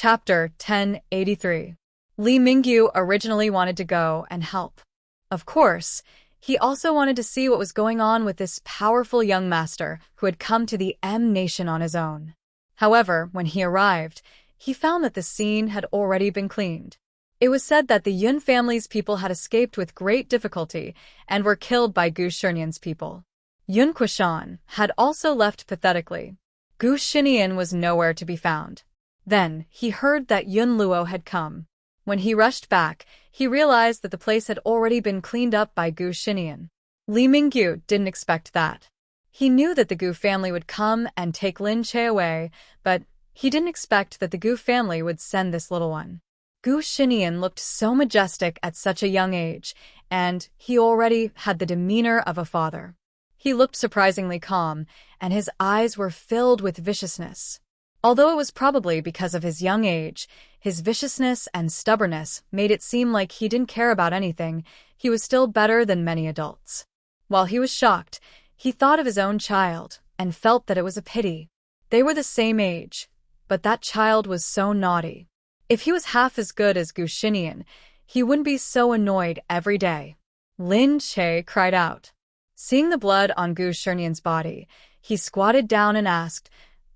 Chapter 1083. Li Mingyu originally wanted to go and help. Of course, he also wanted to see what was going on with this powerful young master who had come to the M Nation on his own. However, when he arrived, he found that the scene had already been cleaned. It was said that the Yun family's people had escaped with great difficulty and were killed by Gu Shinian's people. Yun Kushan had also left pathetically. Gu Shinian was nowhere to be found. Then, he heard that Yun Luo had come. When he rushed back, he realized that the place had already been cleaned up by Gu Shinian. Li Mingyu didn't expect that. He knew that the Gu family would come and take Lin Che away, but he didn't expect that the Gu family would send this little one. Gu Shinian looked so majestic at such a young age, and he already had the demeanor of a father. He looked surprisingly calm, and his eyes were filled with viciousness. Although it was probably because of his young age, his viciousness and stubbornness made it seem like he didn't care about anything. He was still better than many adults. While he was shocked, he thought of his own child and felt that it was a pity. They were the same age, but that child was so naughty. If he was half as good as Gu Shinian, he wouldn't be so annoyed every day. Lin Che cried out. Seeing the blood on Gu Shinian's body, he squatted down and asked,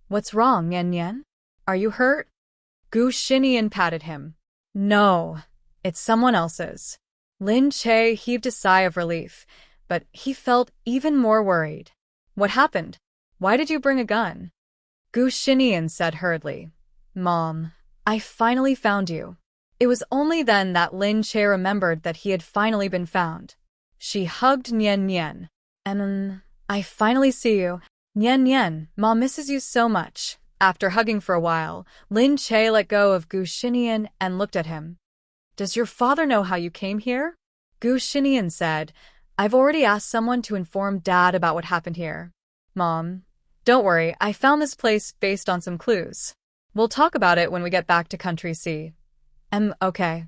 "What's wrong, Yan Yan? Are you hurt?" Gu Shinian patted him. "No, it's someone else's." Lin Che heaved a sigh of relief, but he felt even more worried. "What happened? Why did you bring a gun?" Gu Shinian said hurriedly, "Mom, I finally found you." It was only then that Lin Che remembered that he had finally been found. She hugged Nian Nian. I finally see you. Nian Nian, Mom misses you so much." After hugging for a while, Lin Che let go of Gu Shinian and looked at him. "Does your father know how you came here?" Gu Shinian said, "I've already asked someone to inform Dad about what happened here." "Mom, don't worry, I found this place based on some clues. We'll talk about it when we get back to Country C." Okay."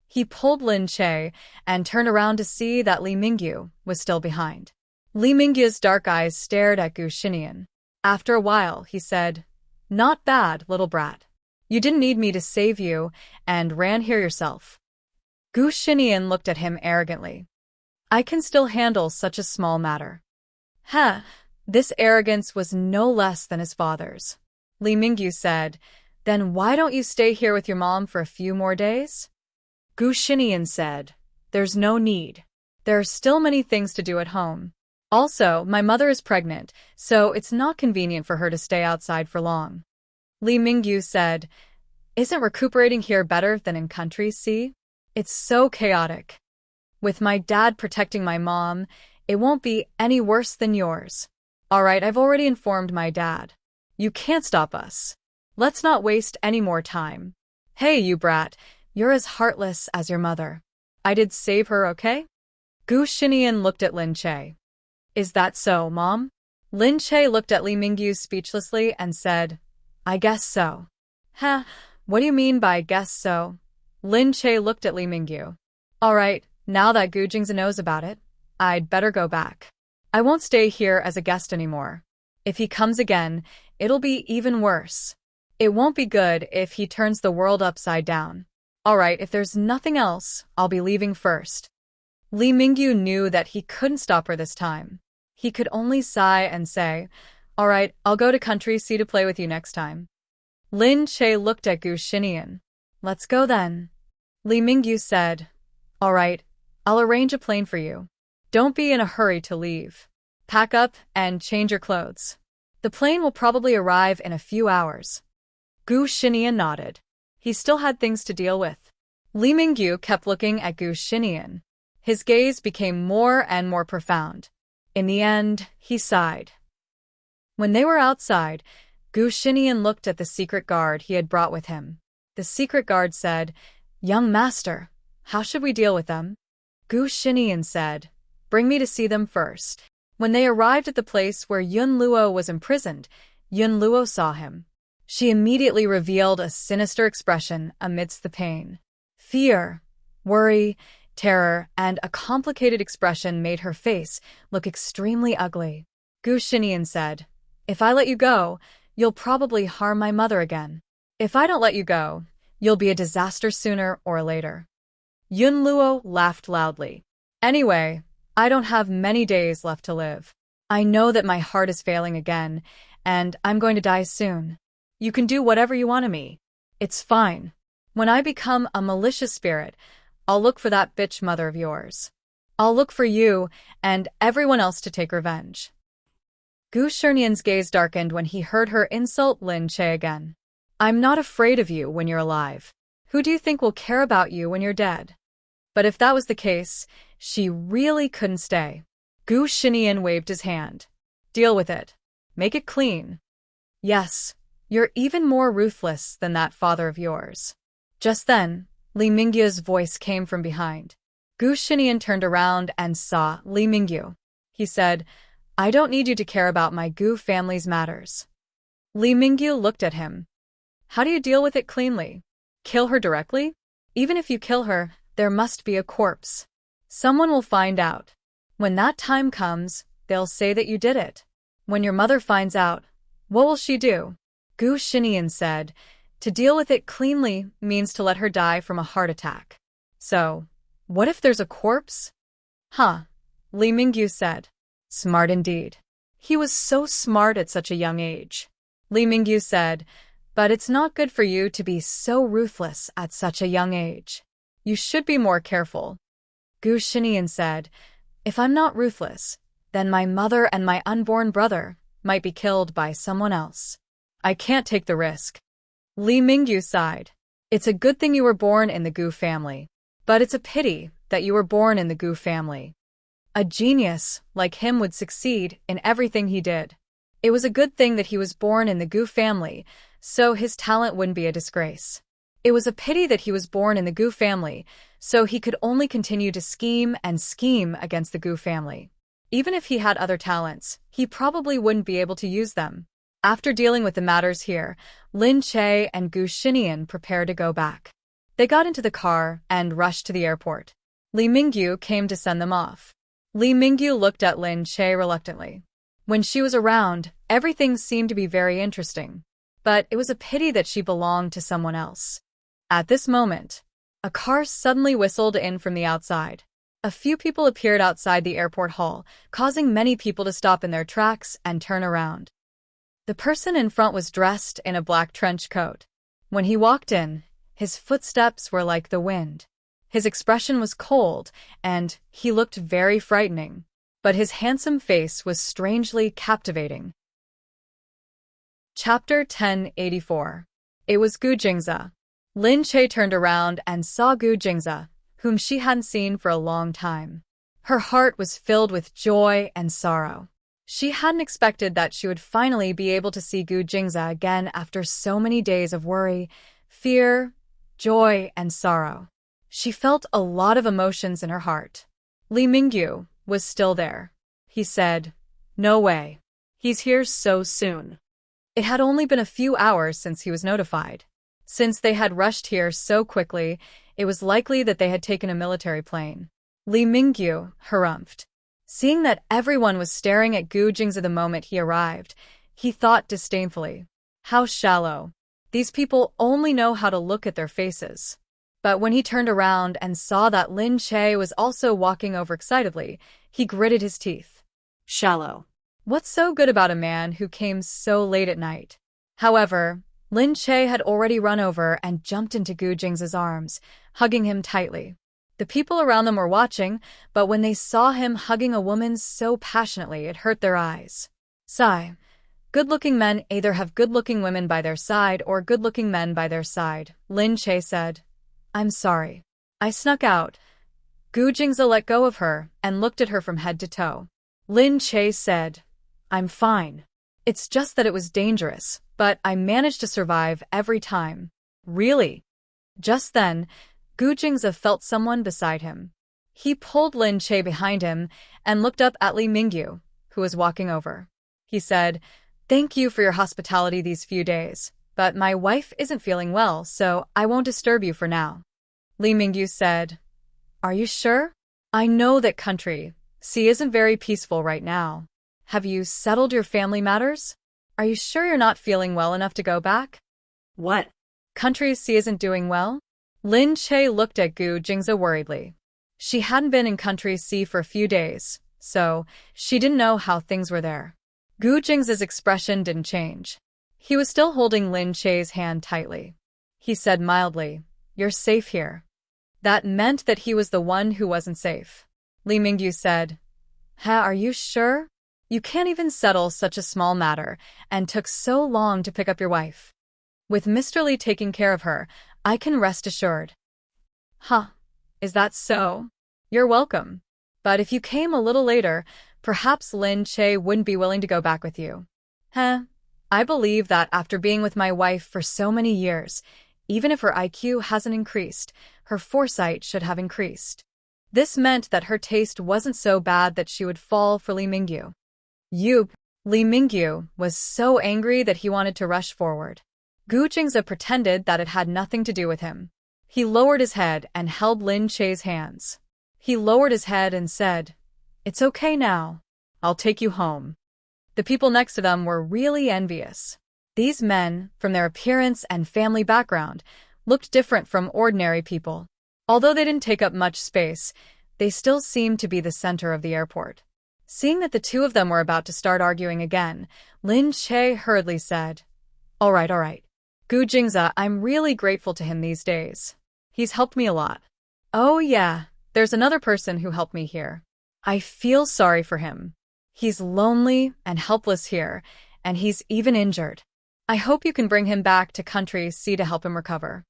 He pulled Lin Che and turned around to see that Li Mingyu was still behind. Li Mingyu's dark eyes stared at Gu Shinian. After a while, he said, "Not bad, little brat. You didn't need me to save you and ran here yourself." Gu Shinian looked at him arrogantly. "I can still handle such a small matter." This arrogance was no less than his father's. Li Mingyu said, "Then why don't you stay here with your mom for a few more days?" Gu Shinian said, "There's no need. There are still many things to do at home. Also, my mother is pregnant, so it's not convenient for her to stay outside for long." Li Mingyu said, "Isn't recuperating here better than in Country C? It's so chaotic. With my dad protecting my mom, it won't be any worse than yours." "Alright, I've already informed my dad. You can't stop us. Let's not waste any more time." "Hey, you brat, you're as heartless as your mother. I did save her, okay?" Gu Shinian looked at Lin Che. "Is that so, Mom?" Lin Che looked at Li Mingyu speechlessly and said, "I guess so." What do you mean by guess so?" Lin Che looked at Li Mingyu. "Alright, now that Gu Jingzi knows about it, I'd better go back. I won't stay here as a guest anymore. If he comes again, it'll be even worse. It won't be good if he turns the world upside down. Alright, if there's nothing else, I'll be leaving first." Li Mingyu knew that he couldn't stop her this time. He could only sigh and say, "Alright, I'll go to Country C to play with you next time." Lin Che looked at Gu Shinian. "Let's go then." Li Mingyu said, "Alright, I'll arrange a plane for you. Don't be in a hurry to leave. Pack up and change your clothes. The plane will probably arrive in a few hours." Gu Shinian nodded. He still had things to deal with. Li Mingyu kept looking at Gu Shinian. His gaze became more and more profound. In the end, he sighed. When they were outside, Gu Shinian looked at the secret guard he had brought with him. The secret guard said, "Young master, how should we deal with them?" Gu Shinian said, "Bring me to see them first." When they arrived at the place where Yun Luo was imprisoned, Yun Luo saw him. She immediately revealed a sinister expression amidst the pain. Fear, worry, terror, and a complicated expression made her face look extremely ugly. Gu Shinian said, "If I let you go, you'll probably harm my mother again." If I don't let you go, you'll be a disaster sooner or later. Yunluo laughed loudly. Anyway, I don't have many days left to live. I know that my heart is failing again, and I'm going to die soon. You can do whatever you want of me. It's fine. When I become a malicious spirit, I'll look for that bitch mother of yours. I'll look for you and everyone else to take revenge. Gu Shinian's gaze darkened when he heard her insult Lin Che again. I'm not afraid of you when you're alive. Who do you think will care about you when you're dead? But if that was the case, she really couldn't stay. Gu Shinian waved his hand. Deal with it. Make it clean. Yes, you're even more ruthless than that father of yours. Just then, Li Mingyu's voice came from behind. Gu Shinian turned around and saw Li Mingyu. He said, I don't need you to care about my Gu family's matters. Li Mingyu looked at him. How do you deal with it cleanly? Kill her directly? Even if you kill her, there must be a corpse. Someone will find out. When that time comes, they'll say that you did it. When your mother finds out, what will she do? Gu Shinian said, to deal with it cleanly means to let her die from a heart attack. So, what if there's a corpse? Huh, Li Mingyu said. Smart indeed. He was so smart at such a young age. Li Mingyu said, but it's not good for you to be so ruthless at such a young age. You should be more careful. Gu Shinian said, if I'm not ruthless, then my mother and my unborn brother might be killed by someone else. I can't take the risk. Li Mingyu sighed. It's a good thing you were born in the Gu family. But it's a pity that you were born in the Gu family. A genius like him would succeed in everything he did. It was a good thing that he was born in the Gu family, so his talent wouldn't be a disgrace. It was a pity that he was born in the Gu family, so he could only continue to scheme and scheme against the Gu family. Even if he had other talents, he probably wouldn't be able to use them. After dealing with the matters here, Lin Che and Gu Shinian prepared to go back. They got into the car and rushed to the airport. Li Mingyu came to send them off. Li Mingyu looked at Lin Che reluctantly. When she was around, everything seemed to be very interesting. But it was a pity that she belonged to someone else. At this moment, a car suddenly whistled in from the outside. A few people appeared outside the airport hall, causing many people to stop in their tracks and turn around. The person in front was dressed in a black trench coat. When he walked in, his footsteps were like the wind. His expression was cold, and he looked very frightening. But his handsome face was strangely captivating. Chapter 1084. It was Gu Jingze. Lin Che turned around and saw Gu Jingze, whom she hadn't seen for a long time. Her heart was filled with joy and sorrow. She hadn't expected that she would finally be able to see Gu Jingze again after so many days of worry, fear, joy, and sorrow. She felt a lot of emotions in her heart. Li Mingyu was still there. He said, no way. He's here so soon. It had only been a few hours since he was notified. Since they had rushed here so quickly, it was likely that they had taken a military plane. Li Mingyu harumphed. Seeing that everyone was staring at Gu Jingze the moment he arrived, he thought disdainfully, how shallow. These people only know how to look at their faces. But when he turned around and saw that Lin Che was also walking over excitedly, he gritted his teeth. Shallow. What's so good about a man who came so late at night? However, Lin Che had already run over and jumped into Gu Jingze's arms, hugging him tightly. The people around them were watching, but when they saw him hugging a woman so passionately, it hurt their eyes. Sigh. Good-looking men either have good-looking women by their side or good-looking men by their side, Lin Che said. I'm sorry. I snuck out. Gu Jingze let go of her and looked at her from head to toe. Lin Che said, I'm fine. It's just that it was dangerous, but I managed to survive every time. Really? Just then, Gu Jingze felt someone beside him. He pulled Lin Che behind him and looked up at Li Mingyu, who was walking over. He said, thank you for your hospitality these few days, but my wife isn't feeling well, so I won't disturb you for now. Li Mingyu said, are you sure? I know that country C isn't very peaceful right now. Have you settled your family matters? Are you sure you're not feeling well enough to go back? What? Country C isn't doing well? Lin Che looked at Gu Jingza worriedly. She hadn't been in Country C for a few days, so she didn't know how things were there. Gu Jingza's expression didn't change. He was still holding Lin Che's hand tightly. He said mildly, "You're safe here." That meant that he was the one who wasn't safe. Li Mingyu said, Are you sure? You can't even settle such a small matter, and took so long to pick up your wife. With Mr. Li taking care of her, I can rest assured. Is that so? You're welcome. But if you came a little later, perhaps Lin Che wouldn't be willing to go back with you. I believe that after being with my wife for so many years, even if her IQ hasn't increased, her foresight should have increased. This meant that her taste wasn't so bad that she would fall for Li Mingyu. Li Mingyu was so angry that he wanted to rush forward. Gu Jingza pretended that it had nothing to do with him. He lowered his head and held Lin Che's hands. He lowered his head and said, "It's okay now. I'll take you home." The people next to them were really envious. These men, from their appearance and family background, looked different from ordinary people. Although they didn't take up much space, they still seemed to be the center of the airport. Seeing that the two of them were about to start arguing again, Lin Che hurriedly said, All right. Gu Jingza, I'm really grateful to him these days. He's helped me a lot. Oh yeah, there's another person who helped me here. I feel sorry for him. He's lonely and helpless here, and he's even injured. I hope you can bring him back to Country C to help him recover."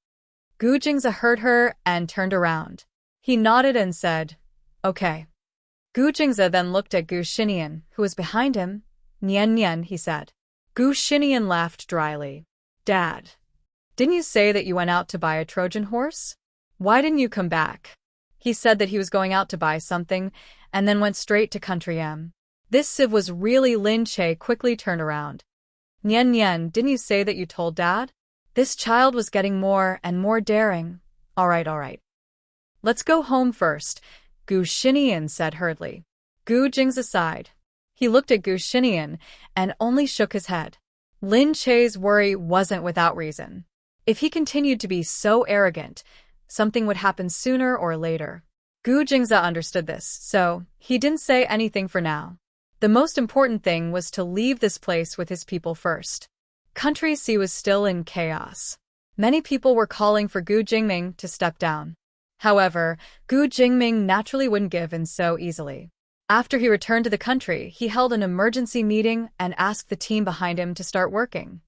Gu Jingza heard her and turned around. He nodded and said, "Okay." Gu Jingza then looked at Gu Xinian, who was behind him. Nian, he said. Gu Xinian laughed dryly. "Dad, didn't you say that you went out to buy a Trojan horse? Why didn't you come back?" He said that he was going out to buy something, and then went straight to Country M. This sieve was really Lin Che quickly turned around. Nian, didn't you say that you told Dad? This child was getting more and more daring. All right. Let's go home first, Gu Xinian said hurriedly. Gu Jingza sighed. He looked at Gu Xinian and only shook his head. Lin Che's worry wasn't without reason. If he continued to be so arrogant, something would happen sooner or later. Gu Jingza understood this, so he didn't say anything for now. The most important thing was to leave this place with his people first. Country C was still in chaos. Many people were calling for Gu Jingming to step down. However, Gu Jingming naturally wouldn't give in so easily. After he returned to the country, he held an emergency meeting and asked the team behind him to start working.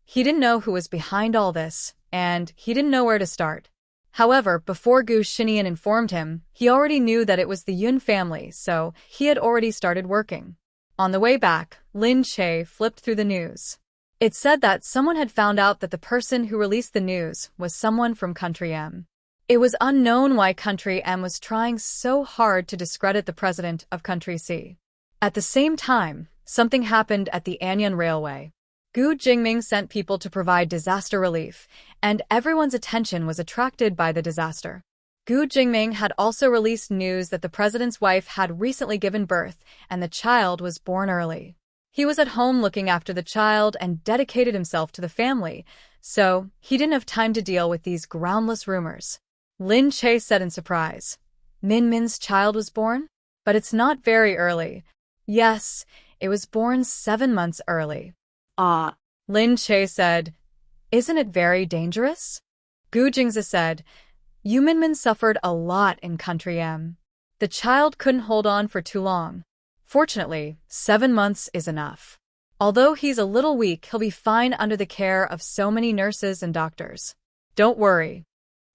He didn't know who was behind all this, and he didn't know where to start. However, before Gu Xinian informed him, he already knew that it was the Yun family, so he had already started working. On the way back, Lin Che flipped through the news. It said that someone had found out that the person who released the news was someone from Country M. It was unknown why Country M was trying so hard to discredit the president of Country C. At the same time, something happened at the Anyang Railway. Gu Jingming sent people to provide disaster relief, and everyone's attention was attracted by the disaster. Gu Jingming had also released news that the president's wife had recently given birth and the child was born early. He was at home looking after the child and dedicated himself to the family, so he didn't have time to deal with these groundless rumors. Lin Che said in surprise, "Min's child was born? But it's not very early." "Yes, it was born 7 months early." Lin Che said, "Isn't it very dangerous?" Gu Jingza said, Min suffered a lot in Country M. The child couldn't hold on for too long. Fortunately, 7 months is enough. Although he's a little weak, he'll be fine under the care of so many nurses and doctors. Don't worry.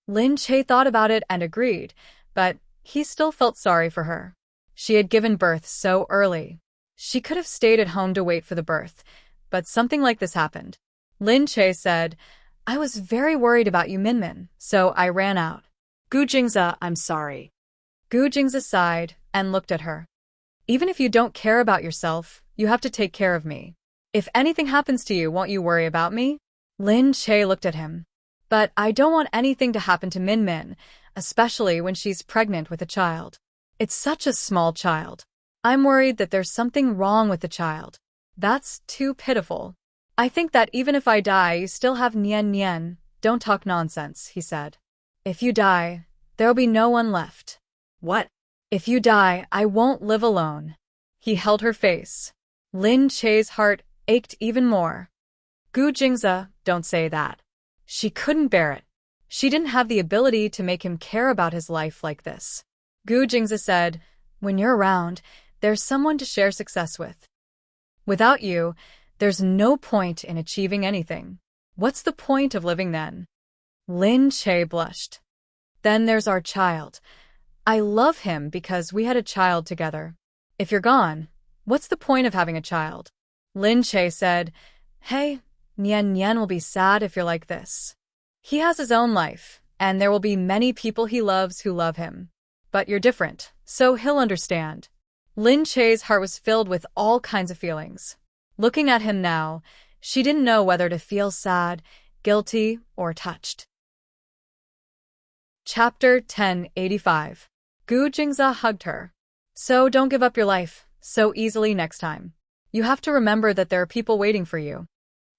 Lin Che thought about it and agreed, but he still felt sorry for her. She had given birth so early. She could have stayed at home to wait for the birth, but something like this happened. Lin Che said, "I was very worried about you, Min, so I ran out." Gu Jingza, I'm sorry. Gu Jingza sighed and looked at her. "Even if you don't care about yourself, you have to take care of me. If anything happens to you, won't you worry about me?" Lin Che looked at him. "But I don't want anything to happen to Min, especially when she's pregnant with a child. It's such a small child. I'm worried that there's something wrong with the child. That's too pitiful. I think that even if I die, you still have Nian, don't talk nonsense, he said. If you die, there'll be no one left. What? If you die, I won't live alone. He held her face. Lin Che's heart ached even more. Gu Jingze, don't say that. She couldn't bear it. She didn't have the ability to make him care about his life like this. Gu Jingze said, when you're around, there's someone to share success with. Without you, there's no point in achieving anything. What's the point of living then? Lin Che blushed. Then there's our child. I love him because we had a child together. If you're gone, what's the point of having a child? Lin Che said, hey, Nian Nian will be sad if you're like this. He has his own life, and there will be many people he loves who love him. But you're different, so he'll understand. Lin Che's heart was filled with all kinds of feelings. Looking at him now, she didn't know whether to feel sad, guilty, or touched. Chapter 1085. Gu Jingze hugged her. So don't give up your life so easily next time. You have to remember that there are people waiting for you.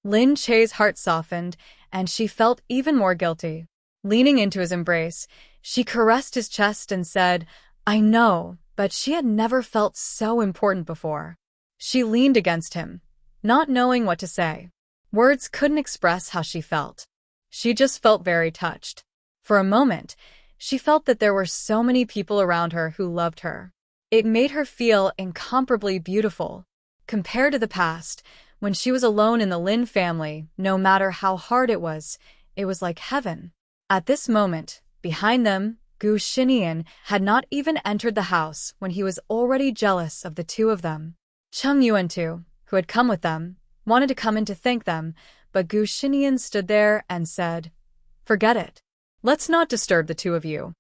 Lin Che's heart softened, and she felt even more guilty. Leaning into his embrace, she caressed his chest and said, I know, but she had never felt so important before. She leaned against him, not knowing what to say. Words couldn't express how she felt. She just felt very touched. For a moment, she felt that there were so many people around her who loved her. It made her feel incomparably beautiful. Compared to the past, when she was alone in the Lin family, no matter how hard it was like heaven. At this moment, behind them, Gu Xinian had not even entered the house when he was already jealous of the two of them. Cheng Yuan too, who had come with them, wanted to come in to thank them, but Gu Xinian stood there and said, forget it. Let's not disturb the two of you.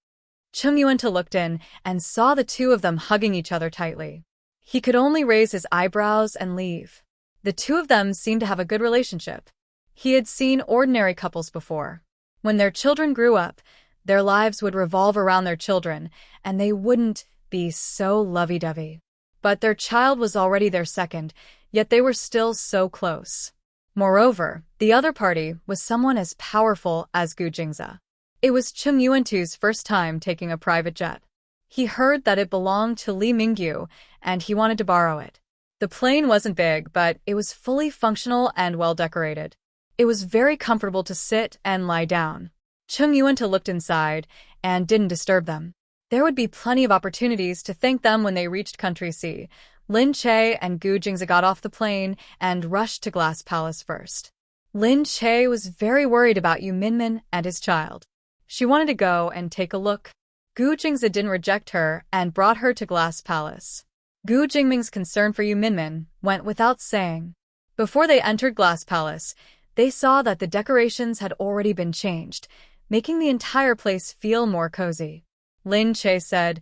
Cheng Yuan looked in and saw the two of them hugging each other tightly. He could only raise his eyebrows and leave. The two of them seemed to have a good relationship. He had seen ordinary couples before. When their children grew up, their lives would revolve around their children, and they wouldn't be so lovey-dovey. But their child was already their second, yet they were still so close. Moreover, the other party was someone as powerful as Gu Jingze. It was Cheng Yuantu's first time taking a private jet. He heard that it belonged to Li Mingyu, and he wanted to borrow it. The plane wasn't big, but it was fully functional and well-decorated. It was very comfortable to sit and lie down. Cheng Yuan looked inside and didn't disturb them. There would be plenty of opportunities to thank them when they reached Country C. Lin Che and Gu Jingze got off the plane and rushed to Glass Palace first. Lin Che was very worried about Yu Minmin and his child. She wanted to go and take a look. Gu Jingze didn't reject her and brought her to Glass Palace. Gu Jingming's concern for Yu Minmin went without saying. Before they entered Glass Palace, they saw that the decorations had already been changed, making the entire place feel more cozy. Lin Che said,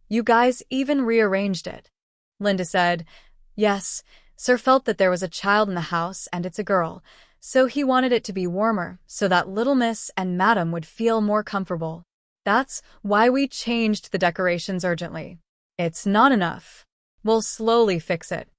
you guys even rearranged it. Linda said, yes, Sir felt that there was a child in the house and it's a girl, so he wanted it to be warmer so that little miss and madam would feel more comfortable. That's why we changed the decorations urgently. It's not enough. We'll slowly fix it.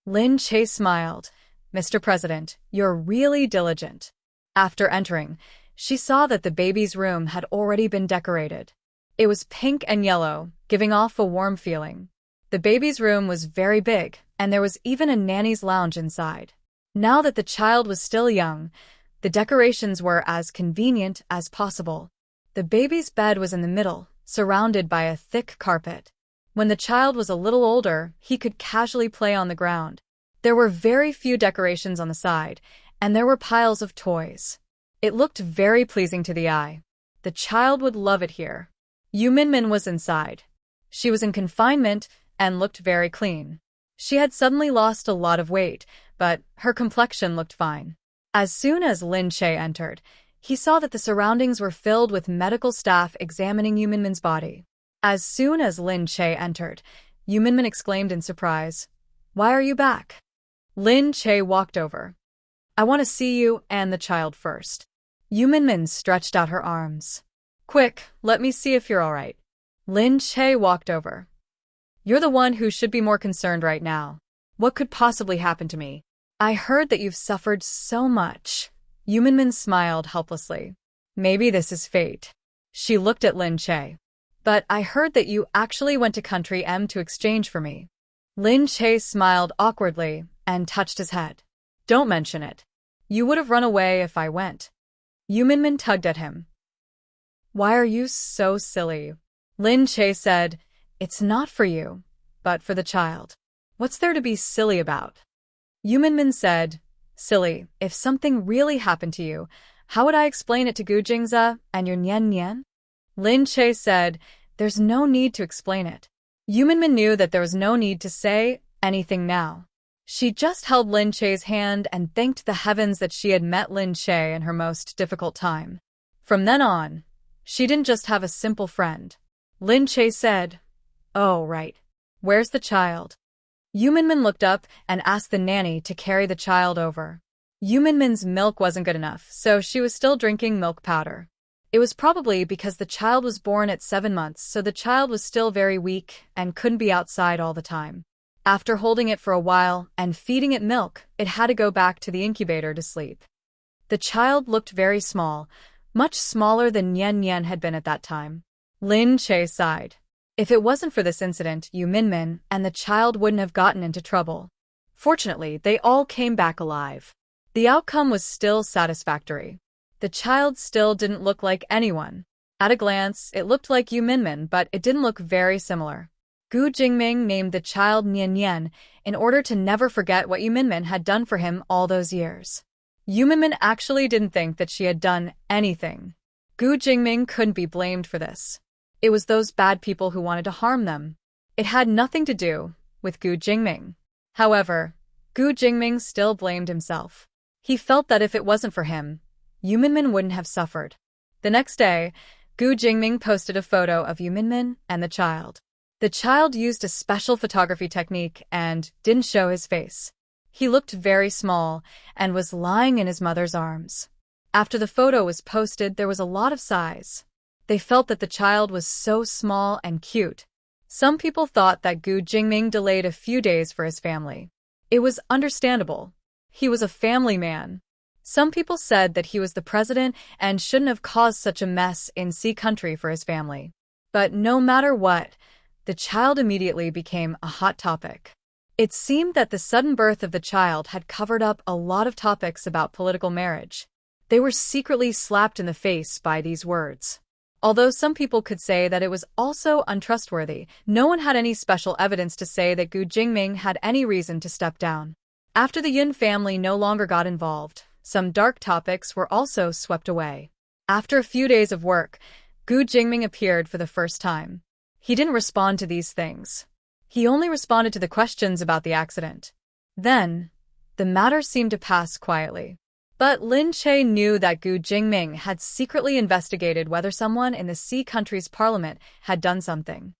Lin Che smiled. Mr. President, you're really diligent. After entering, she saw that the baby's room had already been decorated. It was pink and yellow, giving off a warm feeling. The baby's room was very big, and there was even a nanny's lounge inside. Now that the child was still young, the decorations were as convenient as possible. The baby's bed was in the middle, surrounded by a thick carpet. When the child was a little older, he could casually play on the ground. There were very few decorations on the side, and there were piles of toys. It looked very pleasing to the eye. The child would love it here. Yu Minmin was inside. She was in confinement and looked very clean. She had suddenly lost a lot of weight, but her complexion looked fine. As soon as Lin Che entered, he saw that the surroundings were filled with medical staff examining Yu Minmin's body. As soon as Lin Che entered, Yu Minmin exclaimed in surprise, "Why are you back?" Lin Che walked over. "I want to see you and the child first." Yu Minmin stretched out her arms. "Quick, let me see if you're all right." Lin Che walked over. "You're the one who should be more concerned right now. What could possibly happen to me? I heard that you've suffered so much." Yuminmin smiled helplessly. Maybe this is fate. She looked at Lin Che. But I heard that you actually went to Country M to exchange for me. Lin Che smiled awkwardly and touched his head. Don't mention it. You would have run away if I went. Yuminmin tugged at him. Why are you so silly? Lin Che said, It's not for you, but for the child. What's there to be silly about? Yuminmin said, Silly, if something really happened to you, how would I explain it to Gu Jingze and your Nian Nian? Lin Che said, There's no need to explain it. Yuminmin knew that there was no need to say anything now. She just held Lin Che's hand and thanked the heavens that she had met Lin Che in her most difficult time. From then on, she didn't just have a simple friend. Lin Che said, Oh, right. Where's the child? Yuminmin looked up and asked the nanny to carry the child over. Yuminmin's milk wasn't good enough, so she was still drinking milk powder. It was probably because the child was born at 7 months, so the child was still very weak and couldn't be outside all the time. After holding it for a while and feeding it milk, it had to go back to the incubator to sleep. The child looked very small, much smaller than Nian Nian had been at that time. Lin Che sighed. If it wasn't for this incident, Yuminmin and the child wouldn't have gotten into trouble. Fortunately, they all came back alive. The outcome was still satisfactory. The child still didn't look like anyone. At a glance, it looked like Yuminmin, but it didn't look very similar. Gu Jingming named the child Nian Nian in order to never forget what Yuminmin had done for him all those years. Yuminmin actually didn't think that she had done anything. Gu Jingming couldn't be blamed for this. It was those bad people who wanted to harm them. It had nothing to do with Gu Jingming. However, Gu Jingming still blamed himself. He felt that if it wasn't for him, Yuminmin wouldn't have suffered. The next day, Gu Jingming posted a photo of Yuminmin and the child. The child used a special photography technique and didn't show his face. He looked very small and was lying in his mother's arms. After the photo was posted, there was a lot of sighs. They felt that the child was so small and cute. Some people thought that Gu Jingming delayed a few days for his family. It was understandable. He was a family man. Some people said that he was the president and shouldn't have caused such a mess in Sea Country for his family. But no matter what, the child immediately became a hot topic. It seemed that the sudden birth of the child had covered up a lot of topics about political marriage. They were secretly slapped in the face by these words. Although some people could say that it was also untrustworthy, no one had any special evidence to say that Gu Jingming had any reason to step down. After the Yin family no longer got involved, some dark topics were also swept away. After a few days of work, Gu Jingming appeared for the first time. He didn't respond to these things. He only responded to the questions about the accident. Then, the matter seemed to pass quietly. But Lin Che knew that Gu Jingming had secretly investigated whether someone in the Sea Country's parliament had done something.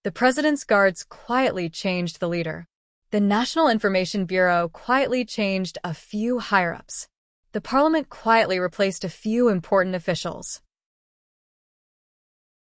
The president's guards quietly changed the leader. The National Information Bureau quietly changed a few higher-ups. The parliament quietly replaced a few important officials.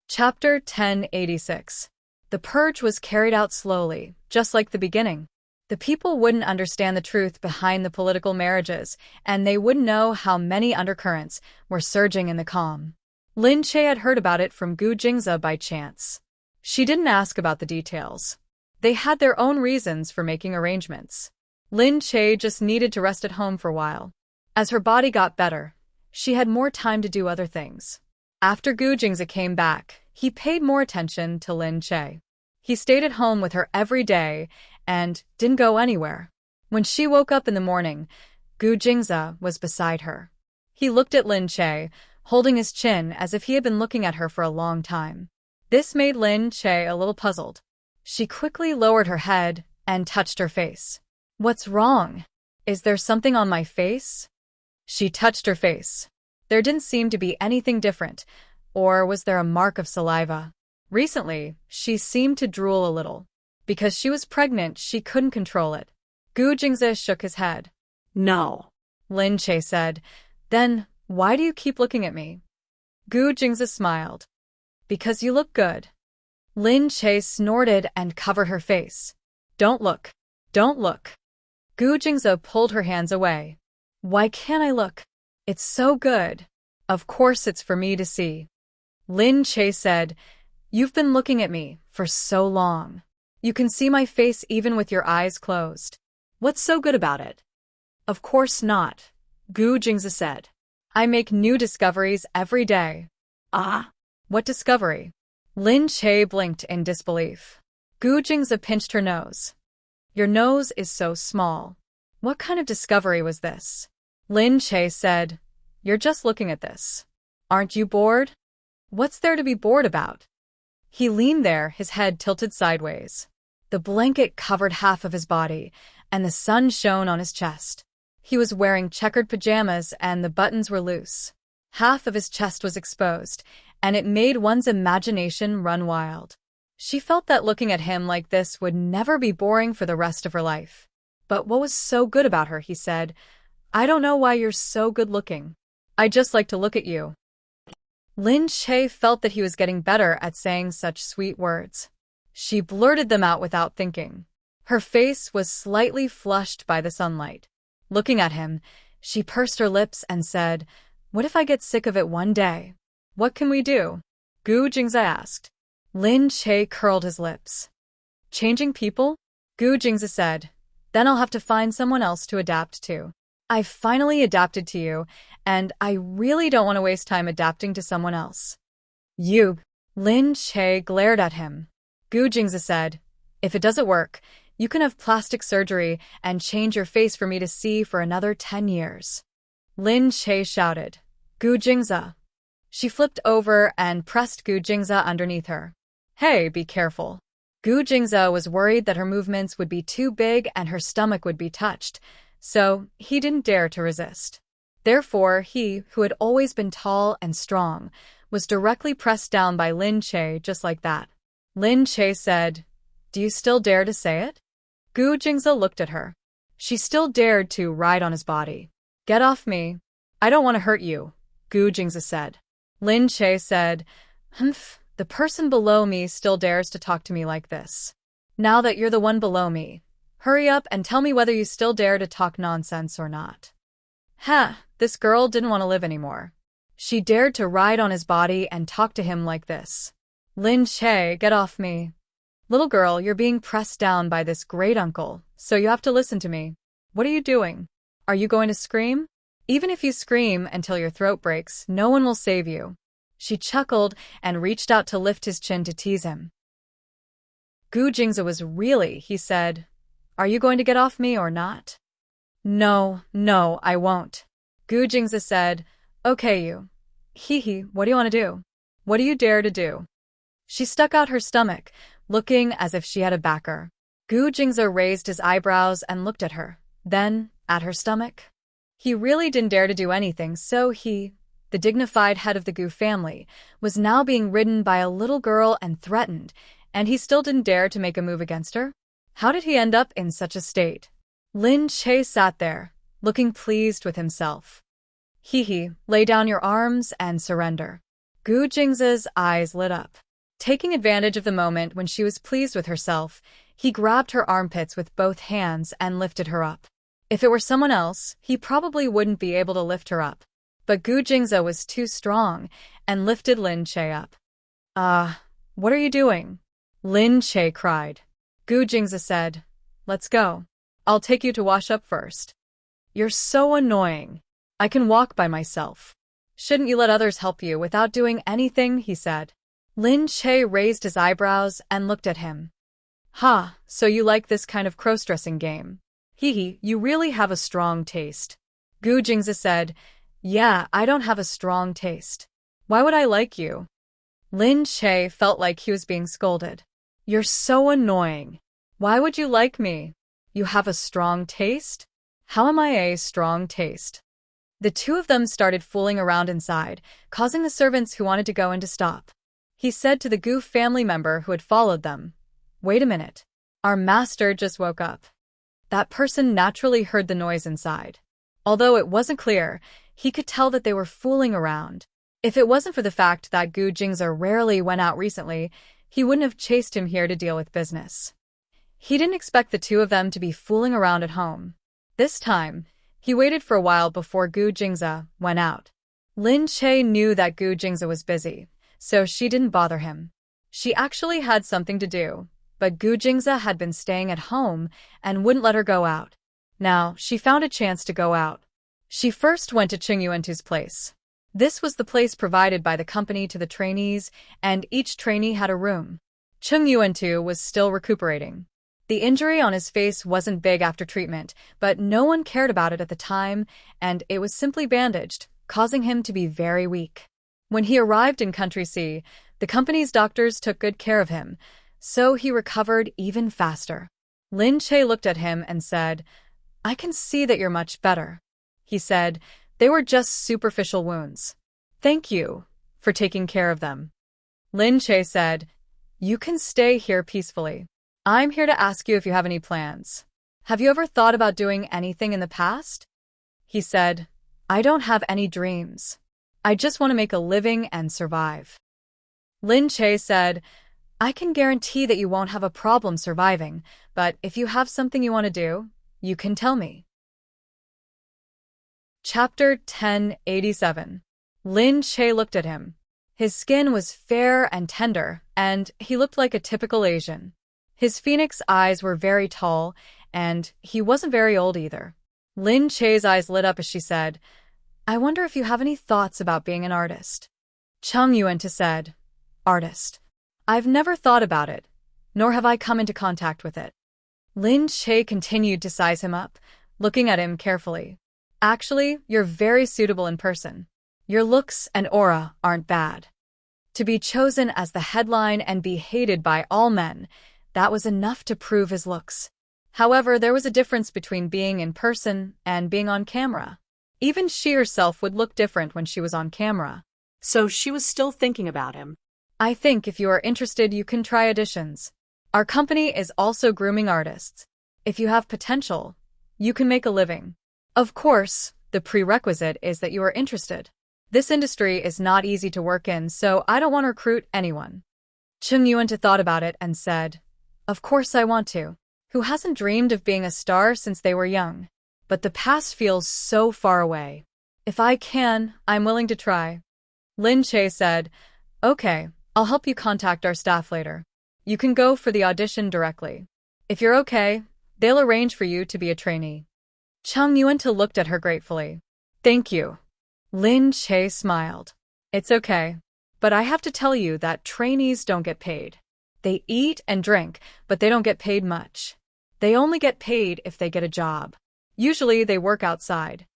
Chapter 1086. The purge was carried out slowly, just like the beginning. The people wouldn't understand the truth behind the political marriages, and they wouldn't know how many undercurrents were surging in the calm. Lin Che had heard about it from Gu Jingze by chance. She didn't ask about the details. They had their own reasons for making arrangements. Lin Che just needed to rest at home for a while. As her body got better, she had more time to do other things. After Gu Jingze came back, he paid more attention to Lin Che. He stayed at home with her every day and didn't go anywhere. When she woke up in the morning, Gu Jingze was beside her. He looked at Lin Che, holding his chin as if he had been looking at her for a long time. This made Lin Che a little puzzled. She quickly lowered her head and touched her face. What's wrong? Is there something on my face? She touched her face. There didn't seem to be anything different, or was there a mark of saliva? Recently, she seemed to drool a little. Because she was pregnant, she couldn't control it. Gu Jingze shook his head. No. Lin Che said. Then, why do you keep looking at me? Gu Jingze smiled. Because you look good. Lin Che snorted and covered her face. Don't look. Don't look. Gu Jingze pulled her hands away. Why can't I look? It's so good. Of course it's for me to see. Lin Che said, You've been looking at me for so long. You can see my face even with your eyes closed. What's so good about it? Of course not, Gu Jingzi said. I make new discoveries every day. Ah, what discovery? Lin Che blinked in disbelief. Gu Jingzi pinched her nose. Your nose is so small. What kind of discovery was this? Lin Che said, You're just looking at this. Aren't you bored? What's there to be bored about? He leaned there, his head tilted sideways. The blanket covered half of his body, and the sun shone on his chest. He was wearing checkered pajamas and the buttons were loose. Half of his chest was exposed, and it made one's imagination run wild. She felt that looking at him like this would never be boring for the rest of her life. But what was so good about her, he said, I don't know why you're so good looking. I just like to look at you. Lin Che felt that he was getting better at saying such sweet words. She blurted them out without thinking. Her face was slightly flushed by the sunlight. Looking at him, she pursed her lips and said, What if I get sick of it one day? What can we do? Gu Jingzi asked. Lin Che curled his lips. Changing people? Gu Jingzi said. Then I'll have to find someone else to adapt to. I've finally adapted to you, and I really don't want to waste time adapting to someone else. You. Lin Che glared at him. Gu Jingzi said, If it doesn't work, you can have plastic surgery and change your face for me to see for another 10 years. Lin Che shouted, Gu Jingzi. She flipped over and pressed Gu Jingzi underneath her. Hey, be careful. Gu Jingzi was worried that her movements would be too big and her stomach would be touched, so he didn't dare to resist. Therefore, he, who had always been tall and strong, was directly pressed down by Lin Che just like that. Lin Che said, Do you still dare to say it? Gu Jingzi looked at her. She still dared to ride on his body. Get off me. I don't want to hurt you, Gu Jingzi said. Lin Che said, Humph, the person below me still dares to talk to me like this. Now that you're the one below me, hurry up and tell me whether you still dare to talk nonsense or not. This girl didn't want to live anymore. She dared to ride on his body and talk to him like this. Lin Che, get off me. Little girl, you're being pressed down by this great uncle, so you have to listen to me. What are you doing? Are you going to scream? Even if you scream until your throat breaks, no one will save you. She chuckled and reached out to lift his chin to tease him. Gu Jingzi was really, he said, Are you going to get off me or not? No, I won't. Gu Jingzi said, Okay, you. What do you want to do? What do you dare to do? She stuck out her stomach, looking as if she had a backer. Gu Jingzi raised his eyebrows and looked at her, then at her stomach. He really didn't dare to do anything, so he, the dignified head of the Gu family, was now being ridden by a little girl and threatened, and he still didn't dare to make a move against her? How did he end up in such a state? Lin Che sat there, looking pleased with himself. Lay down your arms and surrender. Gu Jingzi's eyes lit up. Taking advantage of the moment when she was pleased with herself, he grabbed her armpits with both hands and lifted her up. If it were someone else, he probably wouldn't be able to lift her up. But Gu Jingzi was too strong and lifted Lin Che up. What are you doing? Lin Che cried. Gu Jingzi said, Let's go. I'll take you to wash up first. You're so annoying. I can walk by myself. Shouldn't you let others help you without doing anything? He said. Lin Che raised his eyebrows and looked at him. So you like this kind of cross-dressing game? You really have a strong taste. Gu Jingzi said, Yeah, I don't have a strong taste. Why would I like you? Lin Che felt like he was being scolded. You're so annoying. Why would you like me? You have a strong taste? How am I a strong taste? The two of them started fooling around inside, causing the servants who wanted to go in to stop. He said to the Gu family member who had followed them, Wait a minute. Our master just woke up. That person naturally heard the noise inside. Although it wasn't clear, he could tell that they were fooling around. If it wasn't for the fact that Gu Jingzi rarely went out recently, he wouldn't have chased him here to deal with business. He didn't expect the two of them to be fooling around at home. This time, He waited for a while before Gu Jingze went out. Lin Che knew that Gu Jingze was busy, so she didn't bother him. She actually had something to do, but Gu Jingze had been staying at home and wouldn't let her go out. Now, she found a chance to go out. She first went to Cheng Yuantu's place. This was the place provided by the company to the trainees, and each trainee had a room. Cheng Yuantu was still recuperating. The injury on his face wasn't big after treatment, but no one cared about it at the time, and it was simply bandaged, causing him to be very weak. When he arrived in Country C, the company's doctors took good care of him, so he recovered even faster. Lin Che looked at him and said, "I can see that you're much better." He said, "They were just superficial wounds. Thank you for taking care of them." Lin Che said, "You can stay here peacefully. I'm here to ask you if you have any plans. Have you ever thought about doing anything in the past?" He said, "I don't have any dreams. I just want to make a living and survive." Lin Che said, "I can guarantee that you won't have a problem surviving, but if you have something you want to do, you can tell me." Chapter 1087. Lin Che looked at him. His skin was fair and tender, and he looked like a typical Asian. His phoenix eyes were very tall, and he wasn't very old either. Lin Che's eyes lit up as she said, "I wonder if you have any thoughts about being an artist." Cheng Yuantu said, "Artist? I've never thought about it, nor have I come into contact with it." Lin Che continued to size him up, looking at him carefully. "Actually, you're very suitable in person. Your looks and aura aren't bad. To be chosen as the headline and be hated by all men, that was enough to prove his looks. However, there was a difference between being in person and being on camera. Even she herself would look different when she was on camera. So she was still thinking about him. I think if you are interested, you can try auditions. Our company is also grooming artists. If you have potential, you can make a living. Of course, the prerequisite is that you are interested. This industry is not easy to work in, so I don't want to recruit anyone." Cheng Yuantu thought about it and said, "Of course I want to. Who hasn't dreamed of being a star since they were young? But the past feels so far away. If I can, I'm willing to try." Lin Che said, "Okay, I'll help you contact our staff later. You can go for the audition directly. If you're okay, they'll arrange for you to be a trainee." Cheng Yuantu looked at her gratefully. "Thank you." Lin Che smiled. "It's okay. But I have to tell you that trainees don't get paid. They eat and drink, but they don't get paid much. They only get paid if they get a job. Usually they work outside."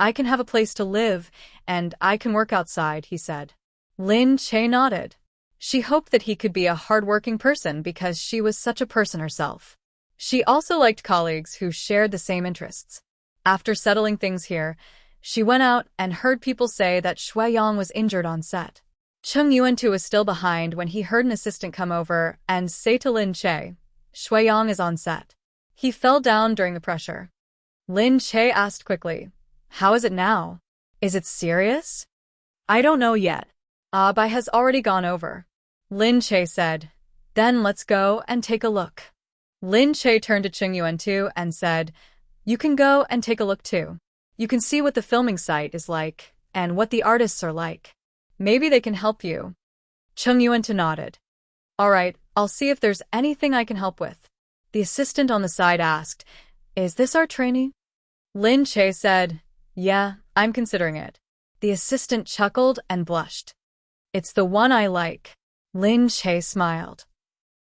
"I can have a place to live, and I can work outside," he said. Lin Che nodded. She hoped that he could be a hard-working person because she was such a person herself. She also liked colleagues who shared the same interests. After settling things here, she went out and heard people say that Shui Yang was injured on set. Cheng Yuantu was still behind when he heard an assistant come over and say to Lin Che, "Shui Yang is on set." He fell down during the pressure. Lin Che asked quickly, "How is it now? Is it serious?" "I don't know yet. Bai has already gone over." Lin Che said, "Then let's go and take a look." Lin Che turned to Cheng Yuantu and said, "You can go and take a look too. You can see what the filming site is like and what the artists are like. Maybe they can help you." Cheng Yuantu nodded. "All right, I'll see if there's anything I can help with." The assistant on the side asked, "Is this our trainee?" Lin Che said, "Yeah, I'm considering it." The assistant chuckled and blushed. "It's the one I like." Lin Che smiled.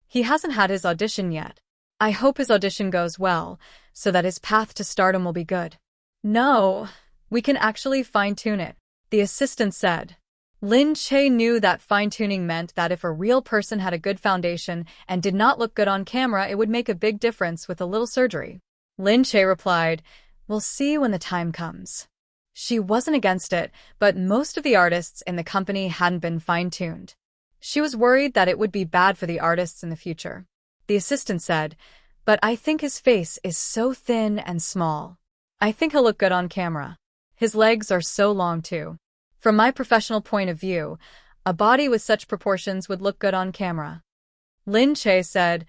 He hasn't had his audition yet. I hope his audition goes well, so that his path to stardom will be good. "No, we can actually fine-tune it," the assistant said. Lin Che knew that fine-tuning meant that if a real person had a good foundation and did not look good on camera, it would make a big difference with a little surgery. Lin Che replied, "We'll see when the time comes." She wasn't against it, but most of the artists in the company hadn't been fine-tuned. She was worried that it would be bad for the artists in the future. The assistant said, "But I think his face is so thin and small. I think he'll look good on camera. His legs are so long too. From my professional point of view, a body with such proportions would look good on camera." Lin Che said,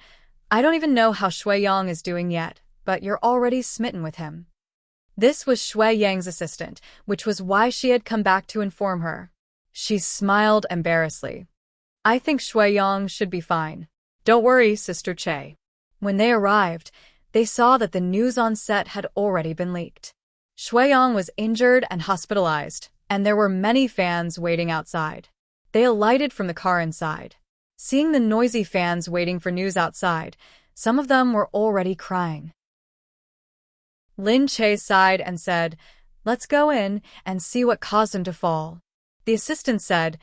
"I don't even know how Shui Yang is doing yet, but you're already smitten with him." This was Shui Yang's assistant, which was why she had come back to inform her. She smiled embarrassedly. I think Shui Yang should be fine. Don't worry, Sister Che. When they arrived, they saw that the news on set had already been leaked. Shui Yang was injured and hospitalized, and there were many fans waiting outside. They alighted from the car inside. Seeing the noisy fans waiting for news outside, some of them were already crying. Lin Che sighed and said, Let's go in and see what caused him to fall. The assistant said,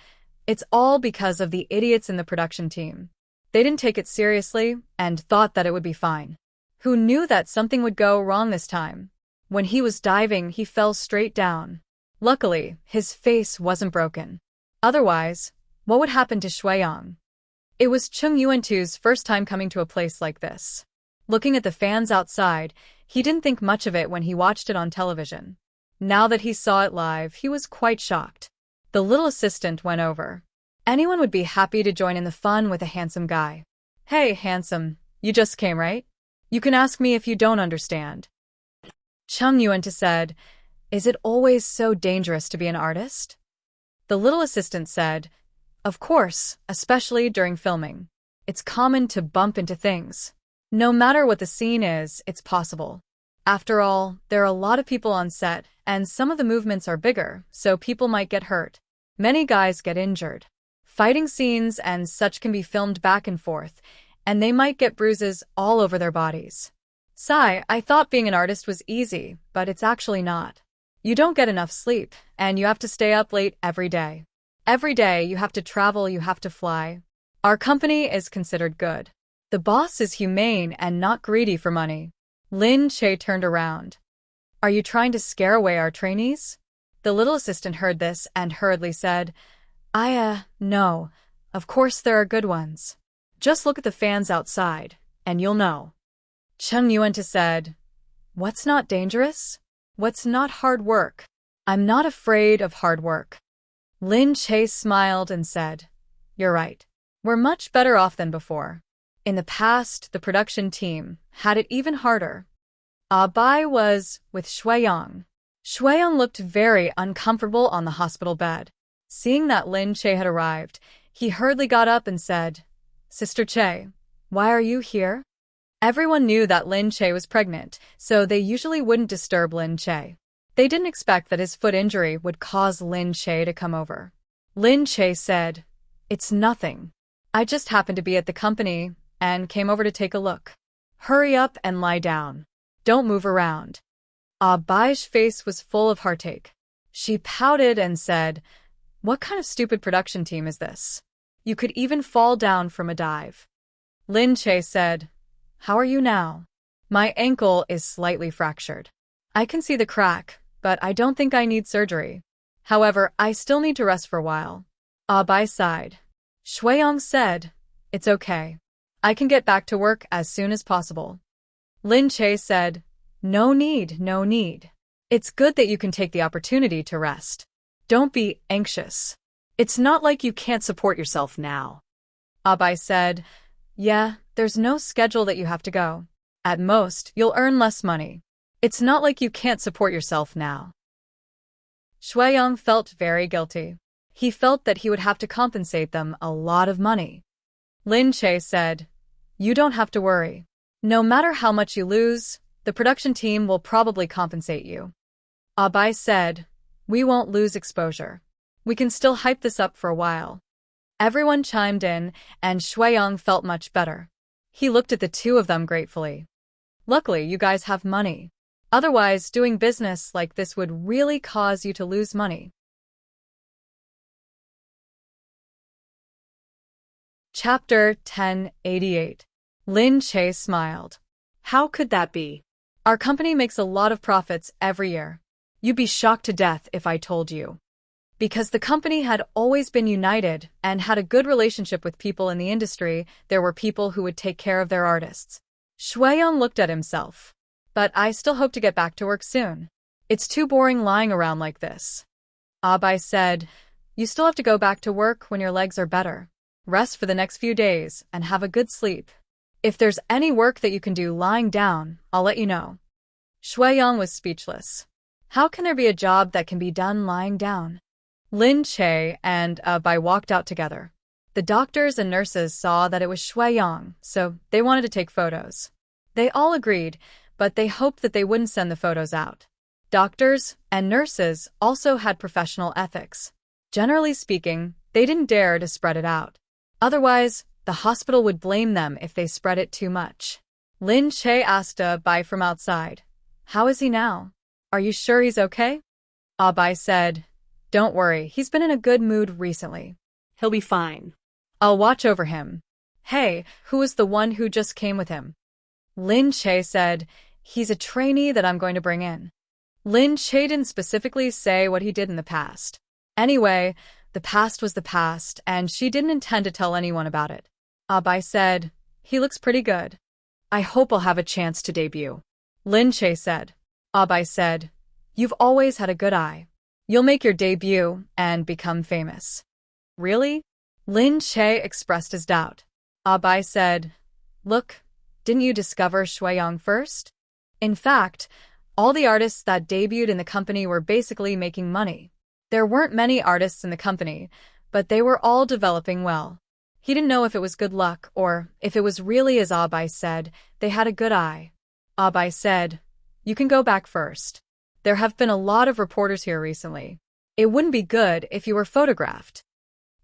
It's all because of the idiots in the production team. They didn't take it seriously and thought that it would be fine. Who knew that something would go wrong this time? When he was diving, he fell straight down. Luckily, his face wasn't broken. Otherwise, what would happen to Shui Yang? It was Chung Yuantu's first time coming to a place like this. Looking at the fans outside, he didn't think much of it when he watched it on television. Now that he saw it live, he was quite shocked. The little assistant went over. Anyone would be happy to join in the fun with a handsome guy. Hey, handsome, you just came, right? You can ask me if you don't understand. Chung Yuantu said, Is it always so dangerous to be an artist? The little assistant said, Of course, especially during filming. It's common to bump into things. No matter what the scene is, it's possible. After all, there are a lot of people on set, and some of the movements are bigger, so people might get hurt. Many guys get injured. Fighting scenes and such can be filmed back and forth, and they might get bruises all over their bodies. Sai, I thought being an artist was easy, but it's actually not. You don't get enough sleep, and you have to stay up late every day. Every day you have to travel, you have to fly. Our company is considered good. The boss is humane and not greedy for money. Lin Che turned around. Are you trying to scare away our trainees? The little assistant heard this and hurriedly said, No. Of course there are good ones. Just look at the fans outside, and you'll know. Chung Yuantu said, What's not dangerous? What's not hard work? I'm not afraid of hard work. Lin Che smiled and said, You're right. We're much better off than before. In the past, the production team had it even harder. Bai was with Shui Yang. Shui Yang looked very uncomfortable on the hospital bed. Seeing that Lin Che had arrived, he hurriedly got up and said, Sister Che, why are you here? Everyone knew that Lin Che was pregnant, so they usually wouldn't disturb Lin Che. They didn't expect that his foot injury would cause Lin Che to come over. Lin Che said, It's nothing. I just happened to be at the company and came over to take a look. Hurry up and lie down. Don't move around. Bai's face was full of heartache. She pouted and said, What kind of stupid production team is this? You could even fall down from a dive. Lin Che said, How are you now? My ankle is slightly fractured. I can see the crack, but I don't think I need surgery. However, I still need to rest for a while. Bai sighed. Shui Yang said, It's okay. I can get back to work as soon as possible. Lin Che said, No need, no need. It's good that you can take the opportunity to rest. Don't be anxious. It's not like you can't support yourself now. Bai said, Yeah, there's no schedule that you have to go. At most, you'll earn less money. It's not like you can't support yourself now. Shui Yang felt very guilty. He felt that he would have to compensate them a lot of money. Lin Che said, You don't have to worry. No matter how much you lose, the production team will probably compensate you. Bai said, We won't lose exposure. We can still hype this up for a while. Everyone chimed in, and Shui Yang felt much better. He looked at the two of them gratefully. Luckily, you guys have money. Otherwise, doing business like this would really cause you to lose money. Chapter 1088. Lin Che smiled. How could that be? Our company makes a lot of profits every year. You'd be shocked to death if I told you. Because the company had always been united and had a good relationship with people in the industry, there were people who would take care of their artists. Shui Yang looked at himself. But I still hope to get back to work soon. It's too boring lying around like this. Bai said, You still have to go back to work when your legs are better. Rest for the next few days and have a good sleep. If there's any work that you can do lying down, I'll let you know. Shueyong was speechless. How can there be a job that can be done lying down? Lin Che and Bai walked out together. The doctors and nurses saw that it was Shueyong, so they wanted to take photos. They all agreed, but they hoped that they wouldn't send the photos out. Doctors and nurses also had professional ethics. Generally speaking, they didn't dare to spread it out. Otherwise, the hospital would blame them if they spread it too much. Lin Che asked Bai from outside, "How is he now? Are you sure he's okay?" Bai said, "Don't worry, he's been in a good mood recently. He'll be fine. I'll watch over him." "Hey, who was the one who just came with him?" Lin Che said, "He's a trainee that I'm going to bring in." Lin Che didn't specifically say what he did in the past. Anyway, the past was the past, and she didn't intend to tell anyone about it. Bai said, "He looks pretty good. I hope I'll have a chance to debut." Lin Che said. Bai said, "You've always had a good eye. You'll make your debut and become famous." "Really?" Lin Che expressed his doubt. Bai said, "Look, didn't you discover Shueyong first? In fact, all the artists that debuted in the company were basically making money. There weren't many artists in the company, but they were all developing well." He didn't know if it was good luck or if it was really as Bai said, they had a good eye. Bai said, "You can go back first. There have been a lot of reporters here recently. It wouldn't be good if you were photographed."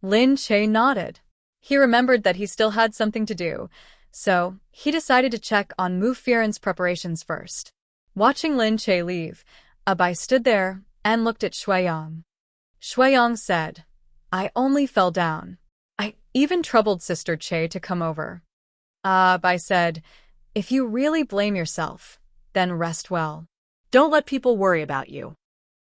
Lin Che nodded. He remembered that he still had something to do, so he decided to check on Mu Firen's preparations first. Watching Lin Che leave, Bai stood there and looked at Shueyong. Shueyong said, "I only fell down. I even troubled Sister Che to come over." Bai said, "If you really blame yourself, then rest well. Don't let people worry about you."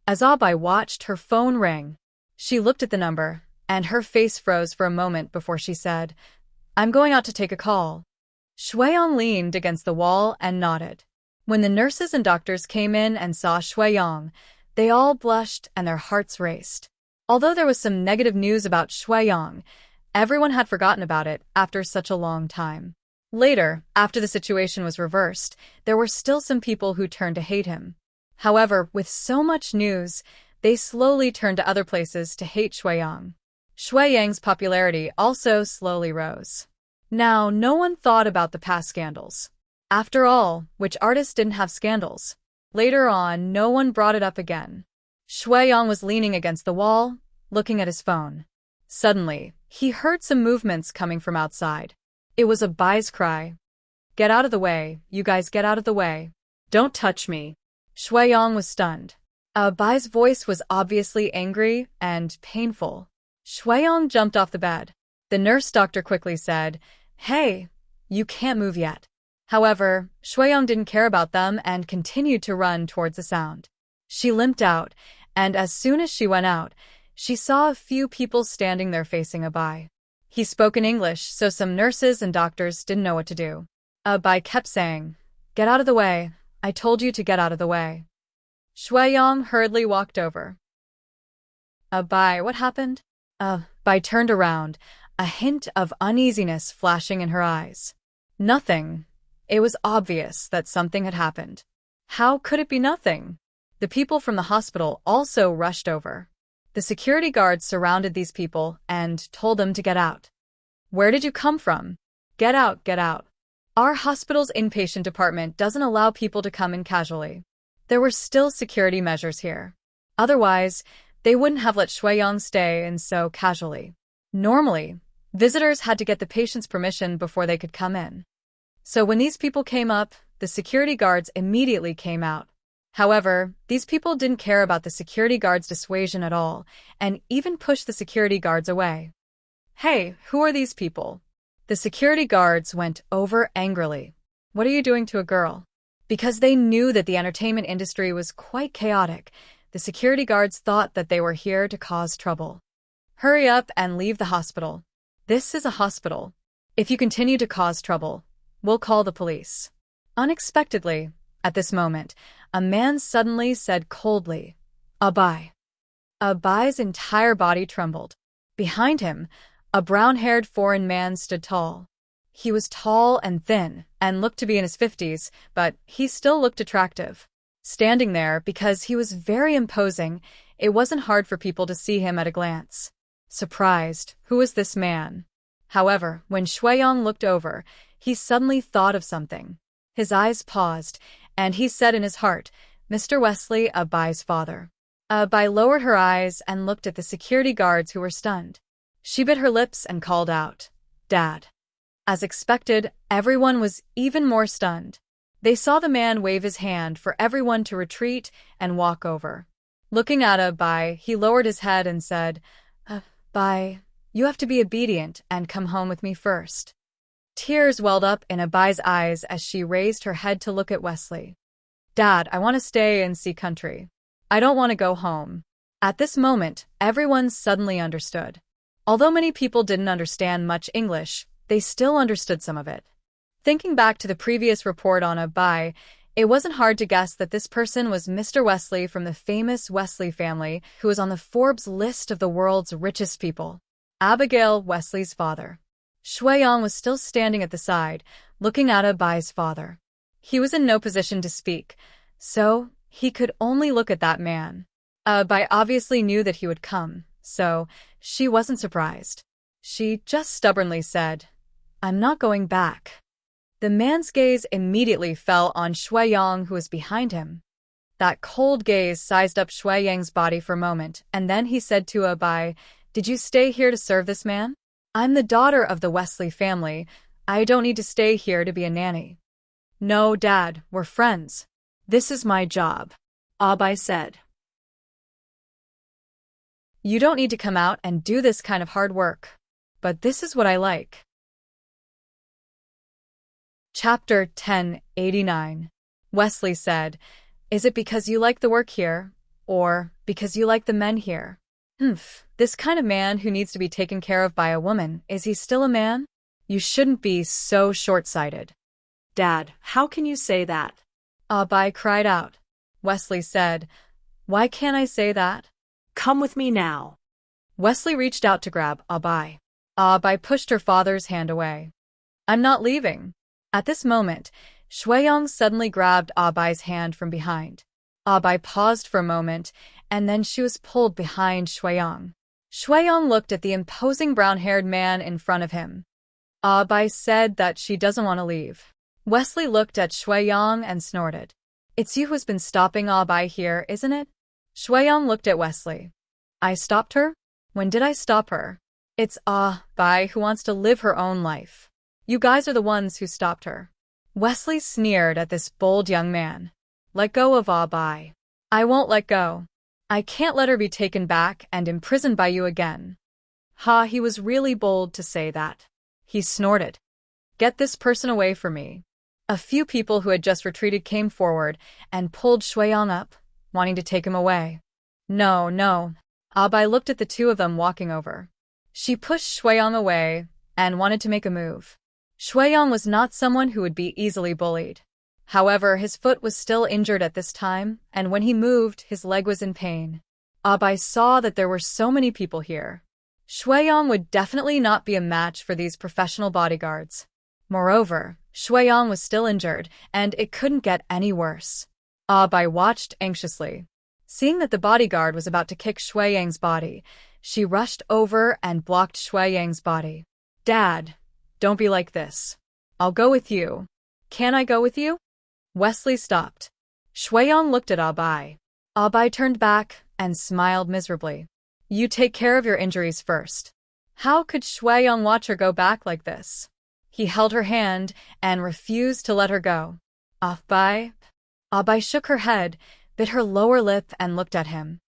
As Bai watched her phone ring, she looked at the number, and her face froze for a moment before she said, "I'm going out to take a call." Shueyong leaned against the wall and nodded. When the nurses and doctors came in and saw Shueyong, they all blushed and their hearts raced. Although there was some negative news about Shueyong, everyone had forgotten about it after such a long time. Later, after the situation was reversed, there were still some people who turned to hate him. However, with so much news, they slowly turned to other places to hate Shueyong. Shueyong's popularity also slowly rose. Now, no one thought about the past scandals. After all, which artist didn't have scandals? Later on, no one brought it up again. Shueyong was leaning against the wall, looking at his phone. Suddenly, he heard some movements coming from outside. It was Bai's cry. "Get out of the way, you guys, get out of the way. Don't touch me." Shueyong was stunned. Bai's voice was obviously angry and painful. Shueyong jumped off the bed. The nurse doctor quickly said, "Hey, you can't move yet." However, Shueyong didn't care about them and continued to run towards the sound. She limped out, and as soon as she went out, she saw a few people standing there facing Bai. He spoke in English, so some nurses and doctors didn't know what to do. Bai kept saying, "Get out of the way. I told you to get out of the way." Shueyong hurriedly walked over. "Bai, what happened?" Bai turned around, a hint of uneasiness flashing in her eyes. "Nothing." It was obvious that something had happened. How could it be nothing? The people from the hospital also rushed over. The security guards surrounded these people and told them to get out. "Where did you come from? Get out, get out. Our hospital's inpatient department doesn't allow people to come in casually." There were still security measures here. Otherwise, they wouldn't have let Shueyong stay in so casually. Normally, visitors had to get the patient's permission before they could come in. So when these people came up, the security guards immediately came out. However, these people didn't care about the security guards' dissuasion at all, and even pushed the security guards away. "Hey, who are these people?" The security guards went over angrily. "What are you doing to a girl?" Because they knew that the entertainment industry was quite chaotic, the security guards thought that they were here to cause trouble. "Hurry up and leave the hospital. This is a hospital. If you continue to cause trouble, we'll call the police." Unexpectedly, at this moment, a man suddenly said coldly, "Bai." Bai's entire body trembled. Behind him, a brown-haired foreign man stood tall. He was tall and thin, and looked to be in his 50s, but he still looked attractive. Standing there, because he was very imposing, it wasn't hard for people to see him at a glance. Surprised, who was this man? However, when Shuiyang looked over, he suddenly thought of something. His eyes paused, and he said in his heart, "Mr. Wesley, Bai's father." Bai lowered her eyes and looked at the security guards who were stunned. She bit her lips and called out, "Dad." As expected, everyone was even more stunned. They saw the man wave his hand for everyone to retreat and walk over. Looking at Bai, he lowered his head and said, "Bai, you have to be obedient and come home with me first." Tears welled up in Bai's eyes as she raised her head to look at Wesley. "Dad, I want to stay and see country. I don't want to go home." At this moment, everyone suddenly understood. Although many people didn't understand much English, they still understood some of it. Thinking back to the previous report on Bai, it wasn't hard to guess that this person was Mr. Wesley from the famous Wesley family, who was on the Forbes list of the world's richest people. Abigail, Wesley's father. Shuiyang was still standing at the side, looking at Bai's father. He was in no position to speak, so he could only look at that man. Bai obviously knew that he would come, so she wasn't surprised. She just stubbornly said, "I'm not going back." The man's gaze immediately fell on Shuiyang, who was behind him. That cold gaze sized up Shuiyang's body for a moment, and then he said to Bai, "Did you stay here to serve this man? I'm the daughter of the Wesley family. I don't need to stay here to be a nanny." "No, Dad, we're friends. This is my job," Bai said. "You don't need to come out and do this kind of hard work. But this is what I like." Chapter 1089. Wesley said, "Is it because you like the work here, or because you like the men here?" This kind of man who needs to be taken care of by a woman, is he still a man? You shouldn't be so short-sighted." "Dad, how can you say that?" Bai cried out. Wesley said, "Why can't I say that?" "Come with me now." Wesley reached out to grab Bai. Bai pushed her father's hand away. "I'm not leaving." At this moment, Shuiyang suddenly grabbed Bai's hand from behind. Bai paused for a moment, and then she was pulled behind Shuiyang. Shuiyang looked at the imposing brown-haired man in front of him. Bai said that she doesn't want to leave. Wesley looked at Shuiyang and snorted. "It's you who's been stopping Bai here, isn't it?" Shuiyang looked at Wesley. "I stopped her? When did I stop her? It's Bai who wants to live her own life. You guys are the ones who stopped her." Wesley sneered at this bold young man. "Let go of Bai." "I won't let go. I can't let her be taken back and imprisoned by you again." He was really bold to say that. He snorted. "Get this person away from me." A few people who had just retreated came forward and pulled Shuiyang up, wanting to take him away. No. Bai looked at the two of them walking over. She pushed Shuiyang away and wanted to make a move. Shuiyang was not someone who would be easily bullied. However, his foot was still injured at this time, and when he moved, his leg was in pain. Bai saw that there were so many people here. Shuiyang would definitely not be a match for these professional bodyguards. Moreover, Shuiyang was still injured, and it couldn't get any worse. Bai watched anxiously. Seeing that the bodyguard was about to kick Shuiyang's body, she rushed over and blocked Shuiyang's body. "Dad, don't be like this. I'll go with you." "Can I go with you?" Wesley stopped. Shuiyang looked at Bai. Bai turned back and smiled miserably. "You take care of your injuries first." How could Shuiyang watch her go back like this? He held her hand and refused to let her go. "Bai?" Bai shook her head, bit her lower lip and looked at him.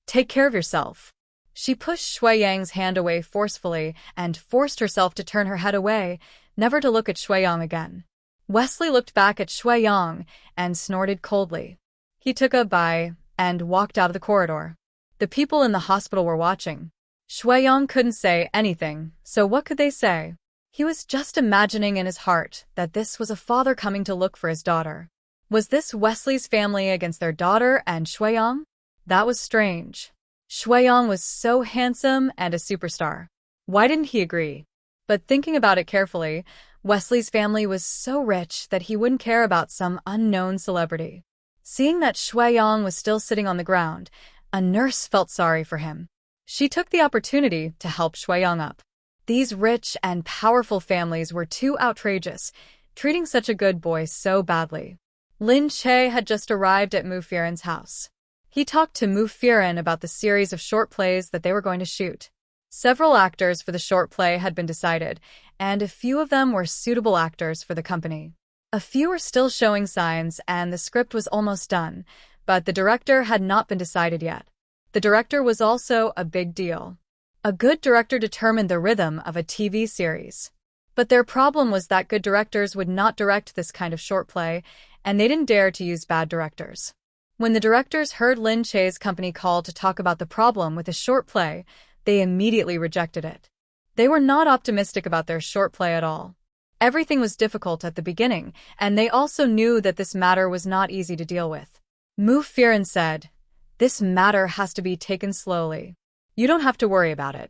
"Take care of yourself." She pushed Shuiyang's hand away forcefully and forced herself to turn her head away, never to look at Shuiyang again. Wesley looked back at Shuiyang and snorted coldly. He took Bai and walked out of the corridor. The people in the hospital were watching. Shuiyang couldn't say anything, so what could they say? He was just imagining in his heart that this was a father coming to look for his daughter. Was this Wesley's family against their daughter and Shuiyang? That was strange. Shuiyang was so handsome and a superstar. Why didn't he agree? But thinking about it carefully, Wesley's family was so rich that he wouldn't care about some unknown celebrity. Seeing that Shui-Yang was still sitting on the ground, a nurse felt sorry for him. She took the opportunity to help Shui-Yang up. These rich and powerful families were too outrageous, treating such a good boy so badly. Lin Che had just arrived at Mu Firen's house. He talked to Mu Firen about the series of short plays that they were going to shoot. Several actors for the short play had been decided, and a few of them were suitable actors for the company. A few were still showing signs, and the script was almost done, but the director had not been decided yet. The director was also a big deal. A good director determined the rhythm of a TV series. But their problem was that good directors would not direct this kind of short play, and they didn't dare to use bad directors. When the directors heard Lin Che's company call to talk about the problem with a short play, they immediately rejected it. They were not optimistic about their short play at all. Everything was difficult at the beginning, and they also knew that this matter was not easy to deal with. Mu Firen said, "This matter has to be taken slowly. You don't have to worry about it.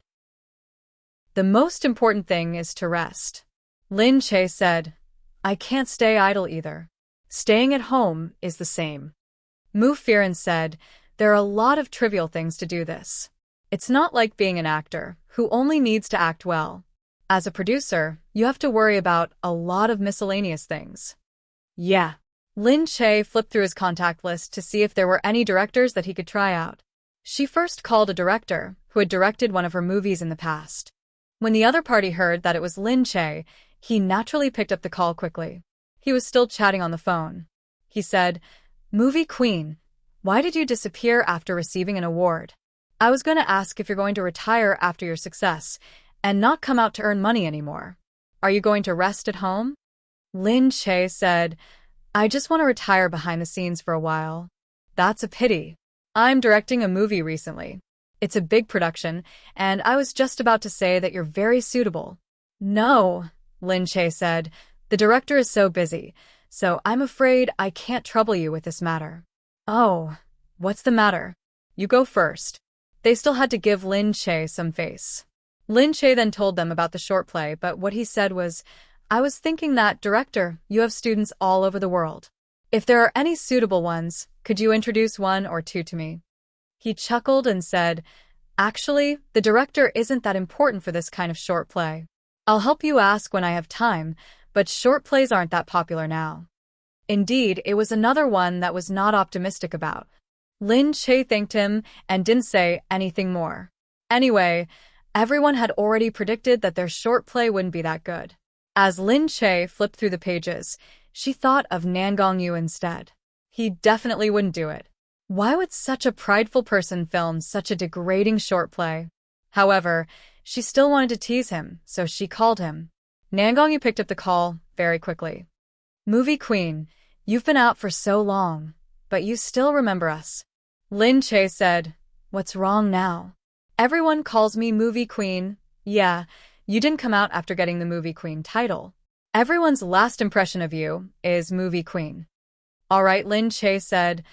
The most important thing is to rest." Lin Che said, "I can't stay idle either. Staying at home is the same." Mu Firen said, "There are a lot of trivial things to do this. It's not like being an actor, who only needs to act well. As a producer, you have to worry about a lot of miscellaneous things." Yeah. Lin Che flipped through his contact list to see if there were any directors that he could try out. She first called a director who had directed one of her movies in the past. When the other party heard that it was Lin Che, he naturally picked up the call quickly. He was still chatting on the phone. He said, "Movie Queen, why did you disappear after receiving an award? I was going to ask if you're going to retire after your success and not come out to earn money anymore. Are you going to rest at home?" Lin Che said, "I just want to retire behind the scenes for a while." "That's a pity. I'm directing a movie recently. It's a big production, and I was just about to say that you're very suitable." "No," Lin Che said, "the director is so busy, so I'm afraid I can't trouble you with this matter." "Oh, what's the matter? You go first." They still had to give Lin Che some face. Lin Che then told them about the short play, but what he said was, "I was thinking that, director, you have students all over the world. If there are any suitable ones, could you introduce one or two to me?" He chuckled and said, "Actually, the director isn't that important for this kind of short play. I'll help you ask when I have time, but short plays aren't that popular now." Indeed, it was another one that was not optimistic about. Lin Che thanked him and didn't say anything more. Anyway, everyone had already predicted that their short play wouldn't be that good. As Lin Che flipped through the pages, she thought of Nan Gongyu instead. He definitely wouldn't do it. Why would such a prideful person film such a degrading short play? However, she still wanted to tease him, so she called him. Nan Gongyu picked up the call very quickly. "Movie Queen, you've been out for so long, but you still remember us." Lin Che said, "What's wrong now? Everyone calls me Movie Queen. Yeah, you didn't come out after getting the Movie Queen title. Everyone's last impression of you is Movie Queen." "All right," Lin Che said.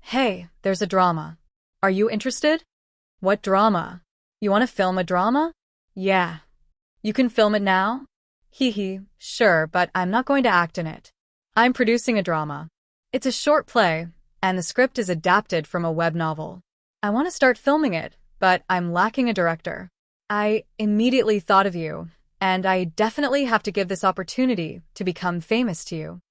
"Hey, there's a drama. Are you interested?" "What drama? You want to film a drama?" "Yeah." "You can film it now?" "Hee, sure, but I'm not going to act in it. I'm producing a drama. It's a short play, and the script is adapted from a web novel. I want to start filming it, but I'm lacking a director. I immediately thought of you, and I definitely have to give this opportunity to become famous to you."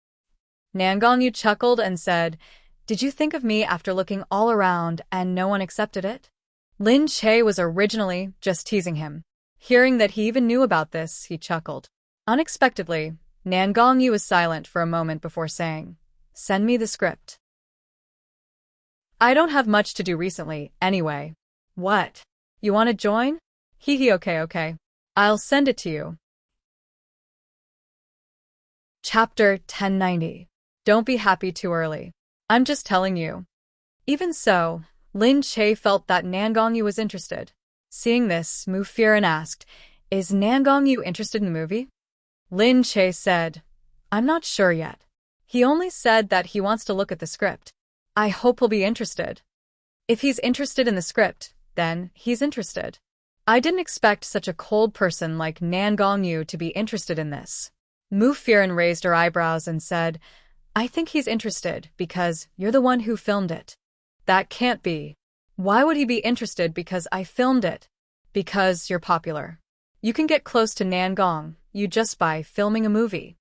Nan Gongyu chuckled and said, "Did you think of me after looking all around and no one accepted it?" Lin Che was originally just teasing him. Hearing that he even knew about this, he chuckled. Unexpectedly, Nan Gongyu was silent for a moment before saying, "Send me the script." "I don't have much to do recently, anyway." "What? You want to join?" Hee, okay. I'll send it to you." Chapter 1090. Don't be happy too early. I'm just telling you. Even so, Lin Che felt that Nan Gongyu was interested. Seeing this, Mu Firen asked, "Is Nan Gongyu interested in the movie?" Lin Che said, "I'm not sure yet. He only said that he wants to look at the script. I hope he'll be interested. If he's interested in the script, then he's interested. I didn't expect such a cold person like Nan Gongyu to be interested in this." Mu Firen raised her eyebrows and said, I think he's interested because you're the one who filmed it. That can't be. Why would he be interested because I filmed it? Because you're popular. You can get close to Nangong, you just by filming a movie.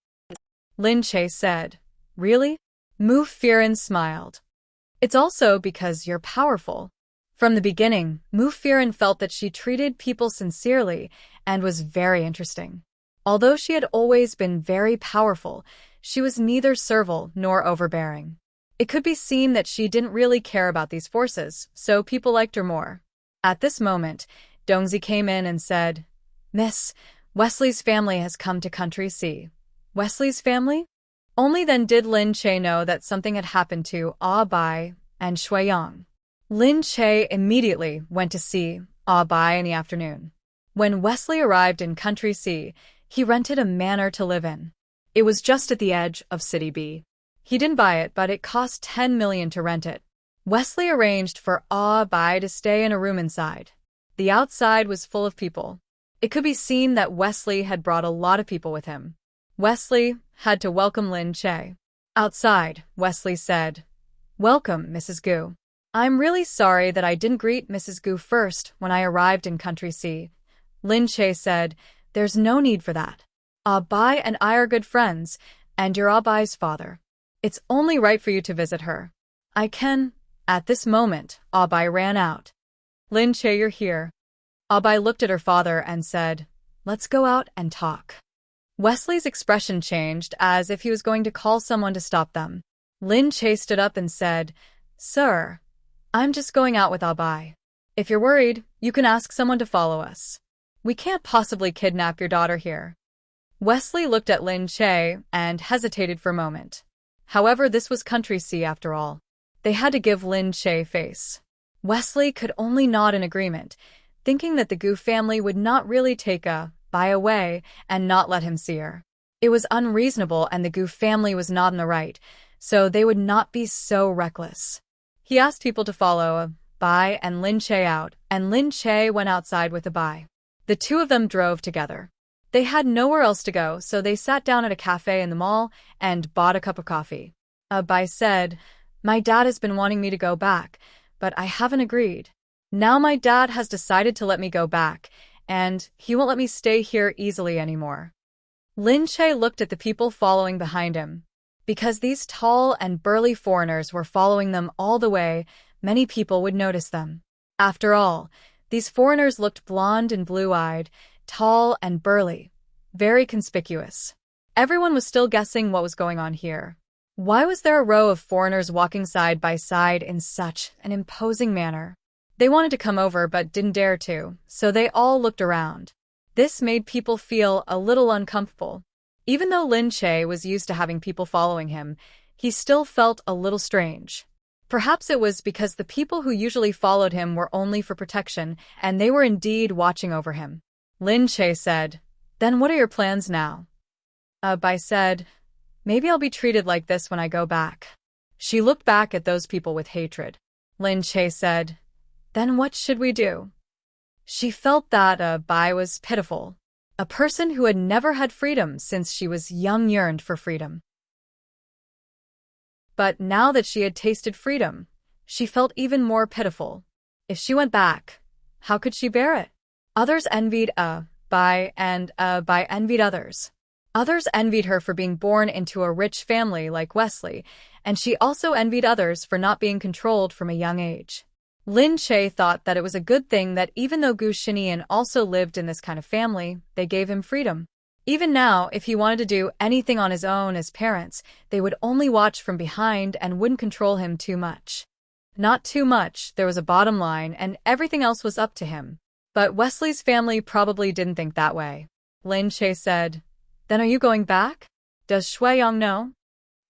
Lin Che said. Really? Mu Firen smiled. It's also because you're powerful. From the beginning, Mu Firen felt that she treated people sincerely and was very interesting. Although she had always been very powerful, she was neither servile nor overbearing. It could be seen that she didn't really care about these forces, so people liked her more. At this moment, Dongzi came in and said, Miss, Wesley's family has come to Country C. Wesley's family? Only then did Lin Che know that something had happened to Ah Bai and Shui Yang. Lin Che immediately went to see Ah Bai in the afternoon. When Wesley arrived in Country C, he rented a manor to live in. It was just at the edge of City B. He didn't buy it, but it cost 10 million to rent it. Wesley arranged for Ah Bai to stay in a room inside. The outside was full of people. It could be seen that Wesley had brought a lot of people with him. Wesley had to welcome Lin Che. Outside, Wesley said, Welcome, Mrs. Gu. I'm really sorry that I didn't greet Mrs. Gu first when I arrived in Country C. Lin Che said, There's no need for that. Ah Bai and I are good friends, and you're Ah Bai's father. It's only right for you to visit her. I can. At this moment, Ah Bai ran out. Lin Che, you're here. Ah Bai looked at her father and said, Let's go out and talk. Wesley's expression changed as if he was going to call someone to stop them. Lin Che stood up and said, Sir, I'm just going out with Ah Bai. If you're worried, you can ask someone to follow us. We can't possibly kidnap your daughter here. Wesley looked at Lin Che and hesitated for a moment. However, this was Country C after all. They had to give Lin Che face. Wesley could only nod in agreement, thinking that the Gu family would not really take Ah Bai away and not let him see her. It was unreasonable and the Gu family was not in the right, so they would not be so reckless. He asked people to follow Ah Bai and Lin Che out, and Lin Che went outside with Ah Bai. The two of them drove together. They had nowhere else to go, so they sat down at a cafe in the mall and bought a cup of coffee. Ah Bai said, My dad has been wanting me to go back, but I haven't agreed. Now my dad has decided to let me go back, and he won't let me stay here easily anymore. Lin Che looked at the people following behind him. Because these tall and burly foreigners were following them all the way, many people would notice them. After all, these foreigners looked blonde and blue-eyed, tall and burly, very conspicuous. Everyone was still guessing what was going on here. Why was there a row of foreigners walking side by side in such an imposing manner? They wanted to come over but didn't dare to, so they all looked around. This made people feel a little uncomfortable. Even though Lin Che was used to having people following him, he still felt a little strange. Perhaps it was because the people who usually followed him were only for protection, and they were indeed watching over him. Lin Che said, Then what are your plans now? Ah Bai said, Maybe I'll be treated like this when I go back. She looked back at those people with hatred. Lin Che said, Then what should we do? She felt that Ah Bai was pitiful. A person who had never had freedom since she was young yearned for freedom. But now that she had tasted freedom, she felt even more pitiful. If she went back, how could she bear it? Others envied Ah Bai, and Ah Bai envied others. Others envied her for being born into a rich family like Wesley, and she also envied others for not being controlled from a young age. Lin Che thought that it was a good thing that even though Gu Shinian also lived in this kind of family, they gave him freedom. Even now, if he wanted to do anything on his own as parents, they would only watch from behind and wouldn't control him too much. Not too much, there was a bottom line, and everything else was up to him. But Wesley's family probably didn't think that way. Lin Che said, Then are you going back? Does Shui Yang know?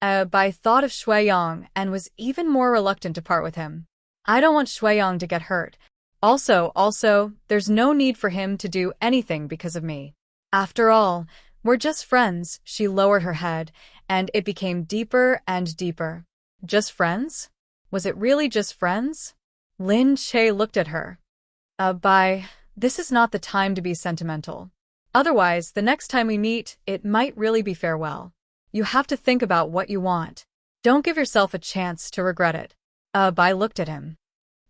Bai thought of Shui Yang and was even more reluctant to part with him. I don't want Shui Yang to get hurt. Also, there's no need for him to do anything because of me. After all, we're just friends. She lowered her head, and it became deeper and deeper. Just friends? Was it really just friends? Lin Che looked at her. Bai, this is not the time to be sentimental. Otherwise, the next time we meet, it might really be farewell. You have to think about what you want. Don't give yourself a chance to regret it. Bai looked at him.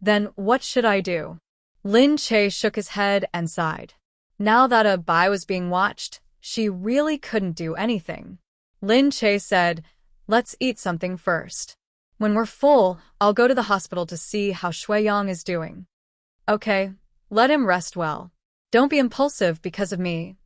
Then what should I do? Lin Che shook his head and sighed. Now that Bai was being watched, she really couldn't do anything. Lin Che said, let's eat something first. When we're full, I'll go to the hospital to see how Shuiyang is doing. Okay, let him rest well. Don't be impulsive because of me,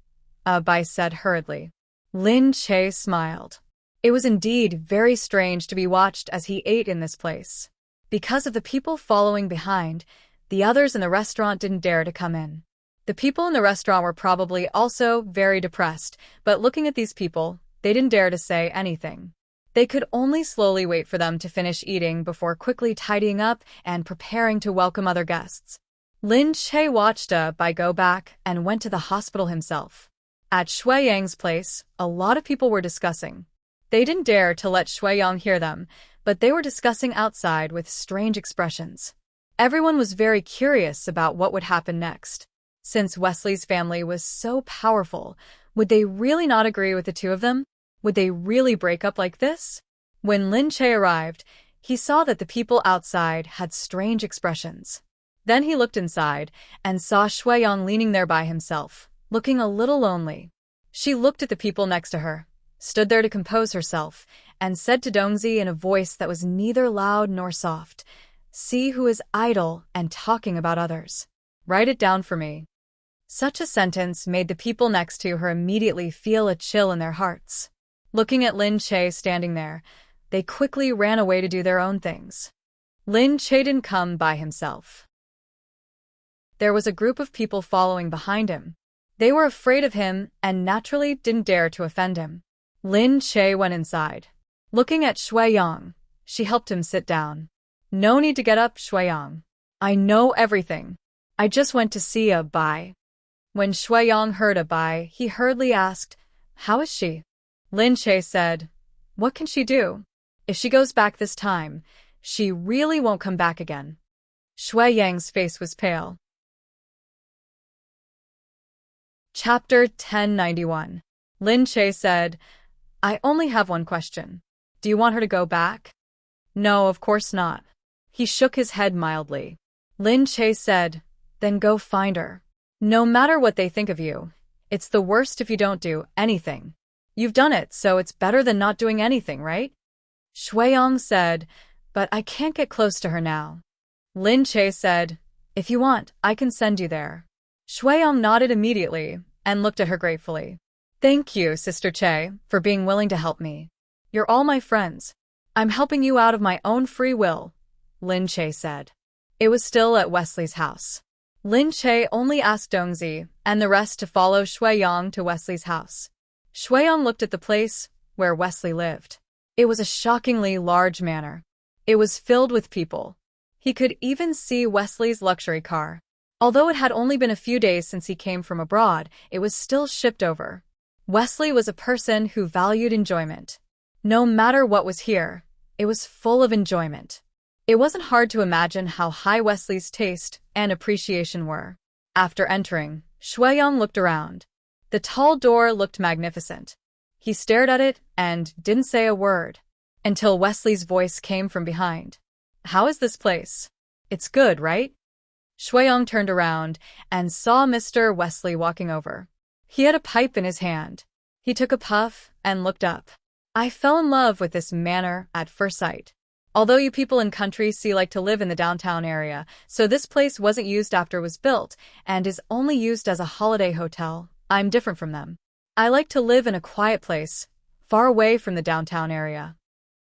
Bai said hurriedly. Lin Che smiled. It was indeed very strange to be watched as he ate in this place. Because of the people following behind, the others in the restaurant didn't dare to come in. The people in the restaurant were probably also very depressed, but looking at these people, they didn't dare to say anything. They could only slowly wait for them to finish eating before quickly tidying up and preparing to welcome other guests. Lin Che watched Bai go back and went to the hospital himself. At Shuiyang's place, a lot of people were discussing. They didn't dare to let Shuiyang hear them, but they were discussing outside with strange expressions. Everyone was very curious about what would happen next. Since Wesley's family was so powerful, would they really not agree with the two of them? Would they really break up like this? When Lin Che arrived, he saw that the people outside had strange expressions. Then he looked inside and saw Shuiyang leaning there by himself, looking a little lonely. She looked at the people next to her, stood there to compose herself, and said to Dongzi in a voice that was neither loud nor soft, "See who is idle and talking about others. Write it down for me." Such a sentence made the people next to her immediately feel a chill in their hearts. Looking at Lin Che standing there, they quickly ran away to do their own things. Lin Che didn't come by himself. There was a group of people following behind him. They were afraid of him and naturally didn't dare to offend him. Lin Che went inside. Looking at Shuiyang, she helped him sit down. No need to get up, Shuiyang. I know everything. I just went to see Bai. When Shuiyang heard Bai, he hurriedly asked, how is she? Lin Che said, what can she do? If she goes back this time, she really won't come back again. Shuiyang's face was pale. Chapter 1091. Lin Che said, I only have one question. Do you want her to go back? No, of course not. He shook his head mildly. Lin Che said, then go find her. No matter what they think of you, it's the worst if you don't do anything. You've done it, so it's better than not doing anything, right? Shuiyang said, but I can't get close to her now. Lin Che said, if you want, I can send you there. Shuiyang nodded immediately and looked at her gratefully. Thank you, Sister Che, for being willing to help me. You're all my friends. I'm helping you out of my own free will, Lin Che said. It was still at Wesley's house. Lin Che only asked Dongzi and the rest to follow Shuiyang to Wesley's house. Shuiyang looked at the place where Wesley lived. It was a shockingly large manor. It was filled with people. He could even see Wesley's luxury car. Although it had only been a few days since he came from abroad, it was still shipped over. Wesley was a person who valued enjoyment. No matter what was here, it was full of enjoyment. It wasn't hard to imagine how high Wesley's taste and appreciation were. After entering, Shuiyang looked around. The tall door looked magnificent. He stared at it and didn't say a word, until Wesley's voice came from behind. How is this place? It's good, right? Shuiyang turned around and saw Mr. Wesley walking over. He had a pipe in his hand. He took a puff and looked up. I fell in love with this manor at first sight. Although you people in country like to live in the downtown area, so this place wasn't used after it was built and is only used as a holiday hotel. I'm different from them. I like to live in a quiet place, far away from the downtown area.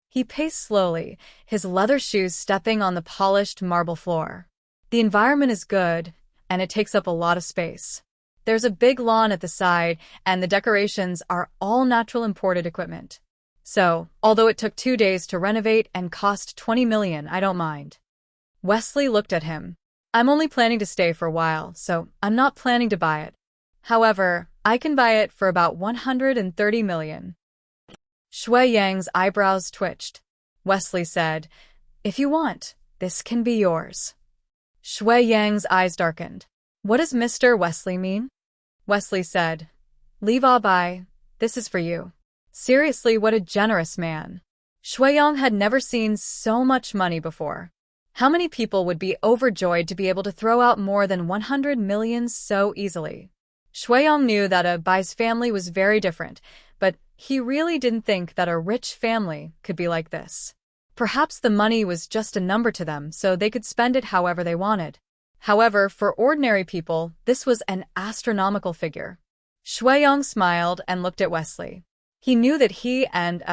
He paced slowly, his leather shoes stepping on the polished marble floor. The environment is good, and it takes up a lot of space. There's a big lawn at the side, and the decorations are all natural imported equipment. So, although it took 2 days to renovate and cost 20 million, I don't mind. Wesley looked at him. I'm only planning to stay for a while, so I'm not planning to buy it. However, I can buy it for about 130 million. Shuiyang's eyebrows twitched. Wesley said, if you want, this can be yours. Shuiyang's eyes darkened. What does Mr. Wesley mean? Wesley said, leave Bai. This is for you. Seriously, what a generous man. Shuiyang had never seen so much money before. How many people would be overjoyed to be able to throw out more than 100 million so easily? Shuiyang knew that Bai's family was very different, but he really didn't think that a rich family could be like this. Perhaps the money was just a number to them, so they could spend it however they wanted. However, for ordinary people, this was an astronomical figure. Shuiyang smiled and looked at Wesley. He knew that he and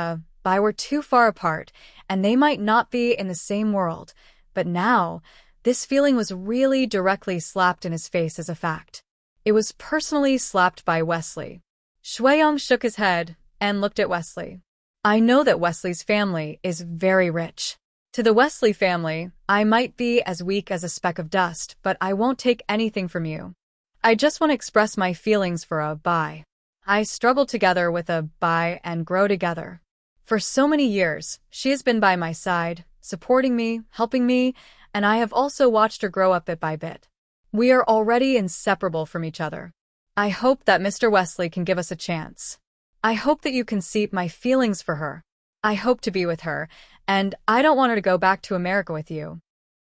Bai were too far apart, and they might not be in the same world, but now, this feeling was really directly slapped in his face as a fact. It was personally slapped by Wesley. Shuiyang shook his head and looked at Wesley. I know that Wesley's family is very rich. To the Wesley family, I might be as weak as a speck of dust, but I won't take anything from you. I just want to express my feelings for Bai. I struggle together with Bai and grow together. For so many years, she has been by my side, supporting me, helping me, and I have also watched her grow up bit by bit. We are already inseparable from each other. I hope that Mr. Wesley can give us a chance. I hope that you can see my feelings for her. I hope to be with her, and I don't want her to go back to America with you.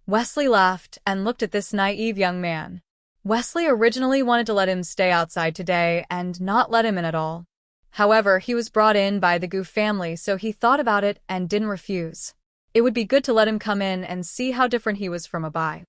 Wesley laughed and looked at this naive young man. Wesley originally wanted to let him stay outside today and not let him in at all. However, he was brought in by the Gu family, so he thought about it and didn't refuse. It would be good to let him come in and see how different he was from Bai.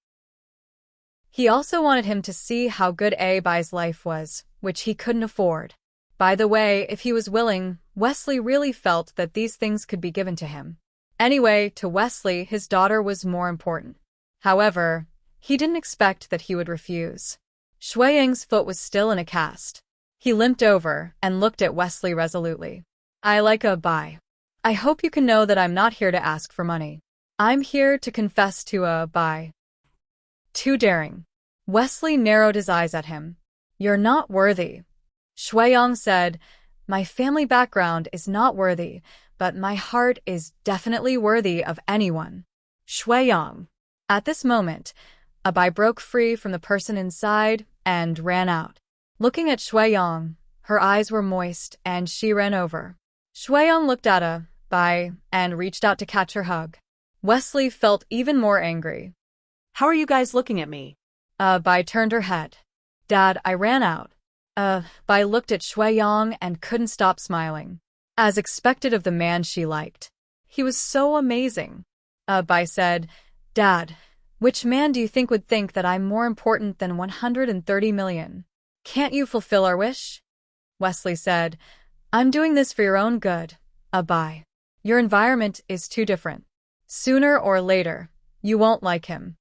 He also wanted him to see how good Bai's life was, which he couldn't afford. By the way, if he was willing, Wesley really felt that these things could be given to him. Anyway, to Wesley, his daughter was more important. However, he didn't expect that he would refuse. Shuiyang's foot was still in a cast. He limped over and looked at Wesley resolutely. I like Bai. I hope you can know that I'm not here to ask for money. I'm here to confess to Bai. Too daring. Wesley narrowed his eyes at him. You're not worthy. Shuiyang said, my family background is not worthy, but my heart is definitely worthy of anyone. Shuiyang. At this moment, Bai broke free from the person inside and ran out. Looking at Shuiyang, her eyes were moist and she ran over. Shuiyang looked at Bai and reached out to catch her hug. Wesley felt even more angry. How are you guys looking at me? Bai turned her head. Dad, I ran out. Bai looked at Shuiyang and couldn't stop smiling. As expected of the man she liked. He was so amazing. Bai said, Dad, which man do you think would think that I'm more important than 130 million? Can't you fulfill our wish? Wesley said, I'm doing this for your own good, Bai. Your environment is too different. Sooner or later, you won't like him.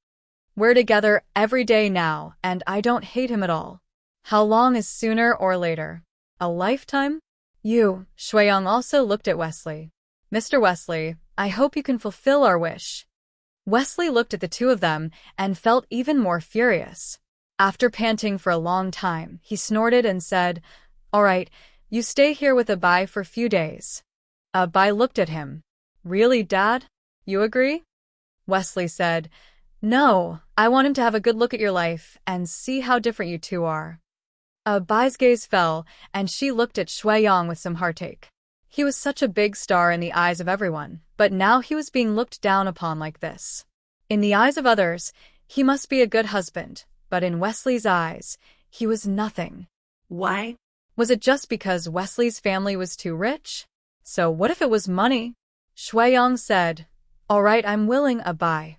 We're together every day now, and I don't hate him at all. How long is sooner or later? A lifetime? Shuiyang also looked at Wesley. Mr. Wesley, I hope you can fulfill our wish. Wesley looked at the two of them and felt even more furious. After panting for a long time, he snorted and said, All right, you stay here with Bai for a few days. Bai looked at him. Really, Dad? You agree? Wesley said, No, I want him to have a good look at your life and see how different you two are. Bai's gaze fell, and she looked at Shuiyang with some heartache. He was such a big star in the eyes of everyone, but now he was being looked down upon like this. In the eyes of others, he must be a good husband, but in Wesley's eyes, he was nothing. Why? Was it just because Wesley's family was too rich? So what if it was money? Shuiyang said, All right, I'm willing, Bai.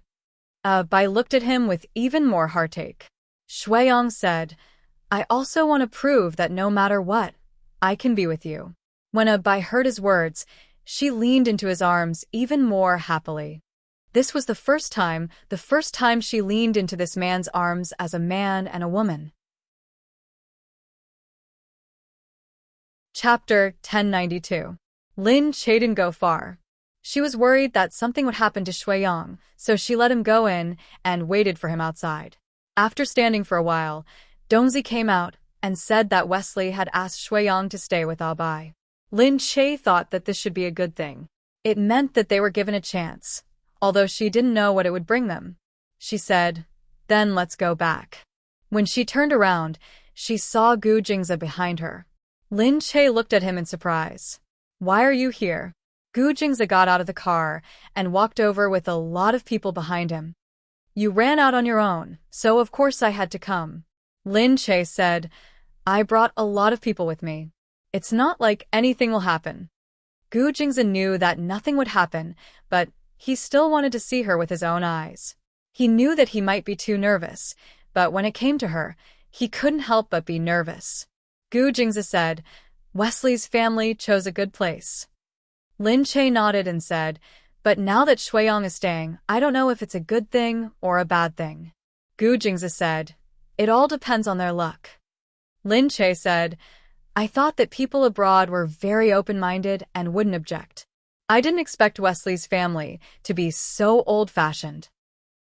Bai looked at him with even more heartache. Shuiyang said, I also want to prove that no matter what, I can be with you. When Bai heard his words, she leaned into his arms even more happily. This was the first time she leaned into this man's arms as a man and a woman. Chapter 1092. Lin Che didn't go far. She was worried that something would happen to Shuiyang, so she let him go in and waited for him outside. After standing for a while, Dongzi came out and said that Wesley had asked Shuiyang to stay with Bai. Lin Che thought that this should be a good thing. It meant that they were given a chance, although she didn't know what it would bring them. She said, Then let's go back. When she turned around, she saw Gu Jingze behind her. Lin Che looked at him in surprise. Why are you here? Gu Jingza got out of the car and walked over with a lot of people behind him. You ran out on your own, so of course I had to come. Lin Che said, I brought a lot of people with me. It's not like anything will happen. Gu Jingza knew that nothing would happen, but he still wanted to see her with his own eyes. He knew that he might be too nervous, but when it came to her, he couldn't help but be nervous. Gu Jingza said, Wesley's family chose a good place. Lin Che nodded and said, but now that Shuiyang is staying, I don't know if it's a good thing or a bad thing. Gu Jingza said, it all depends on their luck. Lin Che said, I thought that people abroad were very open-minded and wouldn't object. I didn't expect Wesley's family to be so old-fashioned.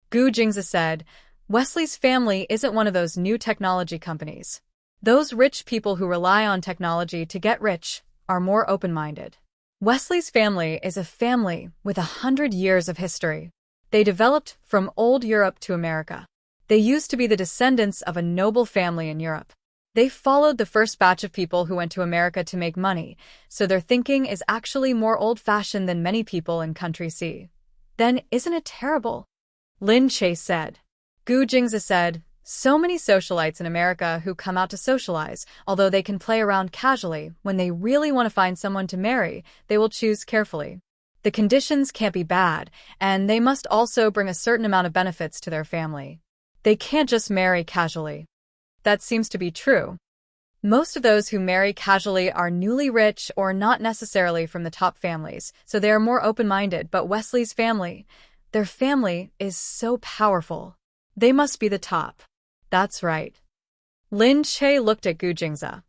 Gu Jingza said, Wesley's family isn't one of those new technology companies. Those rich people who rely on technology to get rich are more open-minded. Wesley's family is a family with 100 years of history. They developed from old Europe to America. They used to be the descendants of a noble family in Europe. They followed the first batch of people who went to America to make money, so their thinking is actually more old-fashioned than many people in country C. Then isn't it terrible? Lin Che said. Gu Jingza said, so many socialites in America who come out to socialize, although they can play around casually, when they really want to find someone to marry, they will choose carefully. The conditions can't be bad, and they must also bring a certain amount of benefits to their family. They can't just marry casually. That seems to be true. Most of those who marry casually are newly rich or not necessarily from the top families, so they are more open-minded, but Wesley's family, their family is so powerful. They must be the top. That's right. Lin Che looked at Gu Jingza.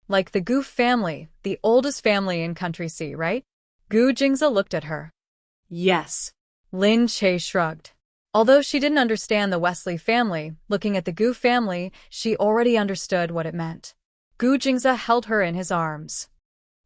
Like the Gu family, the oldest family in country C, right? Gu Jingza looked at her. Yes. Lin Che shrugged. Although she didn't understand the Wesley family, looking at the Gu family, she already understood what it meant. Gu Jingza held her in his arms.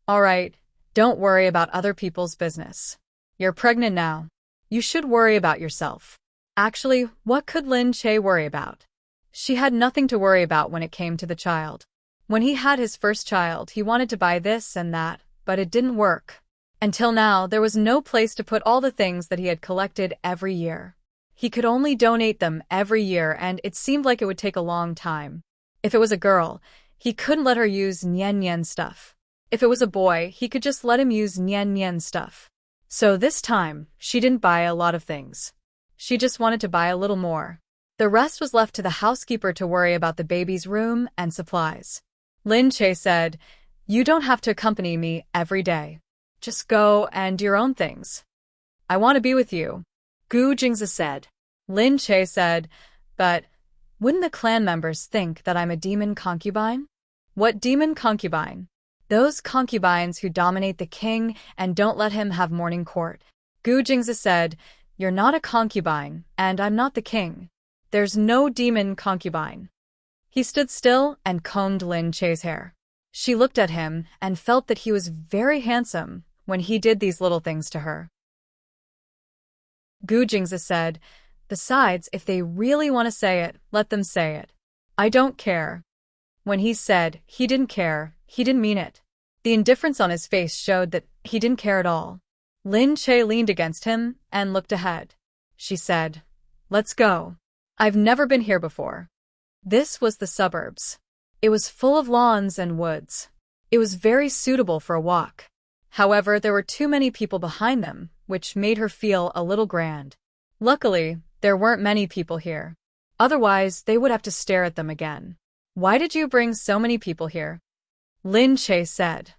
All right, don't worry about other people's business. You're pregnant now. You should worry about yourself. Actually, what could Lin Che worry about? She had nothing to worry about when it came to the child. When he had his first child, he wanted to buy this and that, but it didn't work. Until now, there was no place to put all the things that he had collected every year. He could only donate them every year, and it seemed like it would take a long time. If it was a girl, he couldn't let her use Nian Nian stuff. If it was a boy, he could just let him use Nian Nian stuff. So this time, she didn't buy a lot of things. She just wanted to buy a little more. The rest was left to the housekeeper to worry about the baby's room and supplies. Lin Che said, you don't have to accompany me every day. Just go and do your own things. I want to be with you. Gu Jingza said. Lin Che said, but wouldn't the clan members think that I'm a demon concubine? What demon concubine? Those concubines who dominate the king and don't let him have morning court. Gu Jingza said, you're not a concubine, and I'm not the king. There's no demon concubine. He stood still and combed Lin Che's hair. She looked at him and felt that he was very handsome when he did these little things to her. Gu Jingza said, besides, if they really want to say it, let them say it. I don't care. When he said he didn't care, he didn't mean it. The indifference on his face showed that he didn't care at all. Lin Che leaned against him and looked ahead. She said, let's go. I've never been here before. This was the suburbs. It was full of lawns and woods. It was very suitable for a walk. However, there were too many people behind them, which made her feel a little grand. Luckily, there weren't many people here. Otherwise, they would have to stare at them again. Why did you bring so many people here? Lin Che said.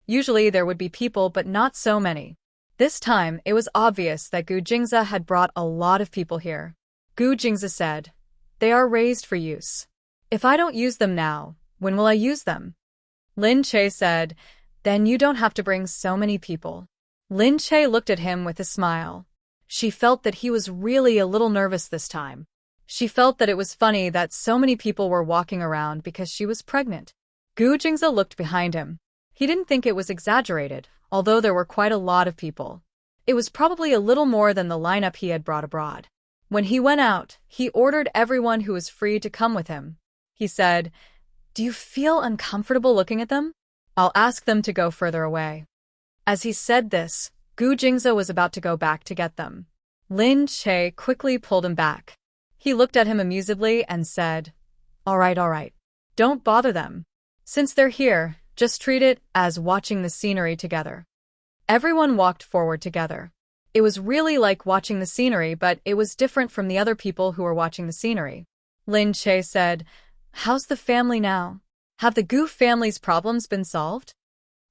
Usually there would be people, but not so many. This time, it was obvious that Gu Jingza had brought a lot of people here. Gu Jingza said, they are raised for use. If I don't use them now, when will I use them? Lin Che said, then you don't have to bring so many people. Lin Che looked at him with a smile. She felt that he was really a little nervous this time. She felt that it was funny that so many people were walking around because she was pregnant. Gu Jingza looked behind him. He didn't think it was exaggerated, although there were quite a lot of people. It was probably a little more than the lineup he had brought abroad. When he went out, he ordered everyone who was free to come with him. He said, do you feel uncomfortable looking at them? I'll ask them to go further away. As he said this, Gu Jingze was about to go back to get them. Lin Che quickly pulled him back. He looked at him amusedly and said, all right. Don't bother them. Since they're here, just treat it as watching the scenery together. Everyone walked forward together. It was really like watching the scenery, but it was different from the other people who were watching the scenery. Lin Che said, how's the family now? Have the Gu family's problems been solved?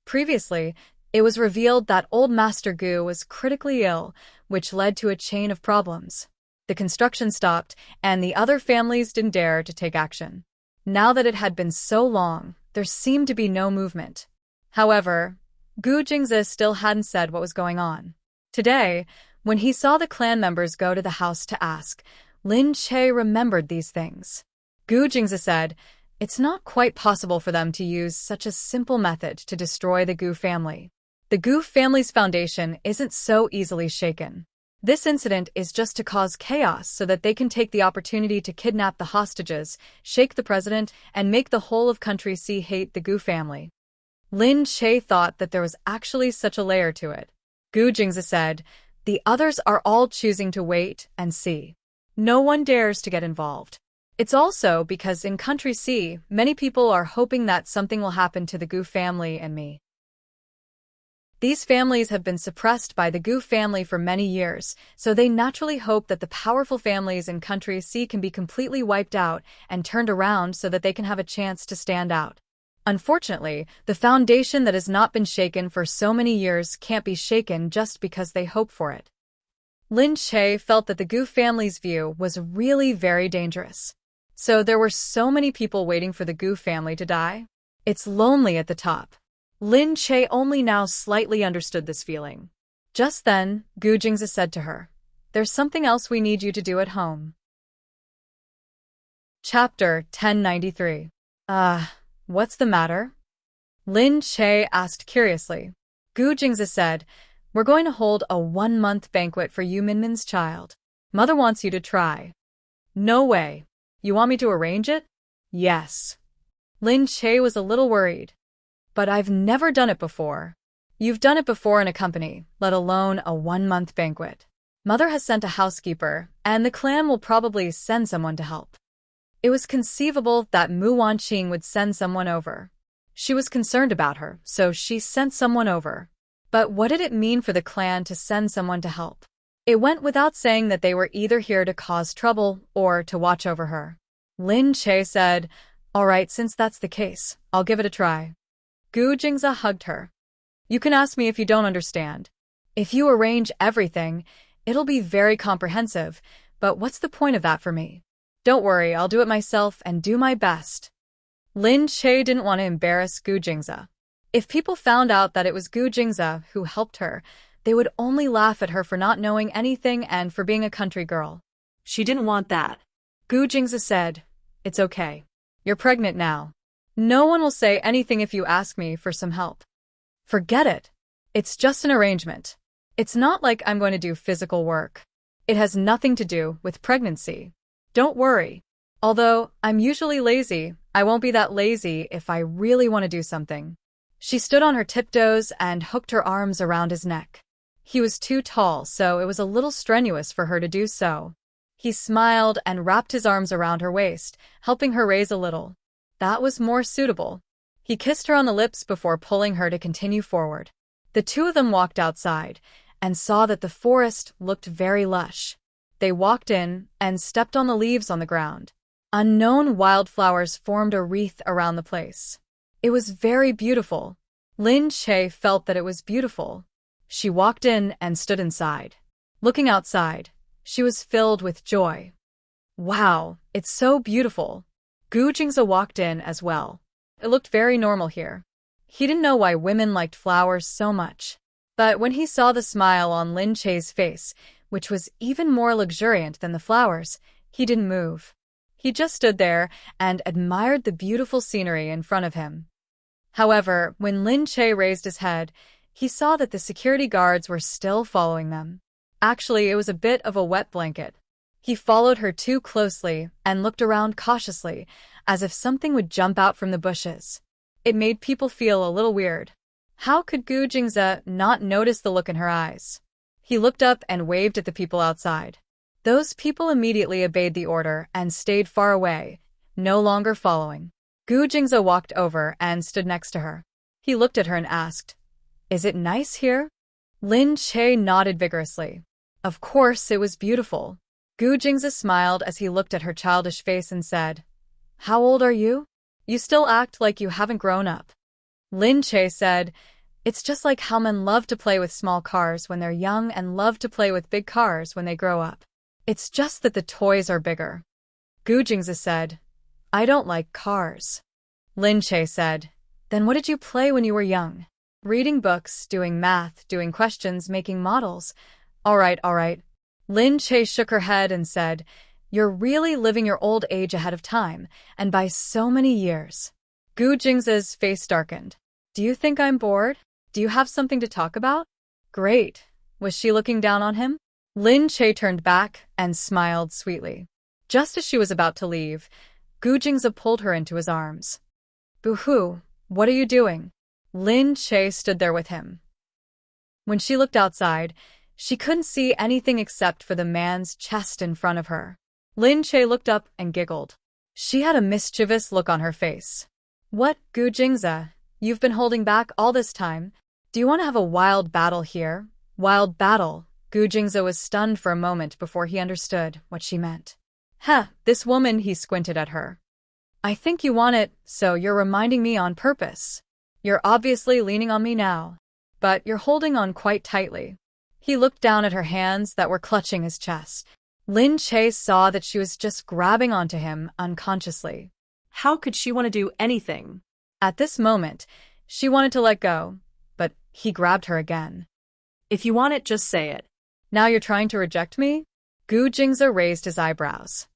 Previously, it was revealed that old Master Gu was critically ill, which led to a chain of problems. The construction stopped, and the other families didn't dare to take action. Now that it had been so long, there seemed to be no movement. However, Gu Jingze still hadn't said what was going on. Today, when he saw the clan members go to the house to ask, Lin Che remembered these things. Gu Jingze said, it's not quite possible for them to use such a simple method to destroy the Gu family. The Gu family's foundation isn't so easily shaken. This incident is just to cause chaos so that they can take the opportunity to kidnap the hostages, shake the president, and make the whole of country see hate the Gu family. Lin Che thought that there was actually such a layer to it. Gu Jingze said, the others are all choosing to wait and see. No one dares to get involved. It's also because in Country C, many people are hoping that something will happen to the Gu family and me. These families have been suppressed by the Gu family for many years, so they naturally hope that the powerful families in Country C can be completely wiped out and turned around so that they can have a chance to stand out. Unfortunately, the foundation that has not been shaken for so many years can't be shaken just because they hope for it. Lin Che felt that the Gu family's view was really very dangerous. So there were so many people waiting for the Gu family to die. It's lonely at the top. Lin Che only now slightly understood this feeling. Just then, Gu Jingze said to her, there's something else we need you to do at home. Chapter 1093. What's the matter? Lin Che asked curiously. Gu Jingze said, we're going to hold a 1-month banquet for Yu Minmin's child. Mother wants you to try. No way. You want me to arrange it? Yes. Lin Che was a little worried. But I've never done it before. You've done it before in a company, let alone a 1-month banquet. Mother has sent a housekeeper, and the clan will probably send someone to help. It was conceivable that Mu Wanqing would send someone over. She was concerned about her, so she sent someone over. But what did it mean for the clan to send someone to help? It went without saying that they were either here to cause trouble or to watch over her. Lin Che said, all right, since that's the case, I'll give it a try. Gu Jingze hugged her. You can ask me if you don't understand. If you arrange everything, it'll be very comprehensive, but what's the point of that for me? Don't worry, I'll do it myself and do my best. Lin Che didn't want to embarrass Gu Jingze. If people found out that it was Gu Jingze who helped her, they would only laugh at her for not knowing anything and for being a country girl. She didn't want that. Gu Jingze said, it's okay. You're pregnant now. No one will say anything if you ask me for some help. Forget it. It's just an arrangement. It's not like I'm going to do physical work. It has nothing to do with pregnancy. Don't worry. Although I'm usually lazy, I won't be that lazy if I really want to do something. She stood on her tiptoes and hooked her arms around his neck. He was too tall, so it was a little strenuous for her to do so. He smiled and wrapped his arms around her waist, helping her raise a little. That was more suitable. He kissed her on the lips before pulling her to continue forward. The two of them walked outside and saw that the forest looked very lush. They walked in and stepped on the leaves on the ground. Unknown wildflowers formed a wreath around the place. It was very beautiful. Lin Che felt that it was beautiful. She walked in and stood inside. Looking outside, she was filled with joy. Wow, it's so beautiful. Gu Jingze walked in as well. It looked very normal here. He didn't know why women liked flowers so much. But when he saw the smile on Lin Che's face, which was even more luxuriant than the flowers, he didn't move. He just stood there and admired the beautiful scenery in front of him. However, when Lin Che raised his head, he saw that the security guards were still following them. Actually, it was a bit of a wet blanket. He followed her too closely and looked around cautiously, as if something would jump out from the bushes. It made people feel a little weird. How could Gu Jingze not notice the look in her eyes? He looked up and waved at the people outside. Those people immediately obeyed the order and stayed far away, no longer following. Gu Jingze walked over and stood next to her. He looked at her and asked, "Is it nice here?" Lin Che nodded vigorously. Of course, it was beautiful. Gu Jingze smiled as he looked at her childish face and said, "How old are you? You still act like you haven't grown up." Lin Che said, "It's just like how men love to play with small cars when they're young and love to play with big cars when they grow up. It's just that the toys are bigger." Gu Jingze said, "I don't like cars." Lin Che said, "Then what did you play when you were young?" "Reading books, doing math, doing questions, making models." All right. Lin Che shook her head and said, "You're really living your old age ahead of time, and by so many years." Gu Jingze's face darkened. "Do you think I'm bored? Do you have something to talk about?" "Great." Was she looking down on him? Lin Che turned back and smiled sweetly. Just as she was about to leave, Gu Jingze pulled her into his arms. "Boo-hoo, what are you doing?" Lin Che stood there with him. When she looked outside, she couldn't see anything except for the man's chest in front of her. Lin Che looked up and giggled. She had a mischievous look on her face. "What, Gu Jingze? You've been holding back all this time? Do you want to have a wild battle here?" Wild battle? Gu Jingze was stunned for a moment before he understood what she meant. This woman, he squinted at her. "I think you want it, so you're reminding me on purpose. You're obviously leaning on me now, but you're holding on quite tightly." He looked down at her hands that were clutching his chest. Lin Che saw that she was just grabbing onto him unconsciously. How could she want to do anything? At this moment, she wanted to let go, but he grabbed her again. "If you want it, just say it." "Now you're trying to reject me?" Gu Jingze raised his eyebrows.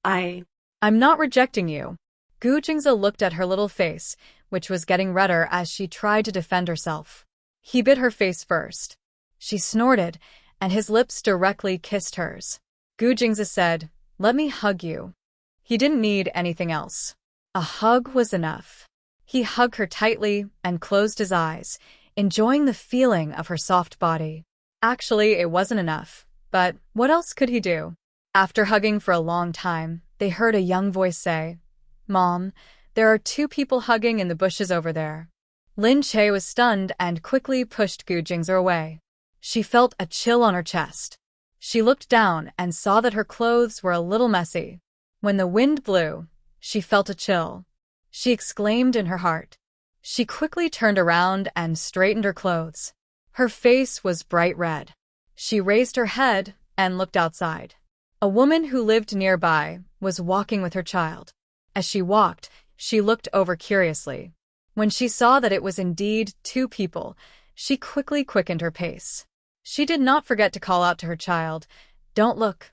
I'm not rejecting you." Gu Jingze looked at her little face, which was getting redder as she tried to defend herself. He bit her face first. She snorted, and his lips directly kissed hers. Gu Jingze said, "Let me hug you." He didn't need anything else. A hug was enough. He hugged her tightly and closed his eyes, enjoying the feeling of her soft body. Actually, it wasn't enough, but what else could he do? After hugging for a long time, they heard a young voice say, "Mom, there are two people hugging in the bushes over there." Lin Che was stunned and quickly pushed Gu Jingze away. She felt a chill on her chest. She looked down and saw that her clothes were a little messy. When the wind blew, she felt a chill. She exclaimed in her heart. She quickly turned around and straightened her clothes. Her face was bright red. She raised her head and looked outside. A woman who lived nearby was walking with her child. As she walked, she looked over curiously. When she saw that it was indeed two people, she quickly quickened her pace. She did not forget to call out to her child, don't look,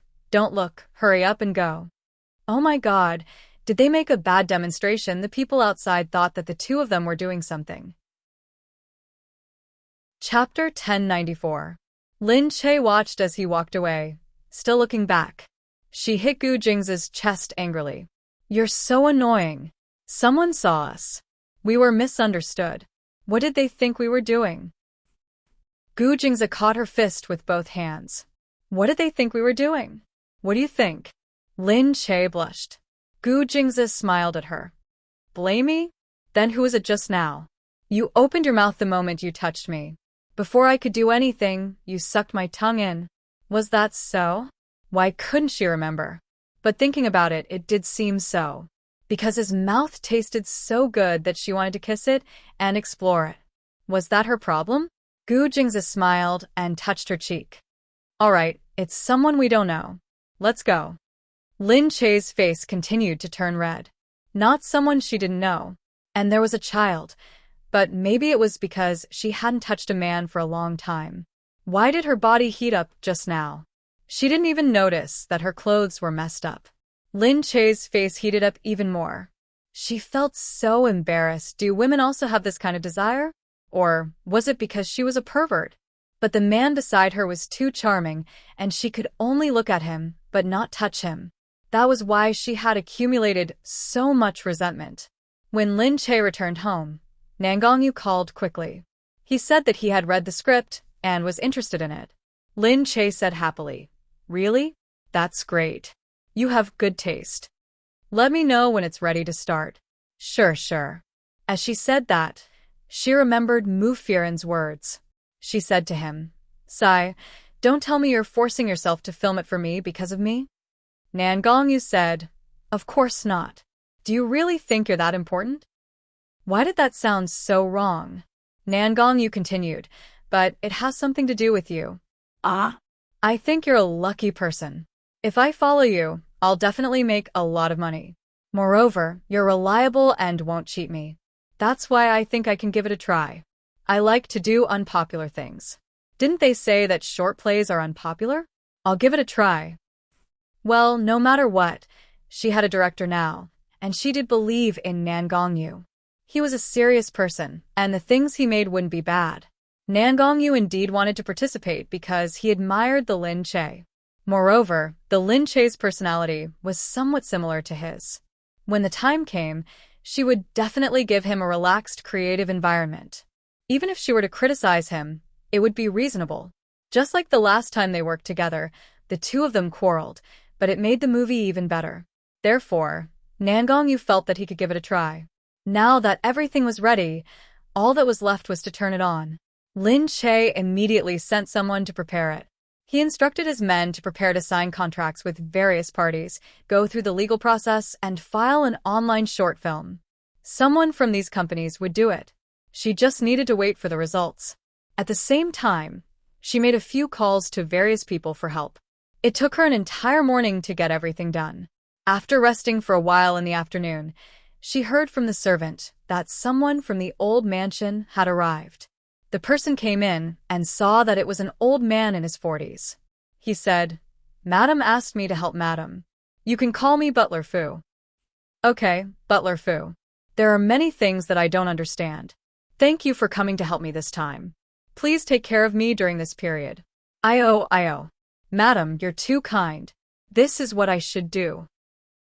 hurry up and go." Oh my God, did they make a bad demonstration? The people outside thought that the two of them were doing something. Chapter 1094. Lin Che watched as he walked away, still looking back. She hit Gu Jingze's chest angrily. "You're so annoying. Someone saw us. We were misunderstood. What did they think we were doing?" Gu Jingze caught her fist with both hands. "What did they think we were doing? What do you think?" Lin Che blushed. Gu Jingze smiled at her. "Blame me? Then who was it just now? You opened your mouth the moment you touched me. Before I could do anything, you sucked my tongue in. Was that so?" Why couldn't she remember? But thinking about it, it did seem so. Because his mouth tasted so good that she wanted to kiss it and explore it. Was that her problem? Gu Jingze smiled and touched her cheek. "All right, it's someone we don't know. Let's go." Lin Che's face continued to turn red. Not someone she didn't know. And there was a child. But maybe it was because she hadn't touched a man for a long time. Why did her body heat up just now? She didn't even notice that her clothes were messed up. Lin Che's face heated up even more. She felt so embarrassed. Do women also have this kind of desire? Or was it because she was a pervert? But the man beside her was too charming, and she could only look at him, but not touch him. That was why she had accumulated so much resentment. When Lin Che returned home, Nangongyu called quickly. He said that he had read the script and was interested in it. Lin Che said happily, "Really? That's great. You have good taste. Let me know when it's ready to start." "Sure, sure." As she said that, she remembered Mu Firen's words. She said to him, "Sai, don't tell me you're forcing yourself to film it for me because of me?" Nan Gongyu said, "Of course not. Do you really think you're that important?" Why did that sound so wrong? Nan Gongyu continued, "But it has something to do with you. Ah, I think you're a lucky person. If I follow you, I'll definitely make a lot of money. Moreover, you're reliable and won't cheat me. That's why I think I can give it a try. I like to do unpopular things. Didn't they say that short plays are unpopular? I'll give it a try." Well, no matter what, she had a director now, and she did believe in Nan Gongyu. He was a serious person, and the things he made wouldn't be bad. Nan Gongyu indeed wanted to participate because he admired the Lin Che. Moreover, the Lin Che's personality was somewhat similar to his. When the time came, she would definitely give him a relaxed, creative environment. Even if she were to criticize him, it would be reasonable. Just like the last time they worked together, the two of them quarreled, but it made the movie even better. Therefore, Nan Gongyu felt that he could give it a try. Now that everything was ready, all that was left was to turn it on. Lin Che immediately sent someone to prepare it. He instructed his men to prepare to sign contracts with various parties, go through the legal process, and file an online short film. Someone from these companies would do it. She just needed to wait for the results. At the same time, she made a few calls to various people for help. It took her an entire morning to get everything done. After resting for a while in the afternoon, she heard from the servant that someone from the old mansion had arrived. The person came in and saw that it was an old man in his 40s. He said, "Madam asked me to help Madam. You can call me Butler Fu." "Okay, Butler Fu. There are many things that I don't understand. Thank you for coming to help me this time. Please take care of me during this period." "I-oh. Madam, you're too kind. This is what I should do."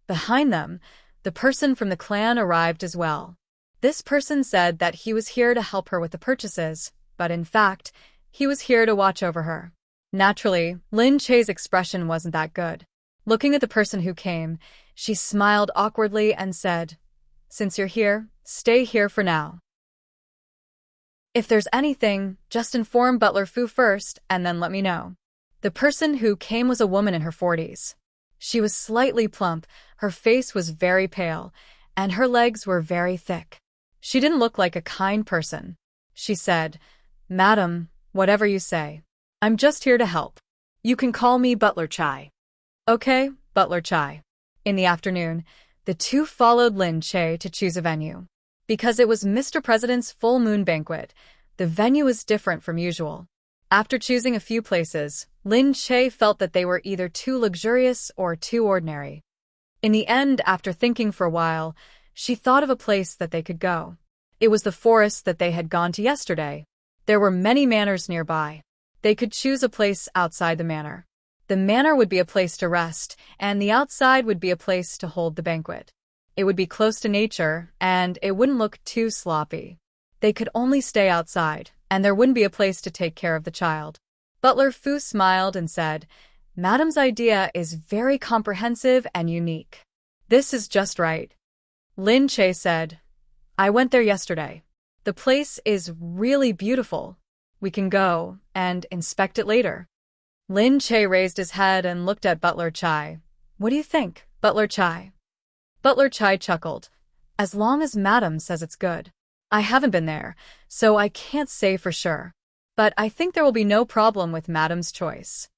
Behind them, the person from the clan arrived as well. This person said that he was here to help her with the purchases, but in fact, he was here to watch over her. Naturally, Lin Che's expression wasn't that good. Looking at the person who came, she smiled awkwardly and said, "Since you're here, stay here for now. If there's anything, just inform Butler Fu first and then let me know." The person who came was a woman in her 40s. She was slightly plump, her face was very pale, and her legs were very thick. She didn't look like a kind person. She said, "Madam, whatever you say. I'm just here to help. You can call me Butler Chai." "Okay, Butler Chai." In the afternoon, the two followed Lin Che to choose a venue. Because it was Mr. President's full moon banquet, the venue was different from usual. After choosing a few places, Lin Che felt that they were either too luxurious or too ordinary. In the end, after thinking for a while, she thought of a place that they could go. It was the forest that they had gone to yesterday. There were many manors nearby. They could choose a place outside the manor. The manor would be a place to rest, and the outside would be a place to hold the banquet. It would be close to nature, and it wouldn't look too sloppy. They could only stay outside, and there wouldn't be a place to take care of the child. Butler Fu smiled and said, "Madam's idea is very comprehensive and unique. This is just right." Lin Che said, "I went there yesterday. The place is really beautiful. We can go and inspect it later." Lin Che raised his head and looked at Butler Chai. "What do you think, Butler Chai?" Butler Chai chuckled. "As long as Madam says it's good. I haven't been there, so I can't say for sure. But I think there will be no problem with Madam's choice."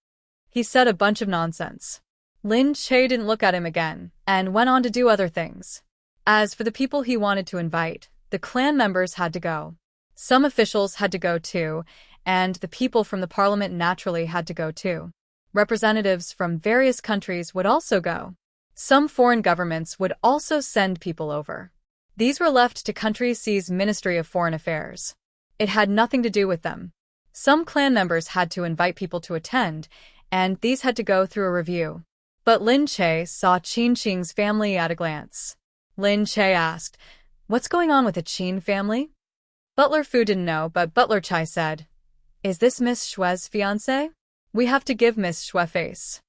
He said a bunch of nonsense. Lin Che didn't look at him again and went on to do other things. As for the people he wanted to invite, the clan members had to go. Some officials had to go too, and the people from the parliament naturally had to go too. Representatives from various countries would also go. Some foreign governments would also send people over. These were left to Country C's Ministry of Foreign Affairs. It had nothing to do with them. Some clan members had to invite people to attend, and these had to go through a review. But Lin Che saw Qin Qing's family at a glance. Lin Che asked, "What's going on with the Qin family?" Butler Fu didn't know, but Butler Chai said, "Is this Miss Shue's fiancé? We have to give Miss Shue face."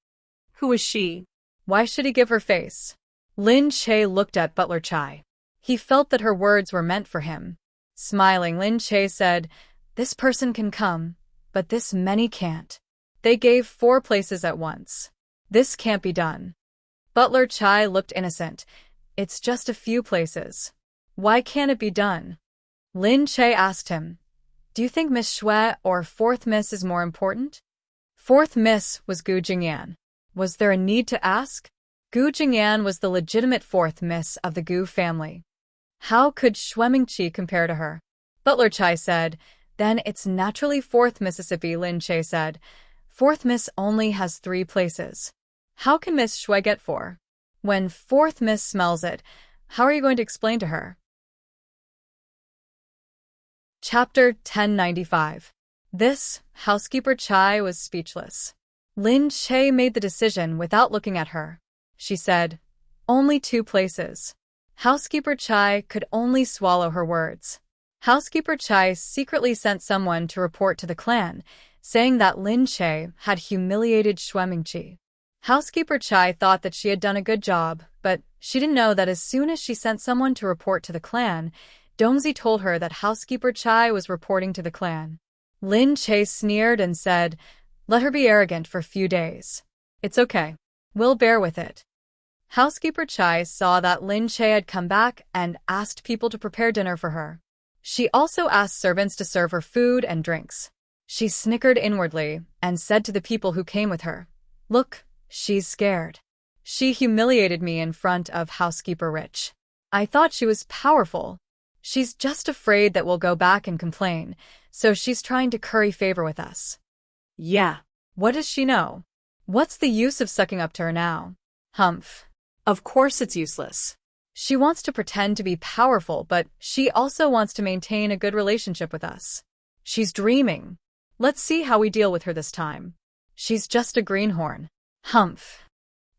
Who is she? Why should he give her face? Lin Che looked at Butler Chai. He felt that her words were meant for him. Smiling, Lin Che said, "This person can come, but this many can't." They gave 4 places at once. This can't be done. Butler Chai looked innocent. It's just a few places. Why can't it be done? Lin Che asked him, "Do you think Miss Shue or 4th Miss is more important?" 4th Miss was Gu Jingyan. Was there a need to ask? Gu Jingyan was the legitimate 4th Miss of the Gu family. How could Shue Mingqi compare to her? Butler Chai said, "Then it's naturally 4th Mississippi." Lin Che said, "4th Miss only has 3 places. How can Miss Shue get 4? When 4th Miss smells it, how are you going to explain to her?" Chapter 1095. This, housekeeper Chai was speechless. Lin Che made the decision without looking at her. She said, "Only 2 places." Housekeeper Chai could only swallow her words. Housekeeper Chai secretly sent someone to report to the clan, saying that Lin Che had humiliated Shue Mingqi. Housekeeper Chai thought that she had done a good job, but she didn't know that as soon as she sent someone to report to the clan, Dongzi told her that Housekeeper Chai was reporting to the clan. Lin Che sneered and said, "Let her be arrogant for a few days. It's okay. We'll bear with it." Housekeeper Chai saw that Lin Che had come back and asked people to prepare dinner for her. She also asked servants to serve her food and drinks. She snickered inwardly and said to the people who came with her, "Look, she's scared. She humiliated me in front of Housekeeper Rich. I thought she was powerful. She's just afraid that we'll go back and complain, so she's trying to curry favor with us." Yeah. What does she know? What's the use of sucking up to her now? Humph. Of course it's useless. She wants to pretend to be powerful, but she also wants to maintain a good relationship with us. She's dreaming. Let's see how we deal with her this time. She's just a greenhorn. Humph.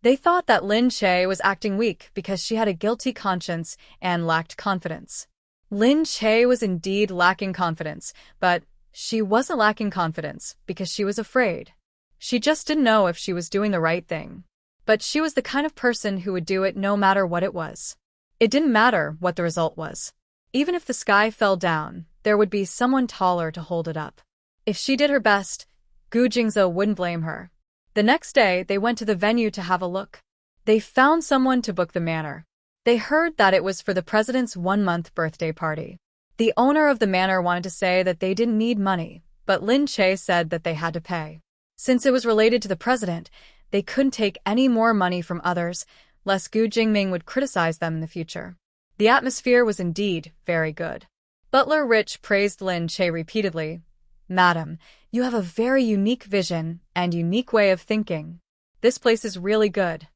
They thought that Lin Che was acting weak because she had a guilty conscience and lacked confidence. Lin Che was indeed lacking confidence, but she wasn't lacking confidence because she was afraid. She just didn't know if she was doing the right thing. But she was the kind of person who would do it no matter what it was. It didn't matter what the result was. Even if the sky fell down, there would be someone taller to hold it up. If she did her best, Gu Jingzhou wouldn't blame her. The next day, they went to the venue to have a look. They found someone to book the manor. They heard that it was for the president's 1-month birthday party. The owner of the manor wanted to say that they didn't need money, but Lin Che said that they had to pay. Since it was related to the president, they couldn't take any more money from others, lest Gu Jingming would criticize them in the future. The atmosphere was indeed very good. Butler Rich praised Lin Che repeatedly. "Madam, you have a very unique vision and unique way of thinking. This place is really good."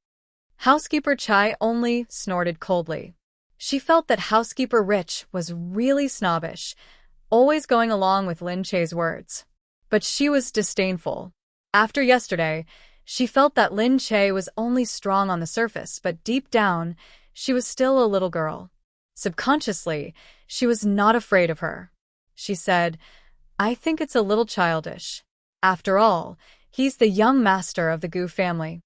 Housekeeper Chai only snorted coldly. She felt that Housekeeper Rich was really snobbish, always going along with Lin Che's words. But she was disdainful. After yesterday, she felt that Lin Che was only strong on the surface, but deep down, she was still a little girl. Subconsciously, she was not afraid of her. She said, "I think it's a little childish. After all, he's the young master of the Gu family."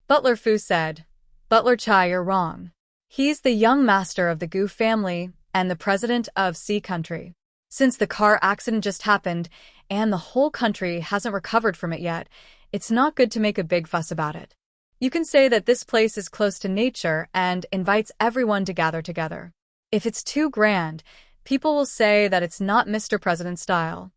Butler Fu said, "Butler Chai, you're wrong. He's the young master of the Gu family and the president of C country. Since the car accident just happened and the whole country hasn't recovered from it yet, it's not good to make a big fuss about it. You can say that this place is close to nature and invites everyone to gather together. If it's too grand, people will say that it's not Mr. President style."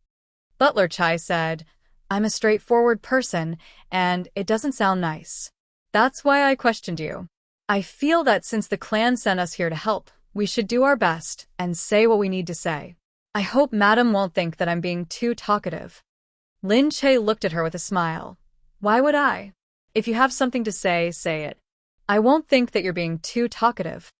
Butler Chai said, "I'm a straightforward person, and it doesn't sound nice. That's why I questioned you. I feel that since the clan sent us here to help, we should do our best and say what we need to say. I hope Madam won't think that I'm being too talkative." Lin Che looked at her with a smile. "Why would I? If you have something to say, say it. I won't think that you're being too talkative."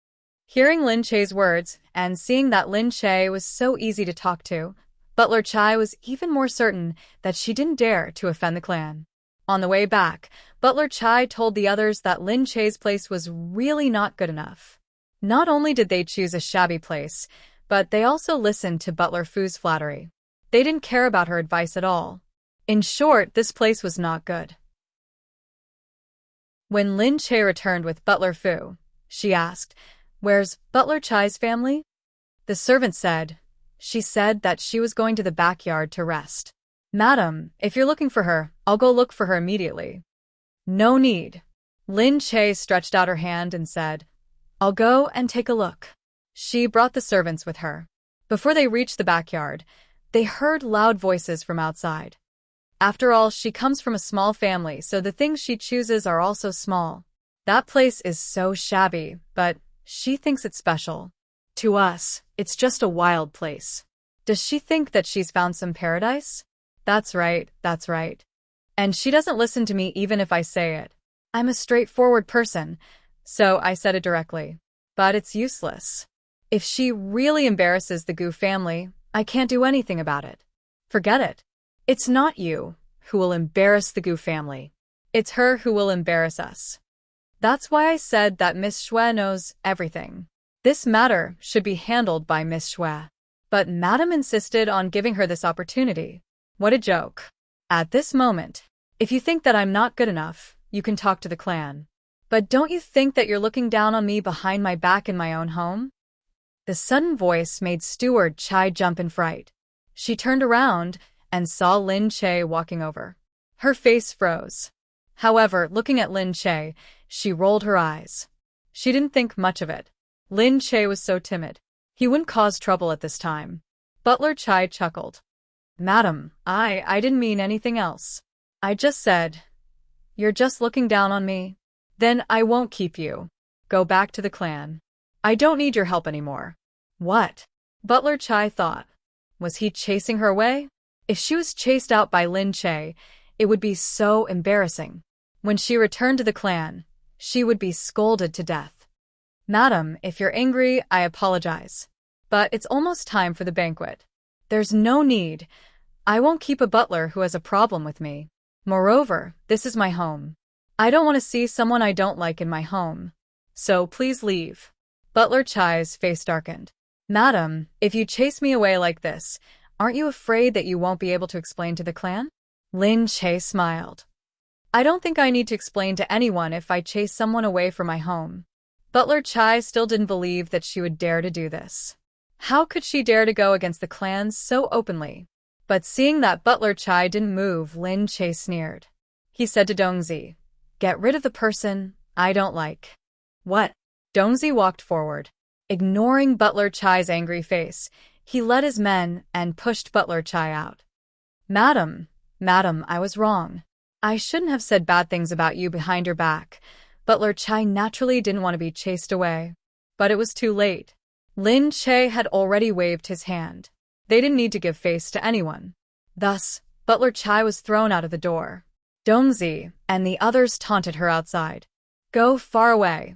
Hearing Lin Che's words and seeing that Lin Che was so easy to talk to, Butler Chai was even more certain that she didn't dare to offend the clan. On the way back, Butler Chai told the others that Lin Che's place was really not good enough. Not only did they choose a shabby place, but they also listened to Butler Fu's flattery. They didn't care about her advice at all. In short, this place was not good. When Lin Che returned with Butler Fu, she asked, "Where's Butler Chai's family?" The servant said, "She said that she was going to the backyard to rest." "Madam, if you're looking for her, I'll go look for her immediately." "No need." Lin Che stretched out her hand and said, "I'll go and take a look." She brought the servants with her. Before they reached the backyard, they heard loud voices from outside. After all, she comes from a small family, so the things she chooses are also small. That place is so shabby, but she thinks it's special. To us, it's just a wild place. Does she think that she's found some paradise? That's right, that's right. And she doesn't listen to me even if I say it. I'm a straightforward person, so I said it directly. But it's useless. If she really embarrasses the Gu family, I can't do anything about it. Forget it. It's not you who will embarrass the Gu family. It's her who will embarrass us. That's why I said that Miss Xue knows everything. This matter should be handled by Miss Xue. But Madam insisted on giving her this opportunity. What a joke. At this moment, if you think that I'm not good enough, you can talk to the clan. But don't you think that you're looking down on me behind my back in my own home? The sudden voice made Steward Chai jump in fright. She turned around and saw Lin Che walking over. Her face froze. However, looking at Lin Che, she rolled her eyes. She didn't think much of it. Lin Che was so timid. He wouldn't cause trouble at this time. Butler Chai chuckled. "Madam, I didn't mean anything else. I just said, you're just looking down on me. Then I won't keep you. Go back to the clan. I don't need your help anymore." What? Butler Chai thought. Was he chasing her away? If she was chased out by Lin Che, it would be so embarrassing. When she returned to the clan, she would be scolded to death. "Madam, if you're angry, I apologize. But it's almost time for the banquet. There's no need. I won't keep a butler who has a problem with me. Moreover, this is my home. I don't want to see someone I don't like in my home. So please leave." Butler Chai's face darkened. "Madam, if you chase me away like this, aren't you afraid that you won't be able to explain to the clan?" Lin Che smiled. "I don't think I need to explain to anyone if I chase someone away from my home." Butler Chai still didn't believe that she would dare to do this. How could she dare to go against the clan so openly? But seeing that Butler Chai didn't move, Lin Che sneered. He said to Dongzi, "Get rid of the person I don't like." "What?" Dongzi walked forward. Ignoring Butler Chai's angry face, he led his men and pushed Butler Chai out. Madam, I was wrong. I shouldn't have said bad things about you behind your back." Butler Chai naturally didn't want to be chased away. But it was too late. Lin Che had already waved his hand. They didn't need to give face to anyone. Thus, Butler Chai was thrown out of the door. Dongzi and the others taunted her outside. "Go far away.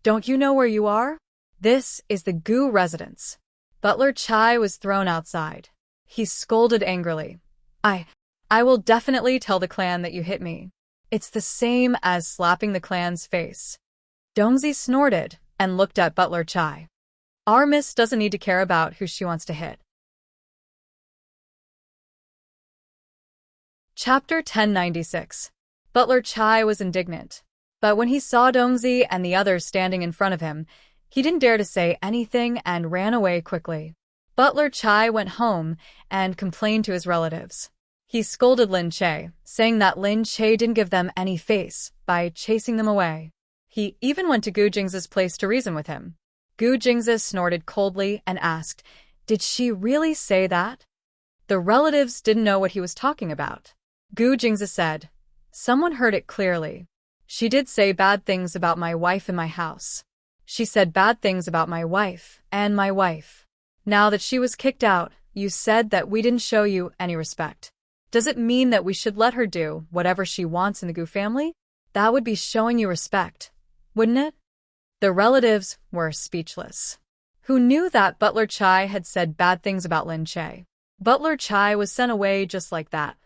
Don't you know where you are? This is the Gu residence." Butler Chai was thrown outside. He scolded angrily. I will definitely tell the clan that you hit me. It's the same as slapping the clan's face." Dongzi snorted and looked at Butler Chai. Our miss doesn't need to care about who she wants to hit. Chapter 1096. Butler Chai was indignant. But when he saw Dongzi and the others standing in front of him, he didn't dare to say anything and ran away quickly. Butler Chai went home and complained to his relatives. He scolded Lin Che, saying that Lin Che didn't give them any face by chasing them away. He even went to Gu Jingzi's place to reason with him. Gu Jingzi snorted coldly and asked, "Did she really say that?" The relatives didn't know what he was talking about. Gu Jingzi said, "Someone heard it clearly. She did say bad things about my wife in my house. She said bad things about my wife and my wife. Now that she was kicked out, you said that we didn't show you any respect. Does it mean that we should let her do whatever she wants in the Gu family? That would be showing you respect, wouldn't it?" The relatives were speechless. Who knew that Butler Chai had said bad things about Lin Che? Butler Chai was sent away just like that.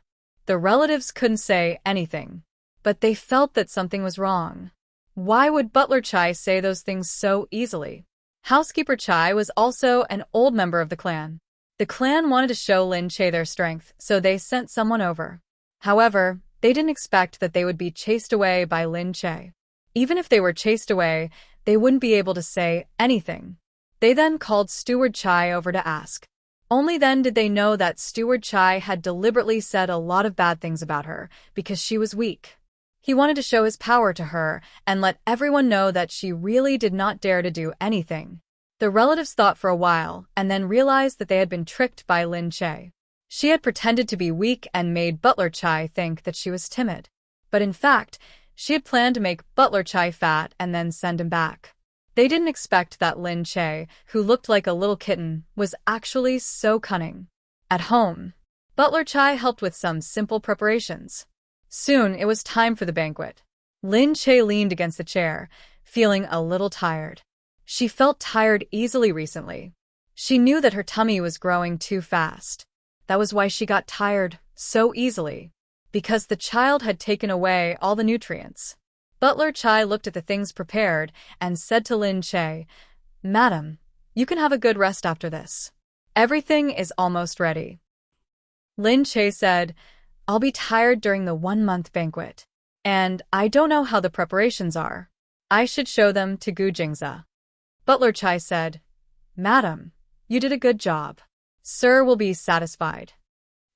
The relatives couldn't say anything, but they felt that something was wrong. Why would Butler Chai say those things so easily? Housekeeper Chai was also an old member of the clan. The clan wanted to show Lin Che their strength, so they sent someone over. However, they didn't expect that they would be chased away by Lin Che. Even if they were chased away, they wouldn't be able to say anything. They then called Steward Chai over to ask. Only then did they know that Steward Chai had deliberately said a lot of bad things about her because she was weak. He wanted to show his power to her and let everyone know that she really did not dare to do anything. The relatives thought for a while and then realized that they had been tricked by Lin Che. She had pretended to be weak and made Butler Chai think that she was timid. But in fact, she had planned to make Butler Chai fat and then send him back. They didn't expect that Lin Che, who looked like a little kitten, was actually so cunning. At home, Butler Chai helped with some simple preparations. Soon it was time for the banquet. Lin Che leaned against the chair, feeling a little tired. She felt tired easily recently. She knew that her tummy was growing too fast. That was why she got tired so easily. Because the child had taken away all the nutrients. Butler Chai looked at the things prepared and said to Lin Che, "Madam, you can have a good rest after this. Everything is almost ready." Lin Che said, "I'll be tired during the 1-month banquet. And I don't know how the preparations are. I should show them to Gu Jingza." Butler Chai said, "Madam, you did a good job. Sir will be satisfied."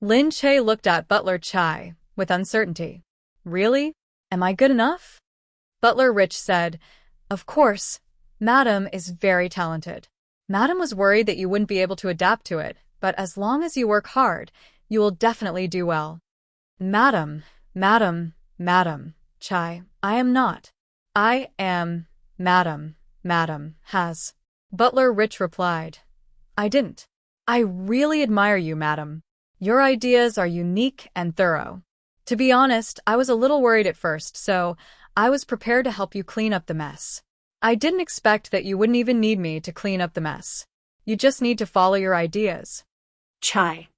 Lin Che looked at Butler Chai with uncertainty. "Really? Am I good enough?" Butler Rich said, "Of course. Madam is very talented. Madam was worried that you wouldn't be able to adapt to it, but as long as you work hard, you will definitely do well." Madam, Chai, I am not. I am, Madam, has. Butler Rich replied, "I didn't. I really admire you, madam. Your ideas are unique and thorough. To be honest, I was a little worried at first, so I was prepared to help you clean up the mess. I didn't expect that you wouldn't even need me to clean up the mess. You just need to follow your ideas." Chai.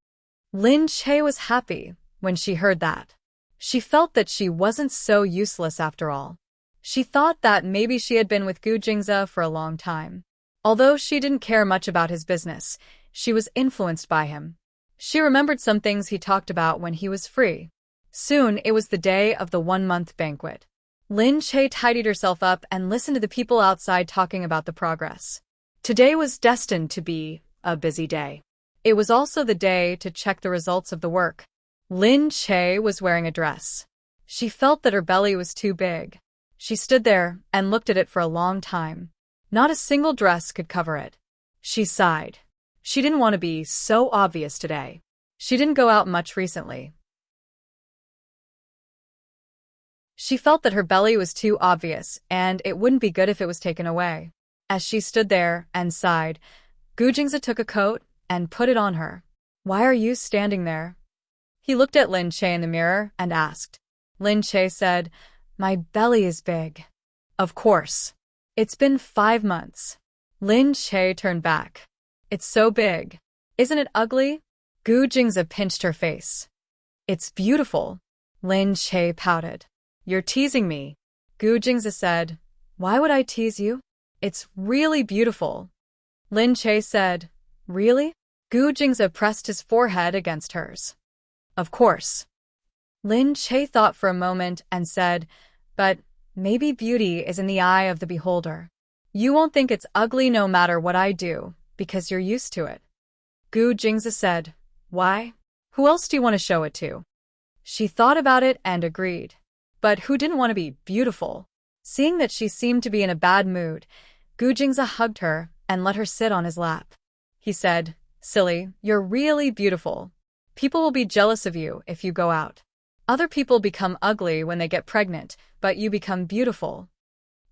Lin Che was happy when she heard that. She felt that she wasn't so useless after all. She thought that maybe she had been with Gu Jingza for a long time. Although she didn't care much about his business, she was influenced by him. She remembered some things he talked about when he was free. Soon it was the day of the 1-month banquet. Lin Che tidied herself up and listened to the people outside talking about the progress. Today was destined to be a busy day. It was also the day to check the results of the work. Lin Che was wearing a dress. She felt that her belly was too big. She stood there and looked at it for a long time. Not a single dress could cover it. She sighed. She didn't want to be so obvious today. She didn't go out much recently. She felt that her belly was too obvious, and it wouldn't be good if it was taken away. As she stood there and sighed, Gu Jingza took a coat and put it on her. "Why are you standing there?" He looked at Lin Che in the mirror and asked. Lin Che said, "My belly is big." "Of course. It's been 5 months." Lin Che turned back. "It's so big. Isn't it ugly?" Gu Jingza pinched her face. "It's beautiful." Lin Che pouted. "You're teasing me." Gu Jingza said, "Why would I tease you? It's really beautiful." Lin Che said, "Really?" Gu Jingza pressed his forehead against hers. "Of course." Lin Che thought for a moment and said, "But maybe beauty is in the eye of the beholder. You won't think it's ugly no matter what I do, because you're used to it." Gu Jingza said, "Why? Who else do you want to show it to?" She thought about it and agreed. But who didn't want to be beautiful? Seeing that she seemed to be in a bad mood, Gu Jingza hugged her and let her sit on his lap. He said, "Silly, you're really beautiful. People will be jealous of you if you go out. Other people become ugly when they get pregnant, but you become beautiful."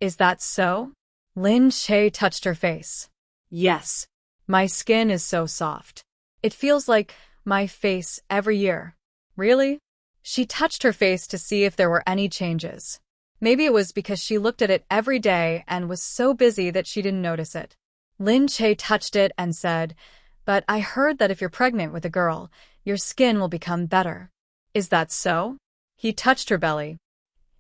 "Is that so?" Lin Che touched her face. Yes. "My skin is so soft. It feels like my face every year." "Really?" She touched her face to see if there were any changes. Maybe it was because she looked at it every day and was so busy that she didn't notice it. Lin Che touched it and said, "But I heard that if you're pregnant with a girl, your skin will become better." "Is that so?" He touched her belly.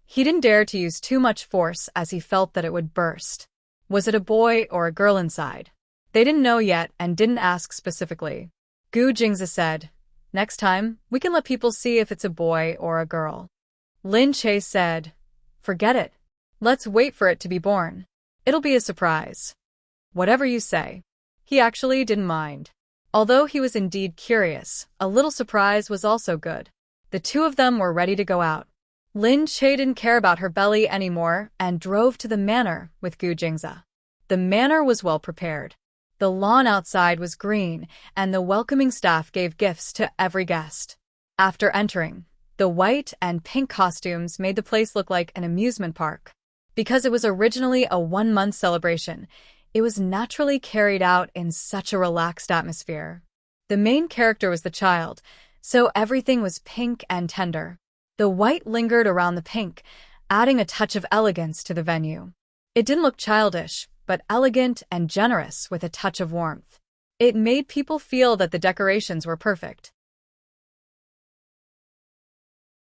He didn't dare to use too much force as he felt that it would burst. Was it a boy or a girl inside? They didn't know yet and didn't ask specifically. Gu Jingzi said, "Next time, we can let people see if it's a boy or a girl." Lin Che said, "Forget it. Let's wait for it to be born. It'll be a surprise." Whatever you say. He actually didn't mind. Although he was indeed curious, a little surprise was also good. The two of them were ready to go out. Lin Che didn't care about her belly anymore and drove to the manor with Gu Jingzi. The manor was well prepared. The lawn outside was green, and the welcoming staff gave gifts to every guest. After entering, the white and pink costumes made the place look like an amusement park. Because it was originally a one-month celebration, it was naturally carried out in such a relaxed atmosphere. The main character was the child, so everything was pink and tender. The white lingered around the pink, adding a touch of elegance to the venue. It didn't look childish, but elegant and generous with a touch of warmth. It made people feel that the decorations were perfect.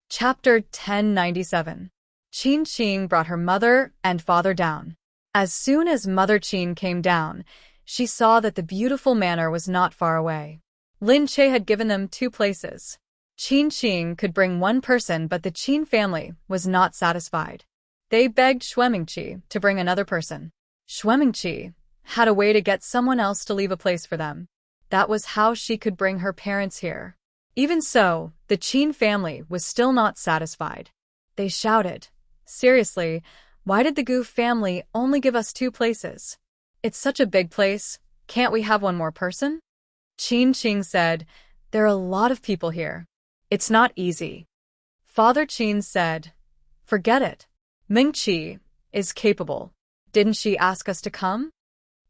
Chapter 1097. Qin Qing brought her mother and father down. As soon as Mother Qin came down, she saw that the beautiful manor was not far away. Lin Che had given them 2 places. Qin Qing could bring 1 person, but the Qin family was not satisfied. They begged Xuemingqi to bring another person. Xuemingqi had a way to get someone else to leave a place for them. That was how she could bring her parents here. Even so, the Qin family was still not satisfied. They shouted, "Seriously, why did the Gu family only give us 2 places? It's such a big place, can't we have 1 more person?" Qin Qing said, "There are a lot of people here. It's not easy." Father Qin said, "Forget it. Mingqi is capable. Didn't she ask us to come?"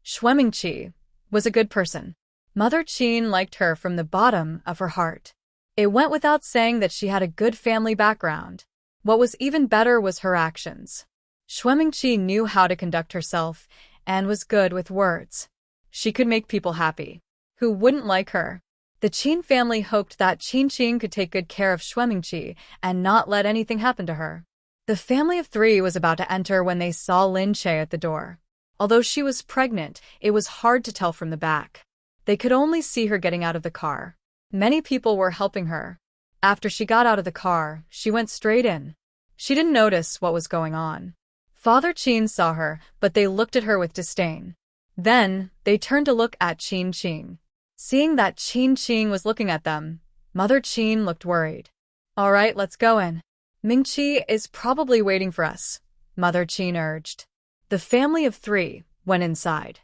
Xuemingqi was a good person. Mother Qin liked her from the bottom of her heart. It went without saying that she had a good family background. What was even better was her actions. Xuemingqi knew how to conduct herself and was good with words. She could make people happy. Who wouldn't like her? The Qin family hoped that Qin Qing could take good care of Xuemingqi and not let anything happen to her. The family of 3 was about to enter when they saw Lin Che at the door. Although she was pregnant, it was hard to tell from the back. They could only see her getting out of the car. Many people were helping her. After she got out of the car, she went straight in. She didn't notice what was going on. Father Qin saw her, but they looked at her with disdain. Then, they turned to look at Qin Qing. Seeing that Qin Qing was looking at them, Mother Qin looked worried. "All right, let's go in. Mingqi is probably waiting for us," Mother Qin urged. The family of 3 went inside.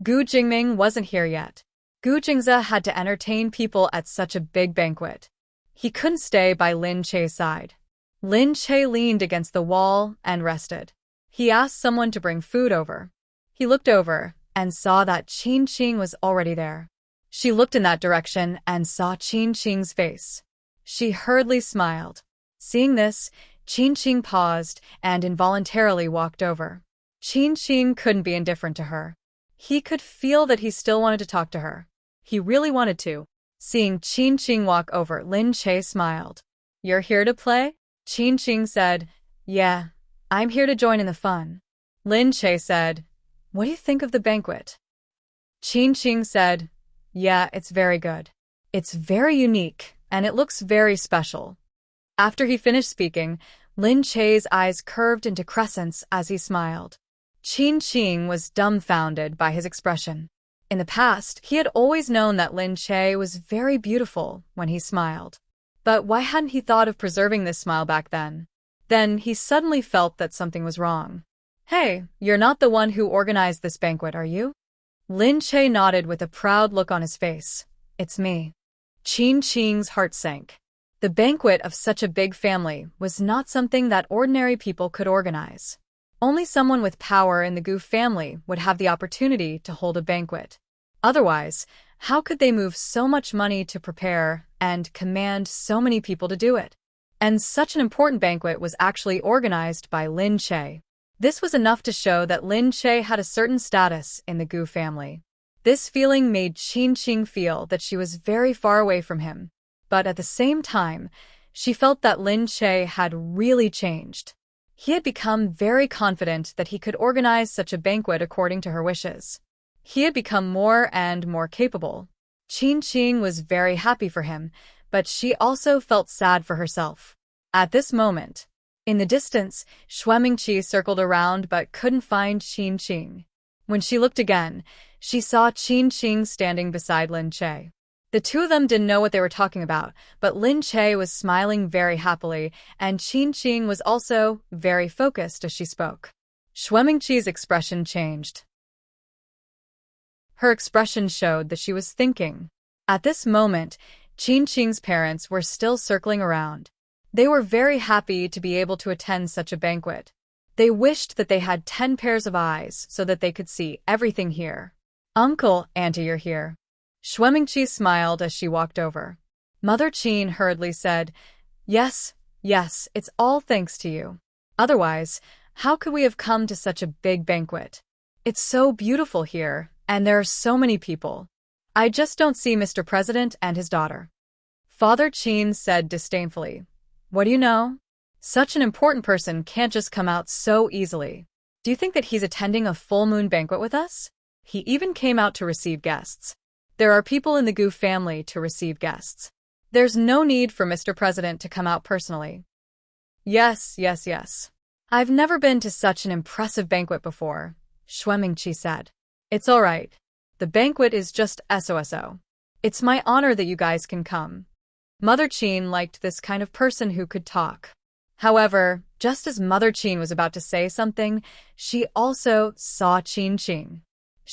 Gu Jingming wasn't here yet. Gu Jingzi had to entertain people at such a big banquet. He couldn't stay by Lin Che's side. Lin Che leaned against the wall and rested. He asked someone to bring food over. He looked over and saw that Qin Qing was already there. She looked in that direction and saw Qin Qing's face. She hurriedly smiled. Seeing this, Qin Qing paused and involuntarily walked over. Qin Qing couldn't be indifferent to her. He could feel that he still wanted to talk to her. He really wanted to. Seeing Qin Qing walk over, Lin Che smiled. "You're here to play?" Qin Qing said, "Yeah, I'm here to join in the fun." Lin Che said, "What do you think of the banquet?" Qin Qing said, "Yeah, it's very good. It's very unique, and it looks very special." After he finished speaking, Lin Che's eyes curved into crescents as he smiled. Qin Qing was dumbfounded by his expression. In the past, he had always known that Lin Che was very beautiful when he smiled. But why hadn't he thought of preserving this smile back then? Then he suddenly felt that something was wrong. "Hey, you're not the one who organized this banquet, are you?" Lin Che nodded with a proud look on his face. "It's me." Qin Qing's heart sank. The banquet of such a big family was not something that ordinary people could organize. Only someone with power in the Gu family would have the opportunity to hold a banquet. Otherwise, how could they move so much money to prepare and command so many people to do it? And such an important banquet was actually organized by Lin Che. This was enough to show that Lin Che had a certain status in the Gu family. This feeling made Qin Qing feel that she was very far away from him. But at the same time, she felt that Lin Che had really changed. He had become very confident that he could organize such a banquet according to her wishes. He had become more and more capable. Qing was very happy for him, but she also felt sad for herself. At this moment, in the distance, Shuemingqi circled around but couldn't find Qing. When she looked again, she saw Qing standing beside Lin Che. The two of them didn't know what they were talking about, but Lin Che was smiling very happily, and Qing was also very focused as she spoke. Shuemingqi's expression changed. Her expression showed that she was thinking. At this moment, Qing's parents were still circling around. They were very happy to be able to attend such a banquet. They wished that they had 10 pairs of eyes so that they could see everything here. Uncle, Auntie, you're here. Shuemingqi smiled as she walked over. Mother Qin hurriedly said, Yes, it's all thanks to you. Otherwise, how could we have come to such a big banquet? It's so beautiful here, and there are so many people. I just don't see Mr. President and his daughter. Father Qin said disdainfully. What do you know? Such an important person can't just come out so easily. Do you think that he's attending a full moon banquet with us? He even came out to receive guests. There are people in the Gu family to receive guests. There's no need for Mr. President to come out personally. Yes. I've never been to such an impressive banquet before, Shuemingqi said. It's all right. The banquet is just SOSO. It's my honor that you guys can come. Mother Qin liked this kind of person who could talk. However, just as Mother Qin was about to say something, she also saw Qing.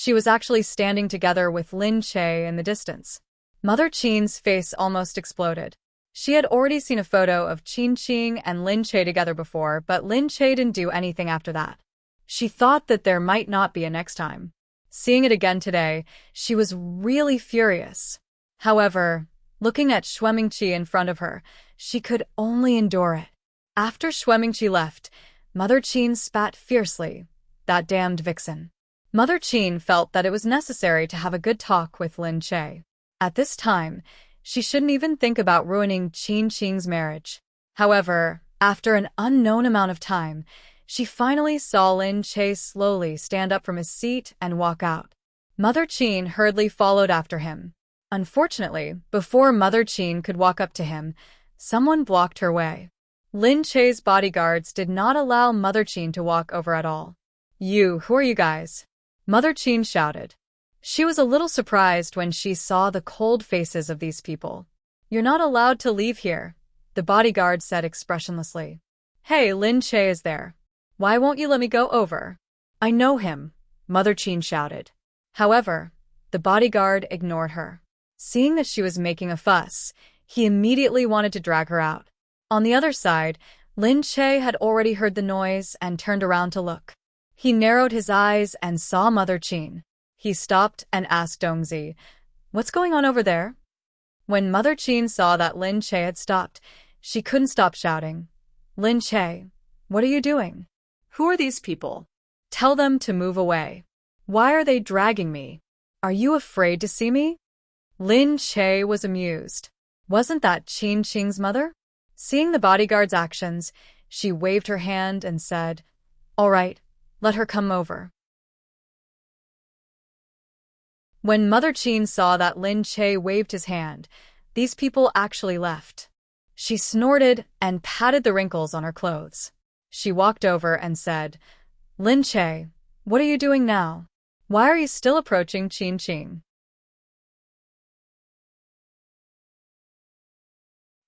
She was actually standing together with Lin Che in the distance. Mother Qin's face almost exploded. She had already seen a photo of Qing and Lin Che together before, but Lin Che didn't do anything after that. She thought that there might not be a next time. Seeing it again today, she was really furious. However, looking at Shuemingqi in front of her, she could only endure it. After Shuemingqi left, Mother Qin spat fiercely. That damned vixen. Mother Qin felt that it was necessary to have a good talk with Lin Che. At this time, she shouldn't even think about ruining Qing's marriage. However, after an unknown amount of time, she finally saw Lin Che slowly stand up from his seat and walk out. Mother Qin hurriedly followed after him. Unfortunately, before Mother Qin could walk up to him, someone blocked her way. Lin Che's bodyguards did not allow Mother Qin to walk over at all. Who are you guys? Mother Qin shouted. She was a little surprised when she saw the cold faces of these people. You're not allowed to leave here, the bodyguard said expressionlessly. Hey, Lin Che is there. Why won't you let me go over? I know him, Mother Qin shouted. However, the bodyguard ignored her. Seeing that she was making a fuss, he immediately wanted to drag her out. On the other side, Lin Che had already heard the noise and turned around to look. He narrowed his eyes and saw Mother Qin. He stopped and asked Dongzi, What's going on over there? When Mother Qin saw that Lin Che had stopped, she couldn't stop shouting, Lin Che, what are you doing? Who are these people? Tell them to move away. Why are they dragging me? Are you afraid to see me? Lin Che was amused. Wasn't that Qing's mother? Seeing the bodyguard's actions, she waved her hand and said, All right, let her come over. When Mother Qin saw that Lin Che waved his hand, these people actually left. She snorted and patted the wrinkles on her clothes. She walked over and said, Lin Che, what are you doing now? Why are you still approaching Qing?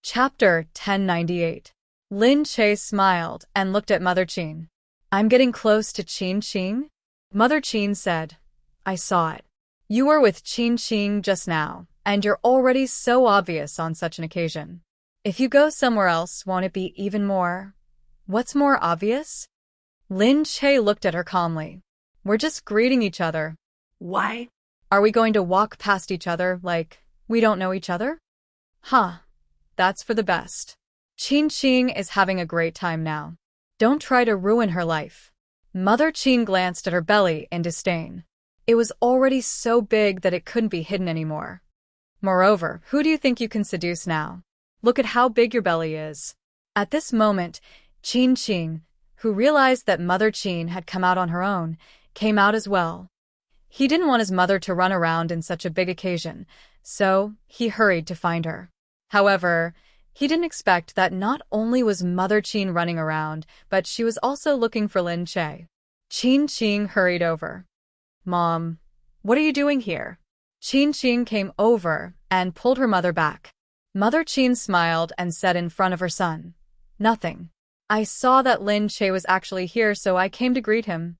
Chapter 1098. Lin Che smiled and looked at Mother Qin. I'm getting close to Qing? Mother Qin said, I saw it. You were with Qing just now, and you're already so obvious on such an occasion. If you go somewhere else, won't it be even more? What's more obvious? Lin Che looked at her calmly. We're just greeting each other. Why? Are we going to walk past each other like we don't know each other? That's for the best. Qing is having a great time now. Don't try to ruin her life. Mother Qin glanced at her belly in disdain. It was already so big that it couldn't be hidden anymore. Moreover, who do you think you can seduce now? Look at how big your belly is. At this moment, Qing, who realized that Mother Qin had come out on her own, came out as well. He didn't want his mother to run around in such a big occasion, so he hurried to find her. However, he didn't expect that not only was Mother Qin running around, but she was also looking for Lin Che. Qin hurried over. "Mom, what are you doing here?" Qin came over and pulled her mother back. Mother Qin smiled and said in front of her son, "Nothing. I saw that Lin Che was actually here, so I came to greet him."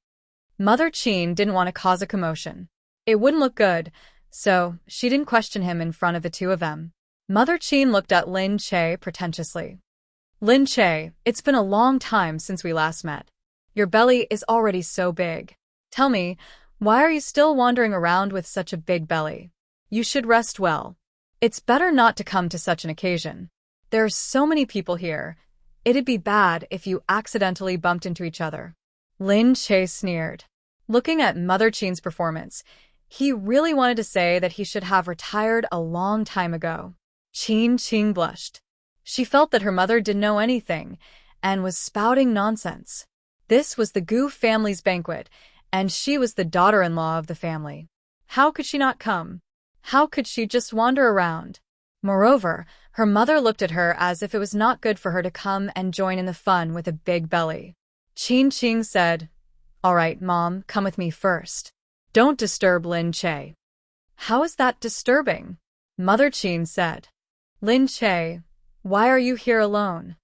Mother Qin didn't want to cause a commotion. It wouldn't look good, so she didn't question him in front of the two of them. Mother Qin looked at Lin Che pretentiously. "Lin Che, it's been a long time since we last met. Your belly is already so big. Tell me, why are you still wandering around with such a big belly? You should rest well. It's better not to come to such an occasion. There are so many people here. It'd be bad if you accidentally bumped into each other." Lin Che sneered. Looking at Mother Qin's performance, he really wanted to say that he should have retired a long time ago. Qin blushed. She felt that her mother didn't know anything and was spouting nonsense. This was the Gu family's banquet, and she was the daughter-in-law of the family. How could she not come? How could she just wander around? Moreover, her mother looked at her as if it was not good for her to come and join in the fun with a big belly. Qin said, "All right, Mom, come with me first. Don't disturb Lin Che." "How is that disturbing?" Mother Qin said. "Lin Che, why are you here alone?"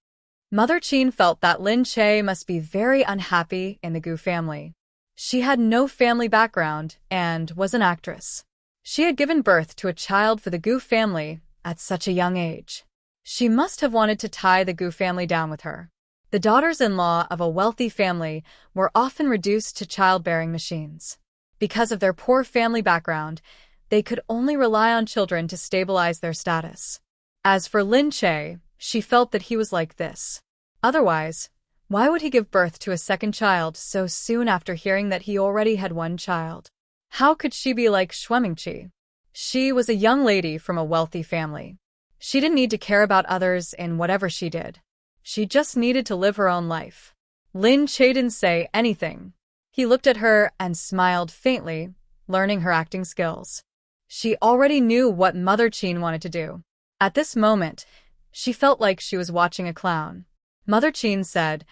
Mother Qin felt that Lin Che must be very unhappy in the Gu family. She had no family background and was an actress. She had given birth to a child for the Gu family at such a young age. She must have wanted to tie the Gu family down with her. The daughters-in-law of a wealthy family were often reduced to childbearing machines. Because of their poor family background, they could only rely on children to stabilize their status. As for Lin Che, she felt that he was like this. Otherwise, why would he give birth to a second child so soon after hearing that he already had one child? How could she be like Shuemingqi? She was a young lady from a wealthy family. She didn't need to care about others in whatever she did. She just needed to live her own life. Lin Che didn't say anything. He looked at her and smiled faintly, learning her acting skills. She already knew what Mother Qin wanted to do. At this moment, she felt like she was watching a clown. Mother Qin said,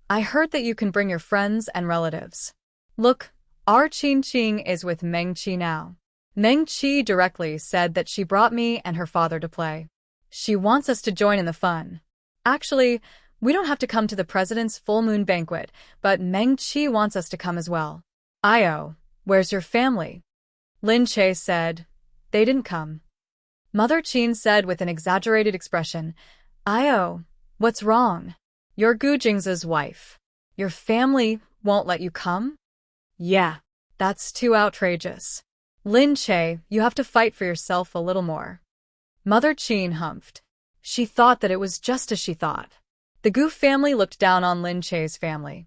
"I heard that you can bring your friends and relatives. Look, our Qin is with Meng Qi now." Meng Qi directly said that she brought me and her father to play. She wants us to join in the fun. Actually, we don't have to come to the president's full moon banquet, but Meng Qi wants us to come as well. "Io, where's your family?" Lin Che said, "They didn't come." Mother Qin said with an exaggerated expression, "Io, what's wrong? You're Gu Jingza's wife. Your family won't let you come?" "Yeah, that's too outrageous. Lin Che, you have to fight for yourself a little more." Mother Qin humphed. She thought that it was just as she thought. The Gu family looked down on Lin Che's family.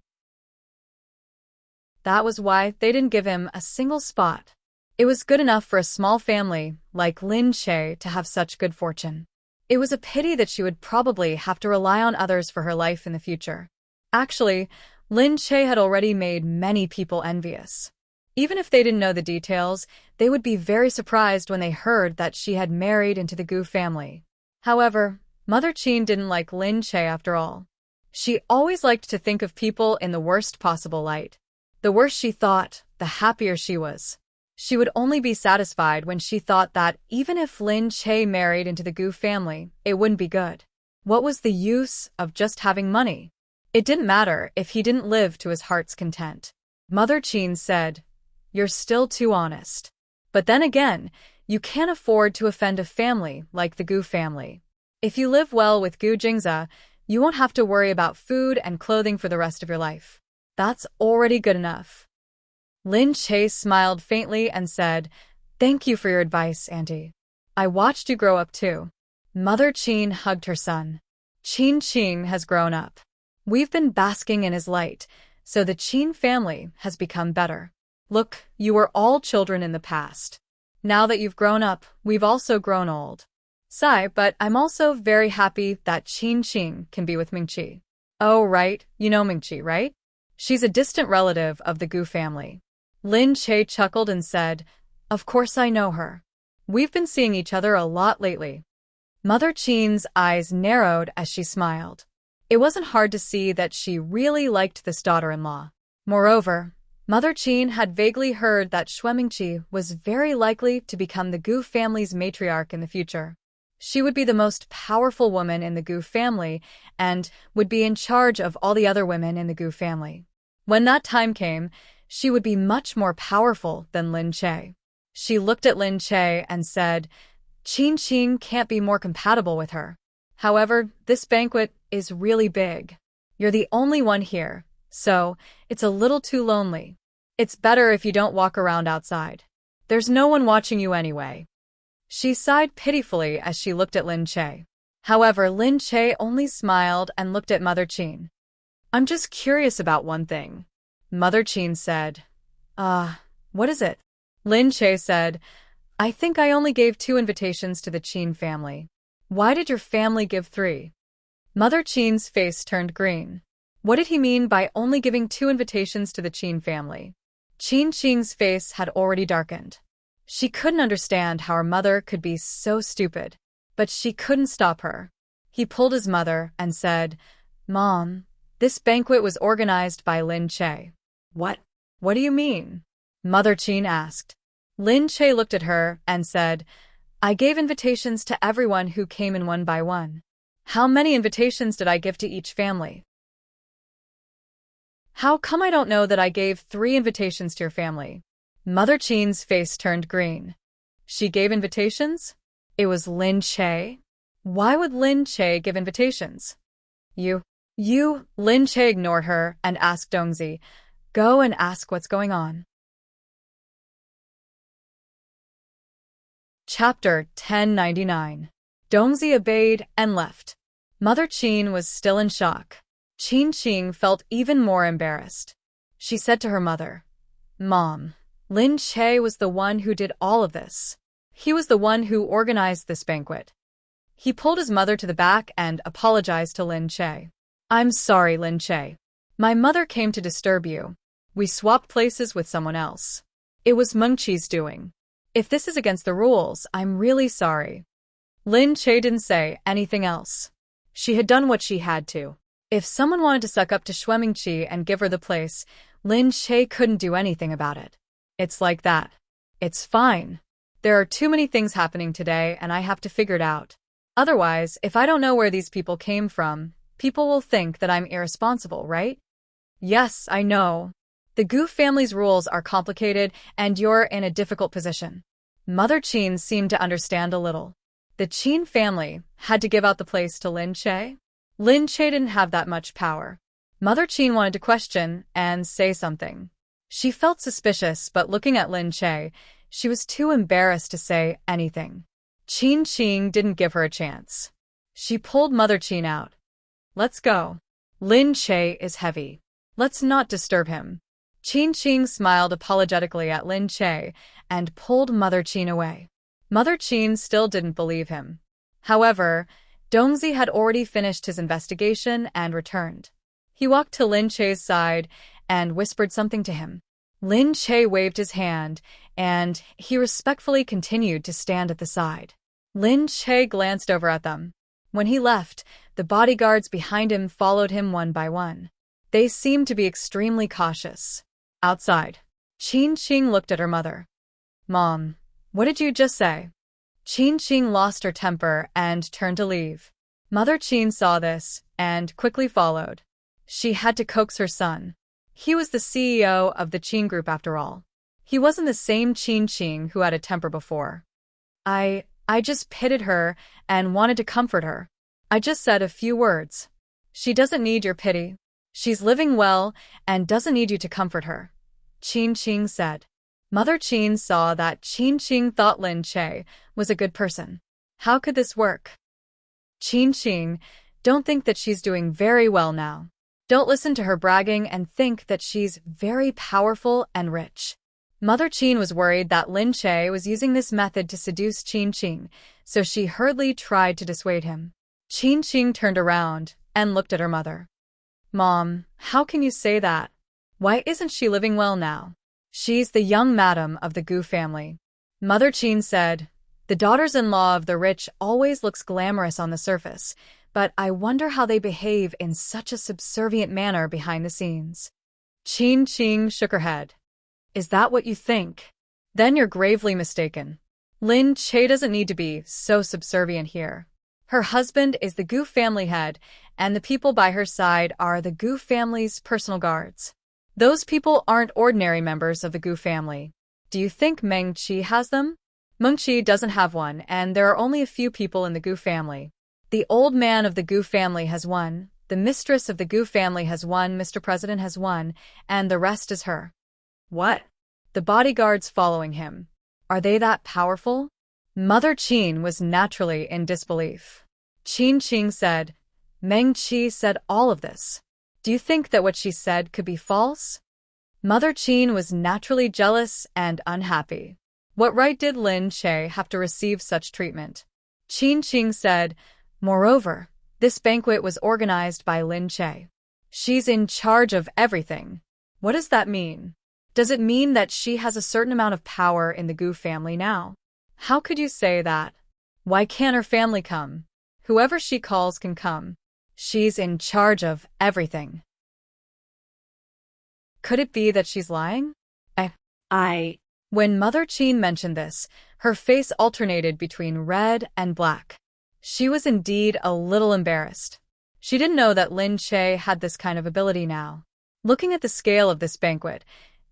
That was why they didn't give him a single spot. It was good enough for a small family like Lin Che to have such good fortune. It was a pity that she would probably have to rely on others for her life in the future. Actually, Lin Che had already made many people envious. Even if they didn't know the details, they would be very surprised when they heard that she had married into the Gu family. However, Mother Qin didn't like Lin Che after all. She always liked to think of people in the worst possible light. The worse she thought, the happier she was. She would only be satisfied when she thought that even if Lin Che married into the Gu family, it wouldn't be good. What was the use of just having money? It didn't matter if he didn't live to his heart's content. Mother Qin said, "You're still too honest. But then again, you can't afford to offend a family like the Gu family. If you live well with Gu Jingza, you won't have to worry about food and clothing for the rest of your life. That's already good enough." Lin Che smiled faintly and said, "Thank you for your advice, Auntie. I watched you grow up too." Mother Qin hugged her son. Qin has grown up. We've been basking in his light, so the Qin family has become better. Look, you were all children in the past. Now that you've grown up, we've also grown old. Sigh, but I'm also very happy that Qin can be with Mingqi. Oh, right, you know Mingqi, right? She's a distant relative of the Gu family. Lin Che chuckled and said, Of course I know her. We've been seeing each other a lot lately. Mother Qin's eyes narrowed as she smiled. It wasn't hard to see that she really liked this daughter-in-law. Moreover, Mother Qin had vaguely heard that Mingqi was very likely to become the Gu family's matriarch in the future. She would be the most powerful woman in the Gu family and would be in charge of all the other women in the Gu family. When that time came, she would be much more powerful than Lin Che. She looked at Lin Che and said, Qin can't be more compatible with her. However, this banquet is really big. You're the only one here, so it's a little too lonely. It's better if you don't walk around outside. There's no one watching you anyway. She sighed pitifully as she looked at Lin Che. However, Lin Che only smiled and looked at Mother Qin. I'm just curious about one thing. Mother Qin said, what is it? Lin Che said, I think I only gave 2 invitations to the Qin family. Why did your family give 3? Mother Qin's face turned green. What did he mean by only giving 2 invitations to the Qin family? Qing's face had already darkened. She couldn't understand how her mother could be so stupid, but she couldn't stop her. He pulled his mother and said, Mom, this banquet was organized by Lin Che. What? What do you mean? Mother Qin asked. Lin Che looked at her and said, I gave invitations to everyone who came in one by one. How many invitations did I give to each family? How come I don't know that I gave 3 invitations to your family? Mother Qin's face turned green. She gave invitations? It was Lin Che? Why would Lin Che give invitations? You, Lin Che ignored her and asked Dongzi, Go and ask what's going on. Chapter 1099. Dongzi obeyed and left. Mother Qin was still in shock. Qing felt even more embarrassed. She said to her mother, Mom, Lin Che was the one who did all of this. He was the one who organized this banquet. He pulled his mother to the back and apologized to Lin Che. I'm sorry, Lin Che. My mother came to disturb you. We swapped places with someone else. It was Mengqi's doing. If this is against the rules, I'm really sorry. Lin Che didn't say anything else. She had done what she had to. If someone wanted to suck up to Mengqi and give her the place, Lin Che couldn't do anything about it. It's like that. It's fine. There are too many things happening today and I have to figure it out. Otherwise, if I don't know where these people came from, people will think that I'm irresponsible, right? Yes, I know. The Gu family's rules are complicated and you're in a difficult position. Mother Qin seemed to understand a little. The Qin family had to give out the place to Lin Che? Lin Che didn't have that much power. Mother Qin wanted to question and say something. She felt suspicious, but looking at Lin Che, she was too embarrassed to say anything. Qing didn't give her a chance. She pulled Mother Qin out. Let's go. Lin Che is heavy. Let's not disturb him. Qing smiled apologetically at Lin Che and pulled Mother Qin away. Mother Qin still didn't believe him. However, Dongzi had already finished his investigation and returned. He walked to Lin Che's side and whispered something to him. Lin Che waved his hand, and he respectfully continued to stand at the side. Lin Che glanced over at them. When he left, the bodyguards behind him followed him one by one. They seemed to be extremely cautious. Outside, Qing looked at her mother. Mom, what did you just say? Qing lost her temper and turned to leave. Mother Qin saw this and quickly followed. She had to coax her son. He was the CEO of the Qin group after all. He wasn't the same Qing who had a temper before. I just pitied her and wanted to comfort her. I just said a few words. She doesn't need your pity. She's living well and doesn't need you to comfort her, Qing said. Mother Qin saw that Qing thought Lin Che was a good person. How could this work? Qing, don't think that she's doing very well now. Don't listen to her bragging and think that she's very powerful and rich. Mother Qin was worried that Lin Che was using this method to seduce Qing, so she hurriedly tried to dissuade him. Qing turned around and looked at her mother. Mom, how can you say that? Why isn't she living well now? She's the young madam of the Gu family. Mother Qin said, the daughters-in-law of the rich always looks glamorous on the surface, but I wonder how they behave in such a subservient manner behind the scenes. Qin Qing shook her head. Is that what you think? Then you're gravely mistaken. Lin Che doesn't need to be so subservient here. Her husband is the Gu family head, and the people by her side are the Gu family's personal guards. Those people aren't ordinary members of the Gu family. Do you think Meng Qi has them? Meng Qi doesn't have one, and there are only a few people in the Gu family. The old man of the Gu family has one, the mistress of the Gu family has one, Mr. President has one, and the rest is her. What? The bodyguards following him. Are they that powerful? Mother Qin was naturally in disbelief. Qin Qing said, Meng Qi said all of this. Do you think that what she said could be false? Mother Qin was naturally jealous and unhappy. What right did Lin Che have to receive such treatment? Qin Qing said, moreover, this banquet was organized by Lin Che. She's in charge of everything. What does that mean? Does it mean that she has a certain amount of power in the Gu family now? How could you say that? Why can't her family come? Whoever she calls can come. She's in charge of everything. Could it be that she's lying? When Mother Qin mentioned this, her face alternated between red and black. She was indeed a little embarrassed. She didn't know that Lin Che had this kind of ability now. Looking at the scale of this banquet,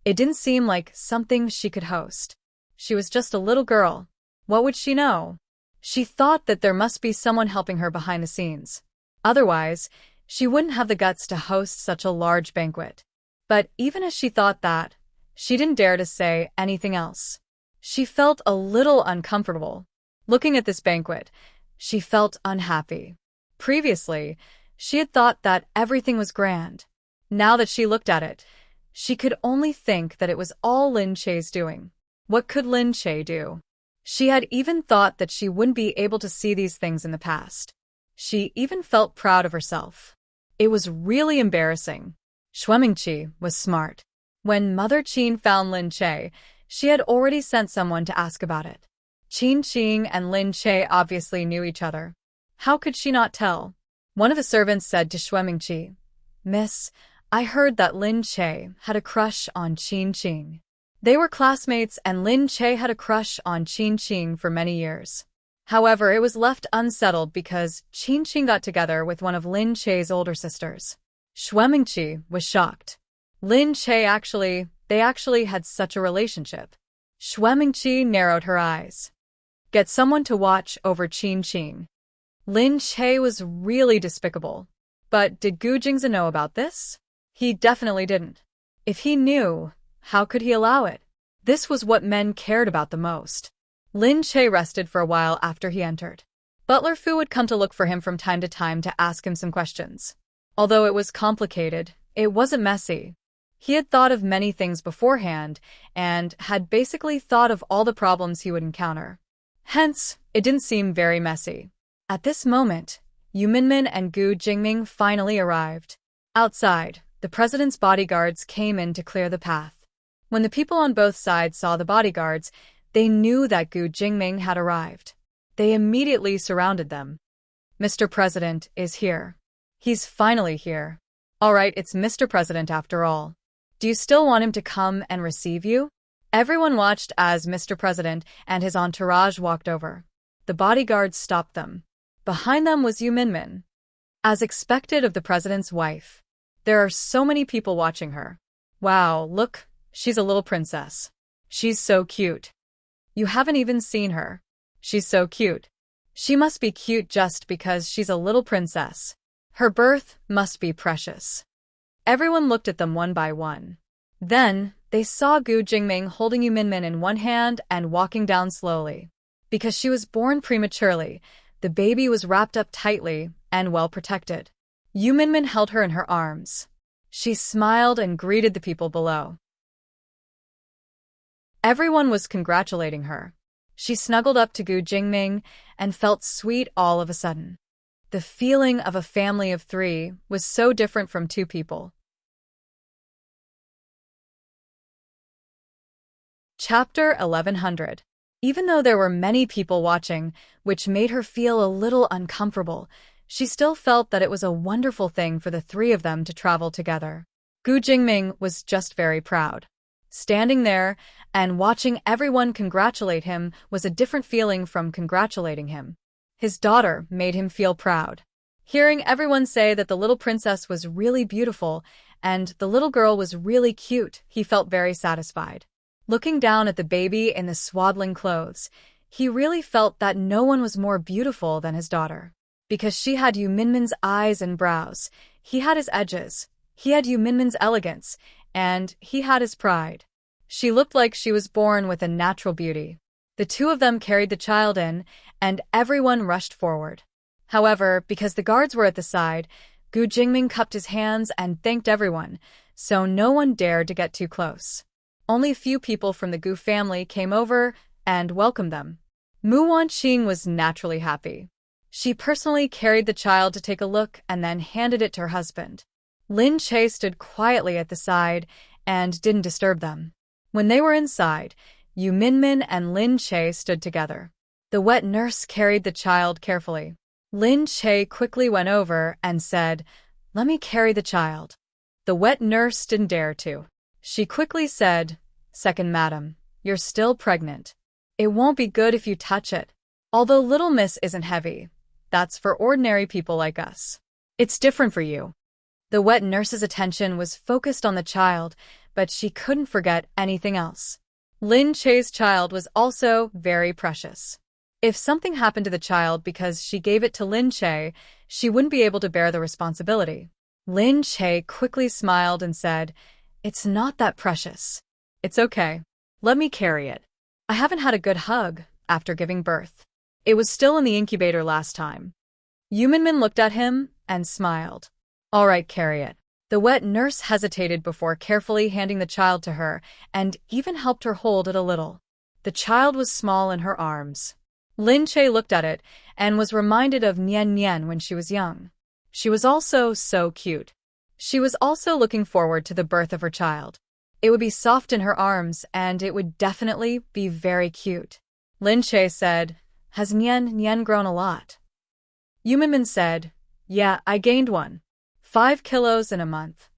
it didn't seem like something she could host. She was just a little girl. What would she know? She thought that there must be someone helping her behind the scenes. Otherwise, she wouldn't have the guts to host such a large banquet. But even as she thought that, she didn't dare to say anything else. She felt a little uncomfortable. Looking at this banquet, she felt unhappy. Previously, she had thought that everything was grand. Now that she looked at it, she could only think that it was all Lin Che's doing. What could Lin Che do? She had even thought that she wouldn't be able to see these things in the past. She even felt proud of herself. It was really embarrassing. Xuemingqi was smart. When Mother Qin found Lin Che, she had already sent someone to ask about it. Qin Qing and Lin Che obviously knew each other. How could she not tell? One of the servants said to Xuemingqi, Miss, I heard that Lin Che had a crush on Qin Qing. They were classmates and Lin Che had a crush on Qin Qing for many years. However, it was left unsettled because Qin Qing got together with one of Lin Che's older sisters. Xuemingqi was shocked. Lin Che they actually had such a relationship. Xuemingqi narrowed her eyes. Get someone to watch over Qin Qing. Lin Che was really despicable. But did Gu Jingzi know about this? He definitely didn't. If he knew, how could he allow it? This was what men cared about the most. Lin Che rested for a while after he entered. Butler Fu would come to look for him from time to time to ask him some questions. Although it was complicated, it wasn't messy. He had thought of many things beforehand and had basically thought of all the problems he would encounter. Hence, it didn't seem very messy. At this moment, Yu Minmin and Gu Jingming finally arrived. Outside, the president's bodyguards came in to clear the path. When the people on both sides saw the bodyguards, they knew that Gu Jingming had arrived. They immediately surrounded them. Mr. President is here. He's finally here. All right, it's Mr. President after all. Do you still want him to come and receive you? Everyone watched as Mr. President and his entourage walked over. The bodyguards stopped them. Behind them was Yu Minmin. As expected of the president's wife. There are so many people watching her. Wow, look, she's a little princess. She's so cute. You haven't even seen her. She's so cute. She must be cute just because she's a little princess. Her birth must be precious. Everyone looked at them one by one. Then, they saw Gu Jingming holding Yu Minmin in one hand and walking down slowly. Because she was born prematurely, the baby was wrapped up tightly and well protected. Yu Minmin held her in her arms. She smiled and greeted the people below. Everyone was congratulating her. She snuggled up to Gu Jingming and felt sweet all of a sudden. The feeling of a family of 3 was so different from 2 people. Chapter 1100. Even though there were many people watching, which made her feel a little uncomfortable, she still felt that it was a wonderful thing for the 3 of them to travel together. Gu Jingming was just very proud. Standing there and watching everyone congratulate him was a different feeling from congratulating him. His daughter made him feel proud. Hearing everyone say that the little princess was really beautiful and the little girl was really cute, he felt very satisfied. Looking down at the baby in the swaddling clothes, he really felt that no one was more beautiful than his daughter. Because she had Yu Minmin's eyes and brows, he had his edges, he had Yu Minmin's elegance, and he had his pride. She looked like she was born with a natural beauty. The 2 of them carried the child in, and everyone rushed forward. However, because the guards were at the side, Gu Jingming cupped his hands and thanked everyone, so no one dared to get too close. Only a few people from the Gu family came over and welcomed them. Mu Wanqing was naturally happy. She personally carried the child to take a look and then handed it to her husband. Lin Che stood quietly at the side and didn't disturb them. When they were inside, Yu Minmin and Lin Che stood together. The wet nurse carried the child carefully. Lin Che quickly went over and said, "Let me carry the child." The wet nurse didn't dare to. She quickly said, "Second madam, you're still pregnant. It won't be good if you touch it. Although little miss isn't heavy, that's for ordinary people like us. It's different for you." The wet nurse's attention was focused on the child, but she couldn't forget anything else. Lin Che's child was also very precious. If something happened to the child because she gave it to Lin Che, she wouldn't be able to bear the responsibility. Lin Che quickly smiled and said, "It's not that precious. It's okay. Let me carry it. I haven't had a good hug after giving birth. It was still in the incubator last time." Yu Minmin looked at him and smiled. "All right, carry it." The wet nurse hesitated before carefully handing the child to her and even helped her hold it a little. The child was small in her arms. Lin Che looked at it and was reminded of Nian Nian when she was young. She was also so cute. She was also looking forward to the birth of her child. It would be soft in her arms, and it would definitely be very cute. Lin Che said, "Has Nian Nian grown a lot?" Yu Minmin said, "Yeah, I gained 5 kilos in a month."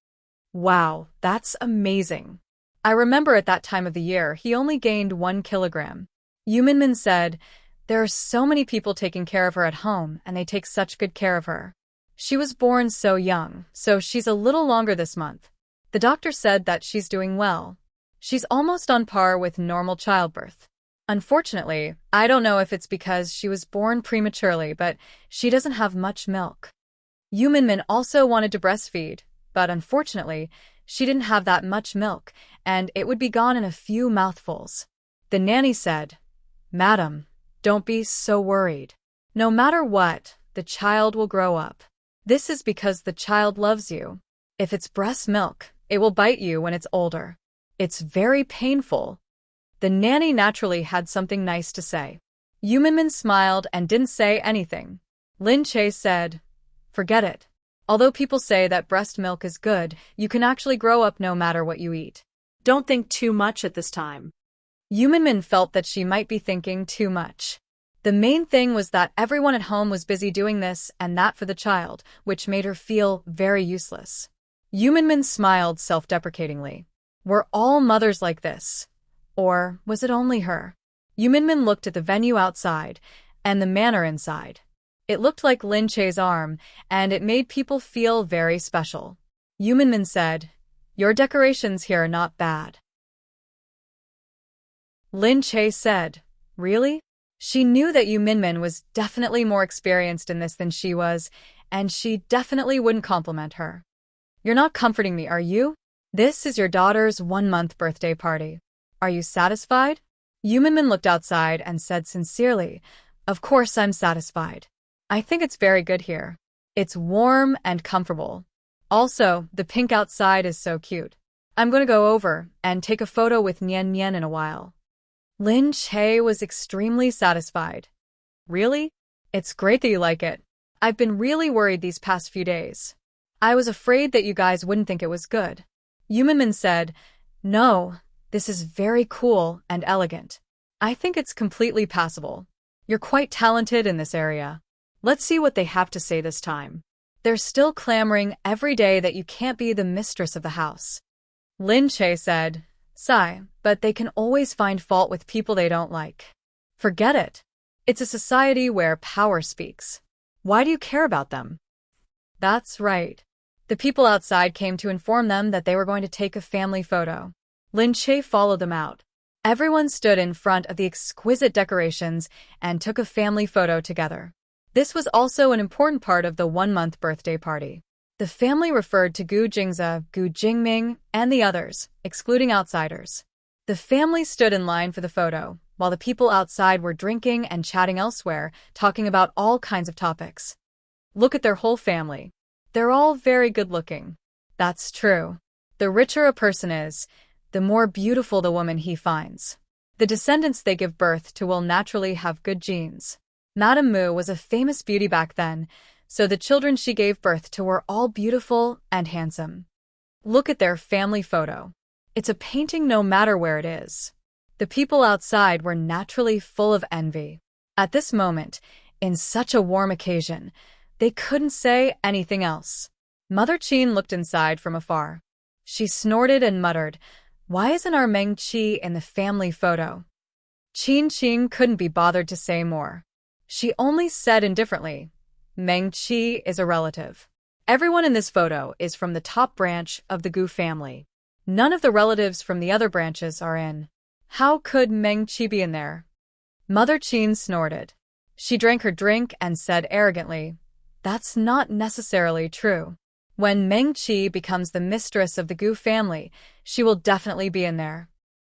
"Wow, that's amazing. I remember at that time of the year he only gained 1 kilogram. Yu Minmin said, "There are so many people taking care of her at home, and they take such good care of her. She was born so young, so she's a little longer this month. The doctor said that she's doing well. She's almost on par with normal childbirth. Unfortunately, I don't know if it's because she was born prematurely, but she doesn't have much milk." Yu Minmin also wanted to breastfeed, but unfortunately, she didn't have that much milk, and it would be gone in a few mouthfuls. The nanny said, "Madam, don't be so worried. No matter what, the child will grow up. This is because the child loves you. If it's breast milk, it will bite you when it's older. It's very painful." The nanny naturally had something nice to say. Yu Minmin smiled and didn't say anything. Lin Che said, "Forget it. Although people say that breast milk is good, you can actually grow up no matter what you eat. Don't think too much at this time." Yu Minmin felt that she might be thinking too much. The main thing was that everyone at home was busy doing this and that for the child, which made her feel very useless. Yu Minmin smiled self-deprecatingly. Were all mothers like this? Or was it only her? Yu Minmin looked at the venue outside and the manor inside. It looked like Lin Che's arm, and it made people feel very special. Yu Minmin said, "Your decorations here are not bad." Lin Che said, "Really?" She knew that Yu Minmin was definitely more experienced in this than she was, and she definitely wouldn't compliment her. "You're not comforting me, are you? This is your daughter's 1-month birthday party. Are you satisfied?" Yu Minmin looked outside and said sincerely, "Of course I'm satisfied. I think it's very good here. It's warm and comfortable. Also, the pink outside is so cute. I'm going to go over and take a photo with Nian Nian in a while." Lin Che was extremely satisfied. "Really? It's great that you like it. I've been really worried these past few days. I was afraid that you guys wouldn't think it was good. Yumanmin said, No, this is very cool and elegant. I think it's completely passable. You're quite talented in this area. Let's see what they have to say this time. They're still clamoring every day that you can't be the mistress of the house. Lin Che said, Sigh, but they can always find fault with people they don't like. Forget it. It's a society where power speaks. Why do you care about them? That's right. The people outside came to inform them that they were going to take a family photo. Lin Che followed them out. Everyone stood in front of the exquisite decorations and took a family photo together. This was also an important part of the one-month birthday party. The family referred to Gu Jingze, Gu Jingming, and the others, excluding outsiders. The family stood in line for the photo, while the people outside were drinking and chatting elsewhere, talking about all kinds of topics. Look at their whole family. They're all very good-looking. That's true. The richer a person is, the more beautiful the woman he finds. The descendants they give birth to will naturally have good genes. Madame Mu was a famous beauty back then, so the children she gave birth to were all beautiful and handsome. Look at their family photo. It's a painting no matter where it is. The people outside were naturally full of envy. At this moment, in such a warm occasion, they couldn't say anything else. Mother Qin looked inside from afar. She snorted and muttered, Why isn't our Meng Qi in the family photo? Qin Qing couldn't be bothered to say more. She only said indifferently, Meng Qi is a relative. Everyone in this photo is from the top branch of the Gu family. None of the relatives from the other branches are in. How could Meng Qi be in there? Mother Qin snorted. She drank her drink and said arrogantly, That's not necessarily true. When Meng Qi becomes the mistress of the Gu family, she will definitely be in there.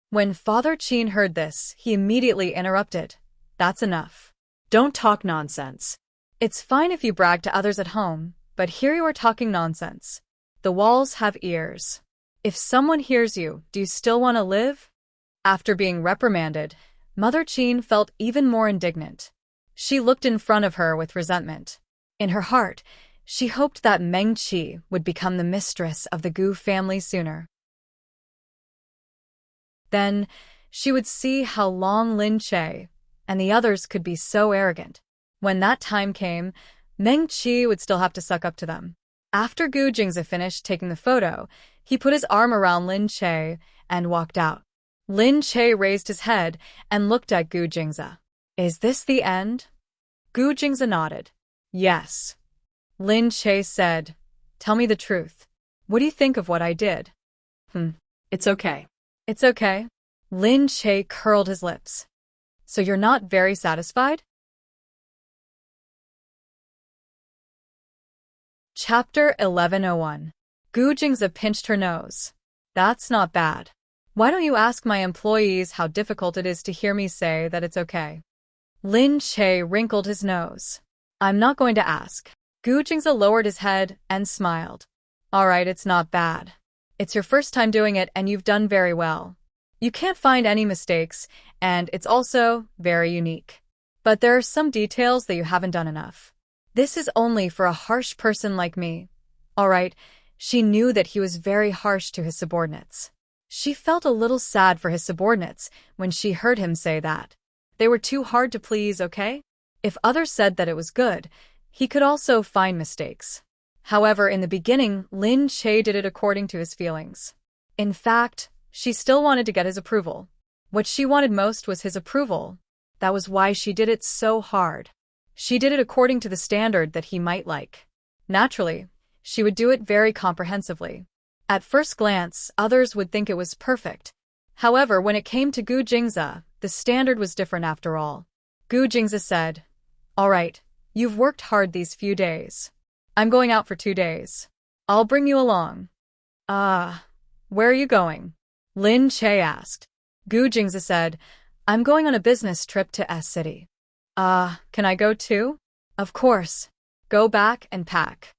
When Father Qin heard this, he immediately interrupted. That's enough. Don't talk nonsense. It's fine if you brag to others at home, but here you are talking nonsense. The walls have ears. If someone hears you, do you still want to live? After being reprimanded, Mother Qin felt even more indignant. She looked in front of her with resentment. In her heart, she hoped that Meng Qi would become the mistress of the Gu family sooner. Then, she would see how long Lin Che and the others could be so arrogant. When that time came, Meng Qi would still have to suck up to them. After Gu Jingze finished taking the photo, he put his arm around Lin Che and walked out. Lin Che raised his head and looked at Gu Jingze. Is this the end? Gu Jingze nodded. Yes. Lin Che said, Tell me the truth. What do you think of what I did? It's okay. It's okay. Lin Che curled his lips. So you're not very satisfied? Chapter 1101. Gu Jingze pinched her nose. That's not bad. Why don't you ask my employees how difficult it is to hear me say that it's okay? Lin Che wrinkled his nose. I'm not going to ask. Gu Jingze lowered his head and smiled. All right, it's not bad. It's your first time doing it and you've done very well. You can't find any mistakes, and it's also very unique. But there are some details that you haven't done enough. This is only for a harsh person like me. All right, she knew that he was very harsh to his subordinates. She felt a little sad for his subordinates when she heard him say that. They were too hard to please, okay? If others said that it was good, he could also find mistakes. However, in the beginning, Lin Che did it according to his feelings. In fact, she still wanted to get his approval. What she wanted most was his approval. That was why she did it so hard. She did it according to the standard that he might like. Naturally, she would do it very comprehensively. At first glance, others would think it was perfect. However, when it came to Gu Jingze, the standard was different after all. Gu Jingze said, All right, you've worked hard these few days. I'm going out for 2 days. I'll bring you along. Where are you going? Lin Che asked. Gu Jingze said, I'm going on a business trip to S City. Can I go too? Of course. Go back and pack.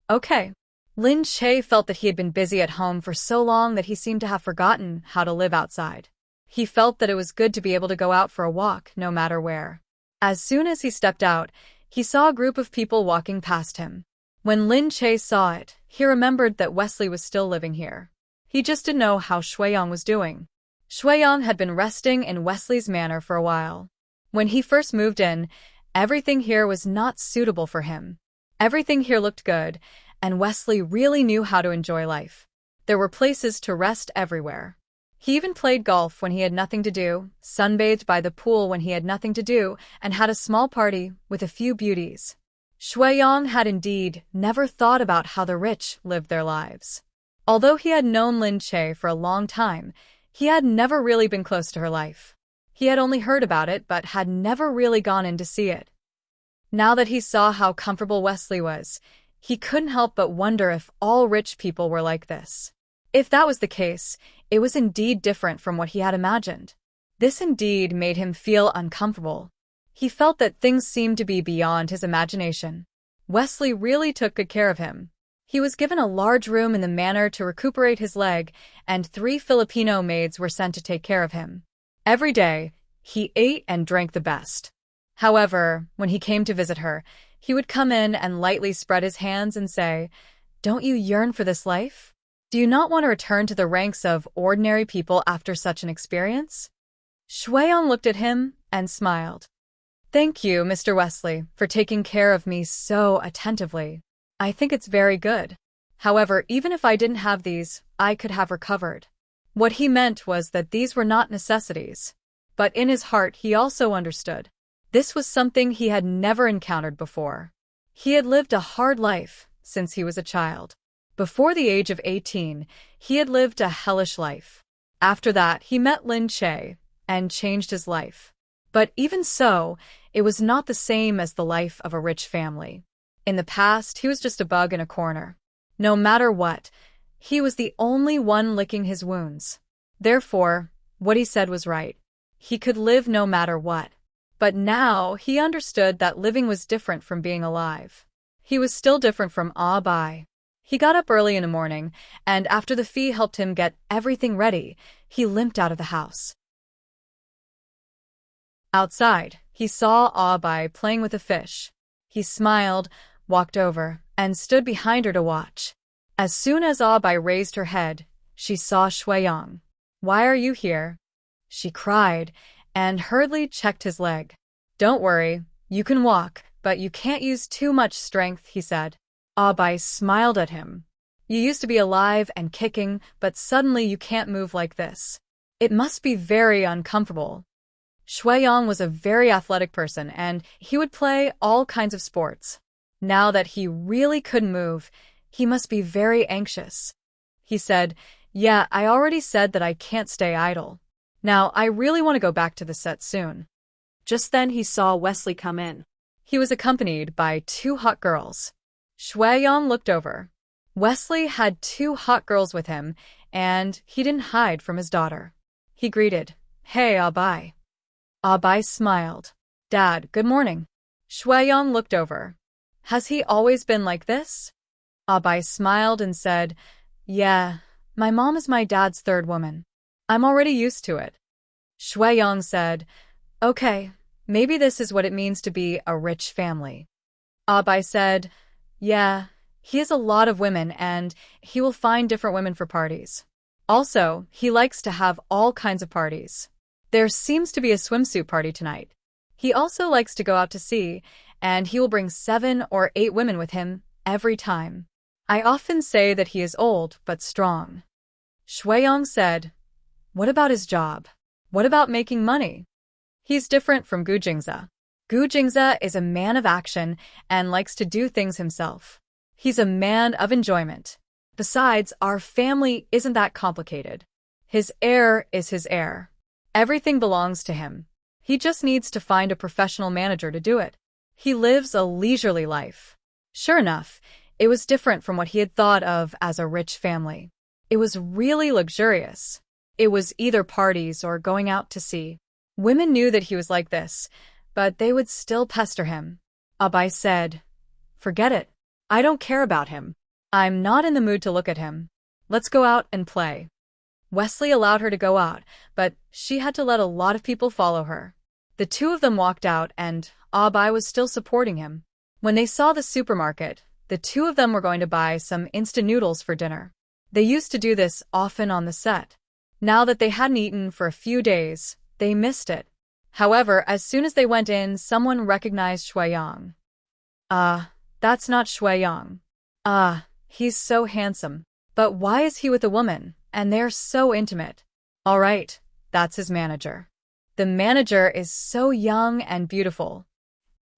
Okay. Lin Che felt that he had been busy at home for so long that he seemed to have forgotten how to live outside. He felt that it was good to be able to go out for a walk no matter where. As soon as he stepped out, he saw a group of people walking past him. When Lin Che saw it, he remembered that Wesley was still living here. He just didn't know how Shuiyang was doing. Shuiyang had been resting in Wesley's manor for a while. When he first moved in, everything here was not suitable for him. Everything here looked good, and Wesley really knew how to enjoy life. There were places to rest everywhere. He even played golf when he had nothing to do, sunbathed by the pool when he had nothing to do, and had a small party with a few beauties. Shuiyang had indeed never thought about how the rich lived their lives. Although he had known Lin Che for a long time, he had never really been close to her life. He had only heard about it but had never really gone in to see it. Now that he saw how comfortable Wesley was, he couldn't help but wonder if all rich people were like this. If that was the case, it was indeed different from what he had imagined. This indeed made him feel uncomfortable. He felt that things seemed to be beyond his imagination. Wesley really took good care of him. He was given a large room in the manor to recuperate his leg, and 3 Filipino maids were sent to take care of him. Every day, he ate and drank the best. However, when he came to visit her, he would come in and lightly spread his hands and say, "Don't you yearn for this life? Do you not want to return to the ranks of ordinary people after such an experience?" Shuiyang looked at him and smiled. "Thank you, Mr. Wesley, for taking care of me so attentively. I think it's very good. However, even if I didn't have these, I could have recovered." What he meant was that these were not necessities. But in his heart he also understood. This was something he had never encountered before. He had lived a hard life since he was a child. Before the age of 18, he had lived a hellish life. After that, he met Lin Che and changed his life. But even so, it was not the same as the life of a rich family. In the past, he was just a bug in a corner. No matter what, he was the only one licking his wounds. Therefore, what he said was right. He could live no matter what. But now, he understood that living was different from being alive. He was still different from Bai. He got up early in the morning, and after the fee helped him get everything ready, he limped out of the house. Outside, he saw Bai playing with a fish. He smiled, walked over, and stood behind her to watch. As soon as Bai raised her head, she saw Shuiyang. "Why are you here?" she cried, and hurriedly checked his leg. "Don't worry, you can walk, but you can't use too much strength," he said. Bai smiled at him. "You used to be alive and kicking, but suddenly you can't move like this. It must be very uncomfortable." Shuiyang was a very athletic person, and he would play all kinds of sports. Now that he really couldn't move, he must be very anxious. He said, "Yeah, I already said that I can't stay idle. Now, I really want to go back to the set soon." Just then he saw Wesley come in. He was accompanied by 2 hot girls. Shuiyang looked over. Wesley had 2 hot girls with him, and he didn't hide from his daughter. He greeted, "Hey, Bai." Bai smiled. "Dad, good morning." Shuiyang looked over. "Has he always been like this?" Bai smiled and said, "Yeah, my mom is my dad's 3rd woman. I'm already used to it." Shuiyang said, "Okay, maybe this is what it means to be a rich family." Bai said, "Yeah, he has a lot of women and he will find different women for parties. Also, he likes to have all kinds of parties. There seems to be a swimsuit party tonight. He also likes to go out to sea, and he will bring 7 or 8 women with him every time. I often say that he is old but strong." Shuiyang said, "What about his job? What about making money?" "He's different from Gu Jingza. Gu Jingza is a man of action and likes to do things himself. He's a man of enjoyment. Besides, our family isn't that complicated. His heir is his heir. Everything belongs to him. He just needs to find a professional manager to do it. He lives a leisurely life." Sure enough, it was different from what he had thought of as a rich family. It was really luxurious. It was either parties or going out to sea. Women knew that he was like this, but they would still pester him. Bai said, "Forget it. I don't care about him. I'm not in the mood to look at him. Let's go out and play." Wesley allowed her to go out, but she had to let a lot of people follow her. The two of them walked out and Abai was still supporting him. When they saw the supermarket, the two of them were going to buy some instant noodles for dinner. They used to do this often on the set. Now that they hadn't eaten for a few days, they missed it. However, as soon as they went in, someone recognized Shuiyang. That's not Shuiyang. He's so handsome. But why is he with a woman? And they're so intimate. All right, that's his manager. The manager is so young and beautiful.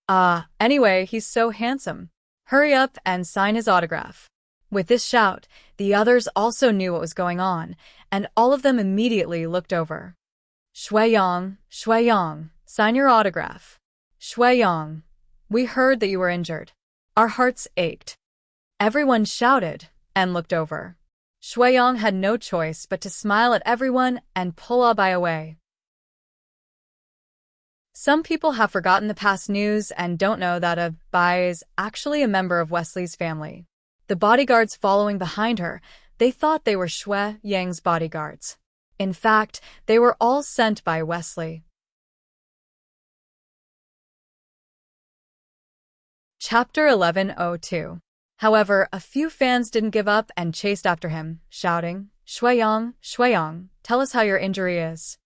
Anyway, he's so handsome. Hurry up and sign his autograph. With this shout, the others also knew what was going on, and all of them immediately looked over. Shuiyang, sign your autograph. Shuiyang, we heard that you were injured. Our hearts ached. Everyone shouted and looked over. Shuiyang had no choice but to smile at everyone and pull Abai away. Some people have forgotten the past news and don't know that Abai is actually a member of Wesley's family. The bodyguards following behind her, they thought they were Shuiyang's bodyguards. In fact, they were all sent by Wesley. Chapter 11:02. However, a few fans didn't give up and chased after him, shouting, Shuiyang, tell us how your injury is.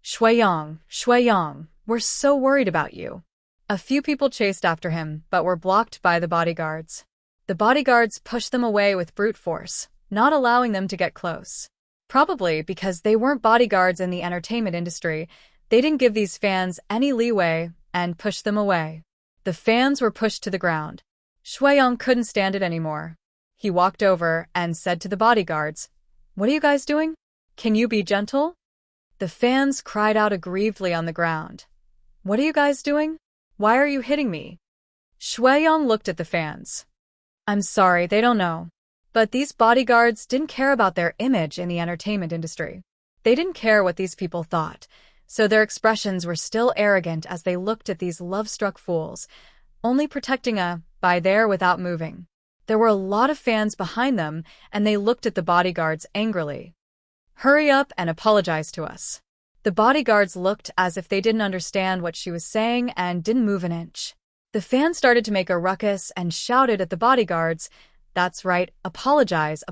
Shuiyang, we're so worried about you. A few people chased after him, but were blocked by the bodyguards. The bodyguards pushed them away with brute force, not allowing them to get close. Probably because they weren't bodyguards in the entertainment industry, they didn't give these fans any leeway and pushed them away. The fans were pushed to the ground. Shuiyang couldn't stand it anymore. He walked over and said to the bodyguards, What are you guys doing? Can you be gentle? The fans cried out aggrievedly on the ground. What are you guys doing? Why are you hitting me? Shuiyang looked at the fans. I'm sorry, they don't know. But these bodyguards didn't care about their image in the entertainment industry. They didn't care what these people thought, so their expressions were still arrogant as they looked at these love-struck fools, only protecting Abai there without moving. There were a lot of fans behind them, and they looked at the bodyguards angrily. Hurry up and apologize to us. The bodyguards looked as if they didn't understand what she was saying and didn't move an inch. The fans started to make a ruckus and shouted at the bodyguards, That's right, apologize.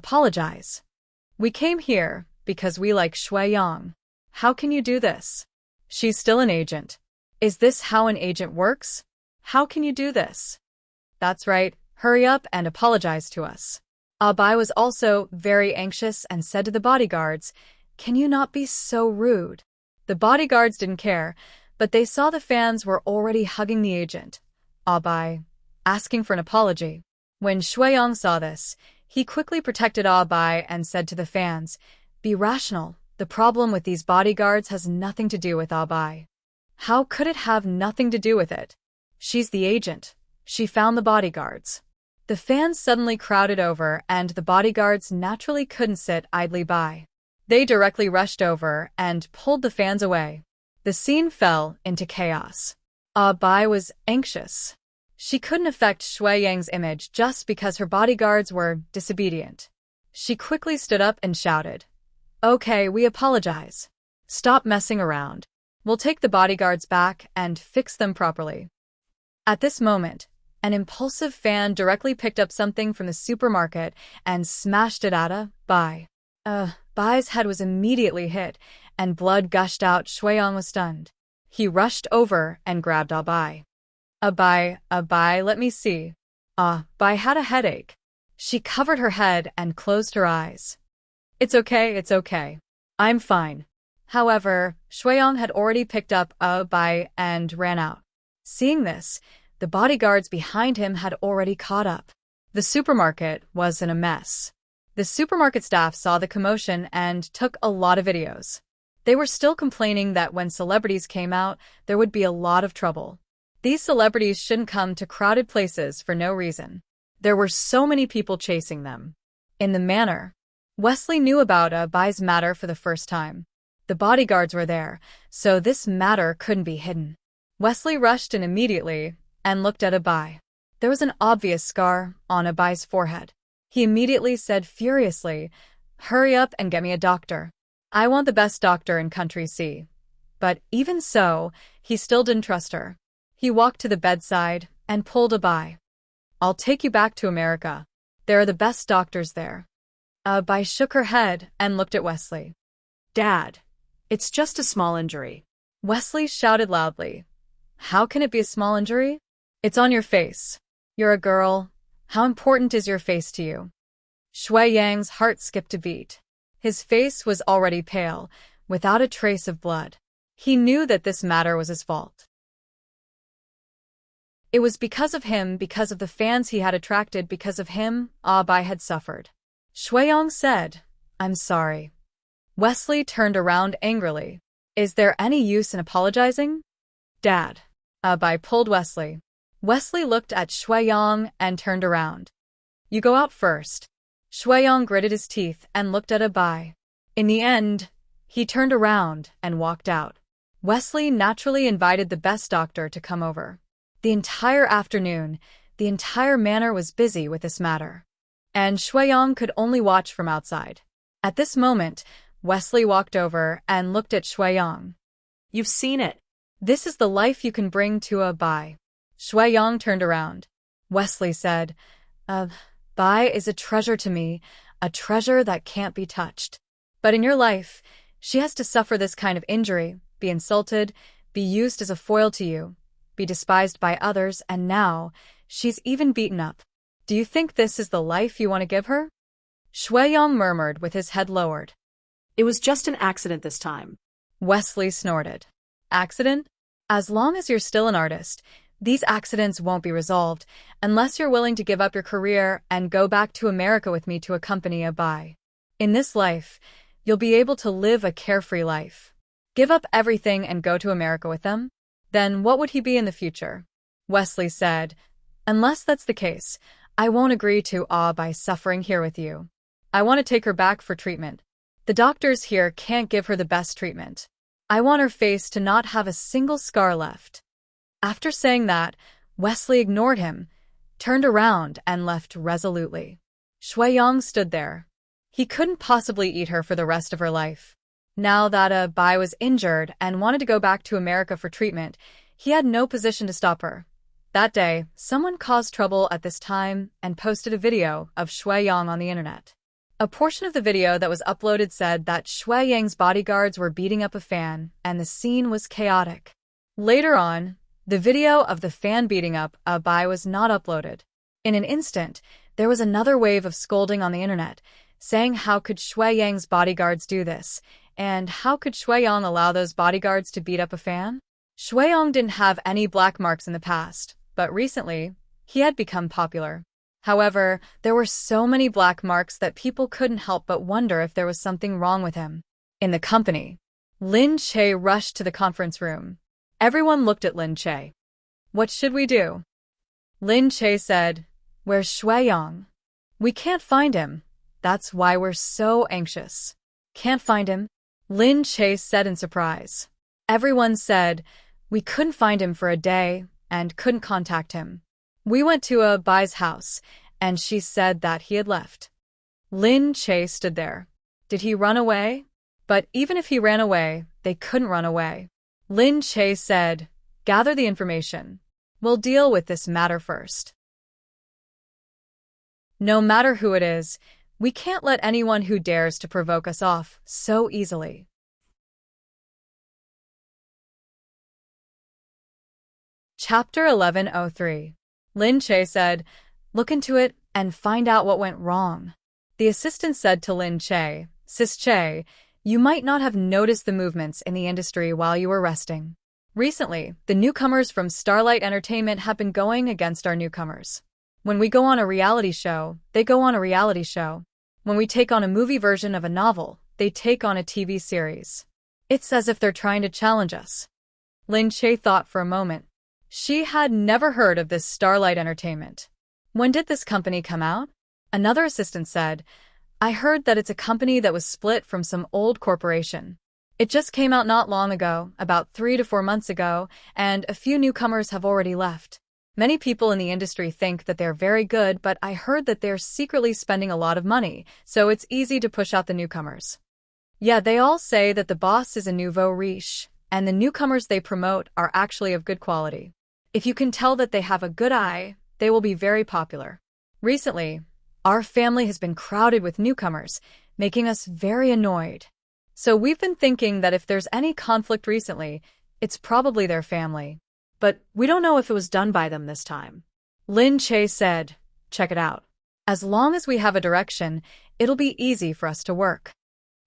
We came here because we like Shuiyang. How can you do this? She's still an agent. Is this how an agent works? How can you do this? That's right, hurry up and apologize to us. Abai was also very anxious and said to the bodyguards, Can you not be so rude? The bodyguards didn't care, but they saw the fans were already hugging the agent, Abai, asking for an apology. When Shuiyang saw this, he quickly protected Abai and said to the fans, Be rational. The problem with these bodyguards has nothing to do with Abai. How could it have nothing to do with it? She's the agent. She found the bodyguards. The fans suddenly crowded over and the bodyguards naturally couldn't sit idly by. They directly rushed over and pulled the fans away. The scene fell into chaos. Abai was anxious. She couldn't affect Shuiyang's image just because her bodyguards were disobedient. She quickly stood up and shouted, Okay, we apologize. Stop messing around. We'll take the bodyguards back and fix them properly. At this moment, an impulsive fan directly picked up something from the supermarket and smashed it at Abai. Bai's head was immediately hit, and blood gushed out. Shuiyang was stunned. He rushed over and grabbed Abai. Abai, let me see. Bai had a headache. She covered her head and closed her eyes. It's okay. I'm fine. However, Shuiyang had already picked up Abai and ran out. Seeing this, the bodyguards behind him had already caught up. The supermarket was in a mess. The supermarket staff saw the commotion and took a lot of videos. They were still complaining that when celebrities came out, there would be a lot of trouble. These celebrities shouldn't come to crowded places for no reason. There were so many people chasing them. In the manor, Wesley knew about Abai's matter for the first time. The bodyguards were there, so this matter couldn't be hidden. Wesley rushed in immediately and looked at Abai. There was an obvious scar on Abai's forehead. He immediately said furiously, Hurry up and get me a doctor. I want the best doctor in Country C. But even so, he still didn't trust her. He walked to the bedside and pulled Abai. "I'll take you back to America. There are the best doctors there." Abai shook her head and looked at Wesley. Dad, it's just a small injury. Wesley shouted loudly. "How can it be a small injury? It's on your face. You're a girl. How important is your face to you?" Shui Yang's heart skipped a beat. His face was already pale, without a trace of blood. He knew that this matter was his fault. It was because of him, because of the fans he had attracted, because of him, Abai had suffered. Shuiyang said, "I'm sorry." Wesley turned around angrily. "Is there any use in apologizing?" "Dad." Abai pulled Wesley. Wesley looked at Shuiyang and turned around. "You go out first." Shuiyang gritted his teeth and looked at Abai. In the end, he turned around and walked out. Wesley naturally invited the best doctor to come over. The entire afternoon, the entire manor was busy with this matter. And Shuiyang could only watch from outside. At this moment, Wesley walked over and looked at Shuiyang. "You've seen it. This is the life you can bring to Abai." Shuiyang turned around. Wesley said, "Bai is a treasure to me, a treasure that can't be touched. But in your life, she has to suffer this kind of injury, be insulted, be used as a foil to you, be despised by others, and now, she's even beaten up. Do you think this is the life you want to give her?" Shuiyang murmured with his head lowered. It was just an accident this time. Wesley snorted. "Accident? As long as you're still an artist, these accidents won't be resolved unless you're willing to give up your career and go back to America with me to accompany Abai. In this life, you'll be able to live a carefree life. Give up everything and go to America with them? Then what would he be in the future?" Wesley said, "Unless that's the case, I won't agree to Abai suffering here with you. I want to take her back for treatment. The doctors here can't give her the best treatment. I want her face to not have a single scar left." After saying that, Wesley ignored him, turned around, and left resolutely. Shuiyang stood there. He couldn't possibly eat her for the rest of her life. Now that Abai was injured and wanted to go back to America for treatment, he had no position to stop her. That day, someone caused trouble at this time and posted a video of Shuiyang on the internet. A portion of the video that was uploaded said that Shuiyang's bodyguards were beating up a fan, and the scene was chaotic. Later on, the video of the fan beating up Abai was not uploaded. In an instant, there was another wave of scolding on the internet, saying how could Shuiyang's bodyguards do this, and how could Shuiyang allow those bodyguards to beat up a fan? Shuiyang didn't have any black marks in the past, but recently, he had become popular. However, there were so many black marks that people couldn't help but wonder if there was something wrong with him. In the company, Lin Che rushed to the conference room. Everyone looked at Lin Che. "What should we do?" Lin Che said, "Where's Shuiyang? We can't find him. That's why we're so anxious." "Can't find him?" Lin Che said in surprise. Everyone said, "We couldn't find him for a day and couldn't contact him. We went to Abai's house, and she said that he had left." Lin Che stood there. Did he run away? But even if he ran away, they couldn't run away. Lin Che said, "Gather the information. We'll deal with this matter first. No matter who it is, we can't let anyone who dares to provoke us off so easily." Chapter 1103. Lin Che said, "Look into it and find out what went wrong." The assistant said to Lin Che, "Sis Che, you might not have noticed the movements in the industry while you were resting. Recently, the newcomers from Starlight Entertainment have been going against our newcomers. When we go on a reality show, they go on a reality show. When we take on a movie version of a novel, they take on a TV series. It's as if they're trying to challenge us." Lin Che thought for a moment. She had never heard of this Starlight Entertainment. "When did this company come out?" Another assistant said, "I heard that it's a company that was split from some old corporation. It just came out not long ago, about 3 to 4 months ago, and a few newcomers have already left. Many people in the industry think that they're very good, but I heard that they're secretly spending a lot of money, so it's easy to push out the newcomers. Yeah, they all say that the boss is a nouveau riche, and the newcomers they promote are actually of good quality. If you can tell that they have a good eye, they will be very popular. Recently, our family has been crowded with newcomers, making us very annoyed. So we've been thinking that if there's any conflict recently, it's probably their family. But we don't know if it was done by them this time. Lin Che said, check it out. As long as we have a direction, it'll be easy for us to work.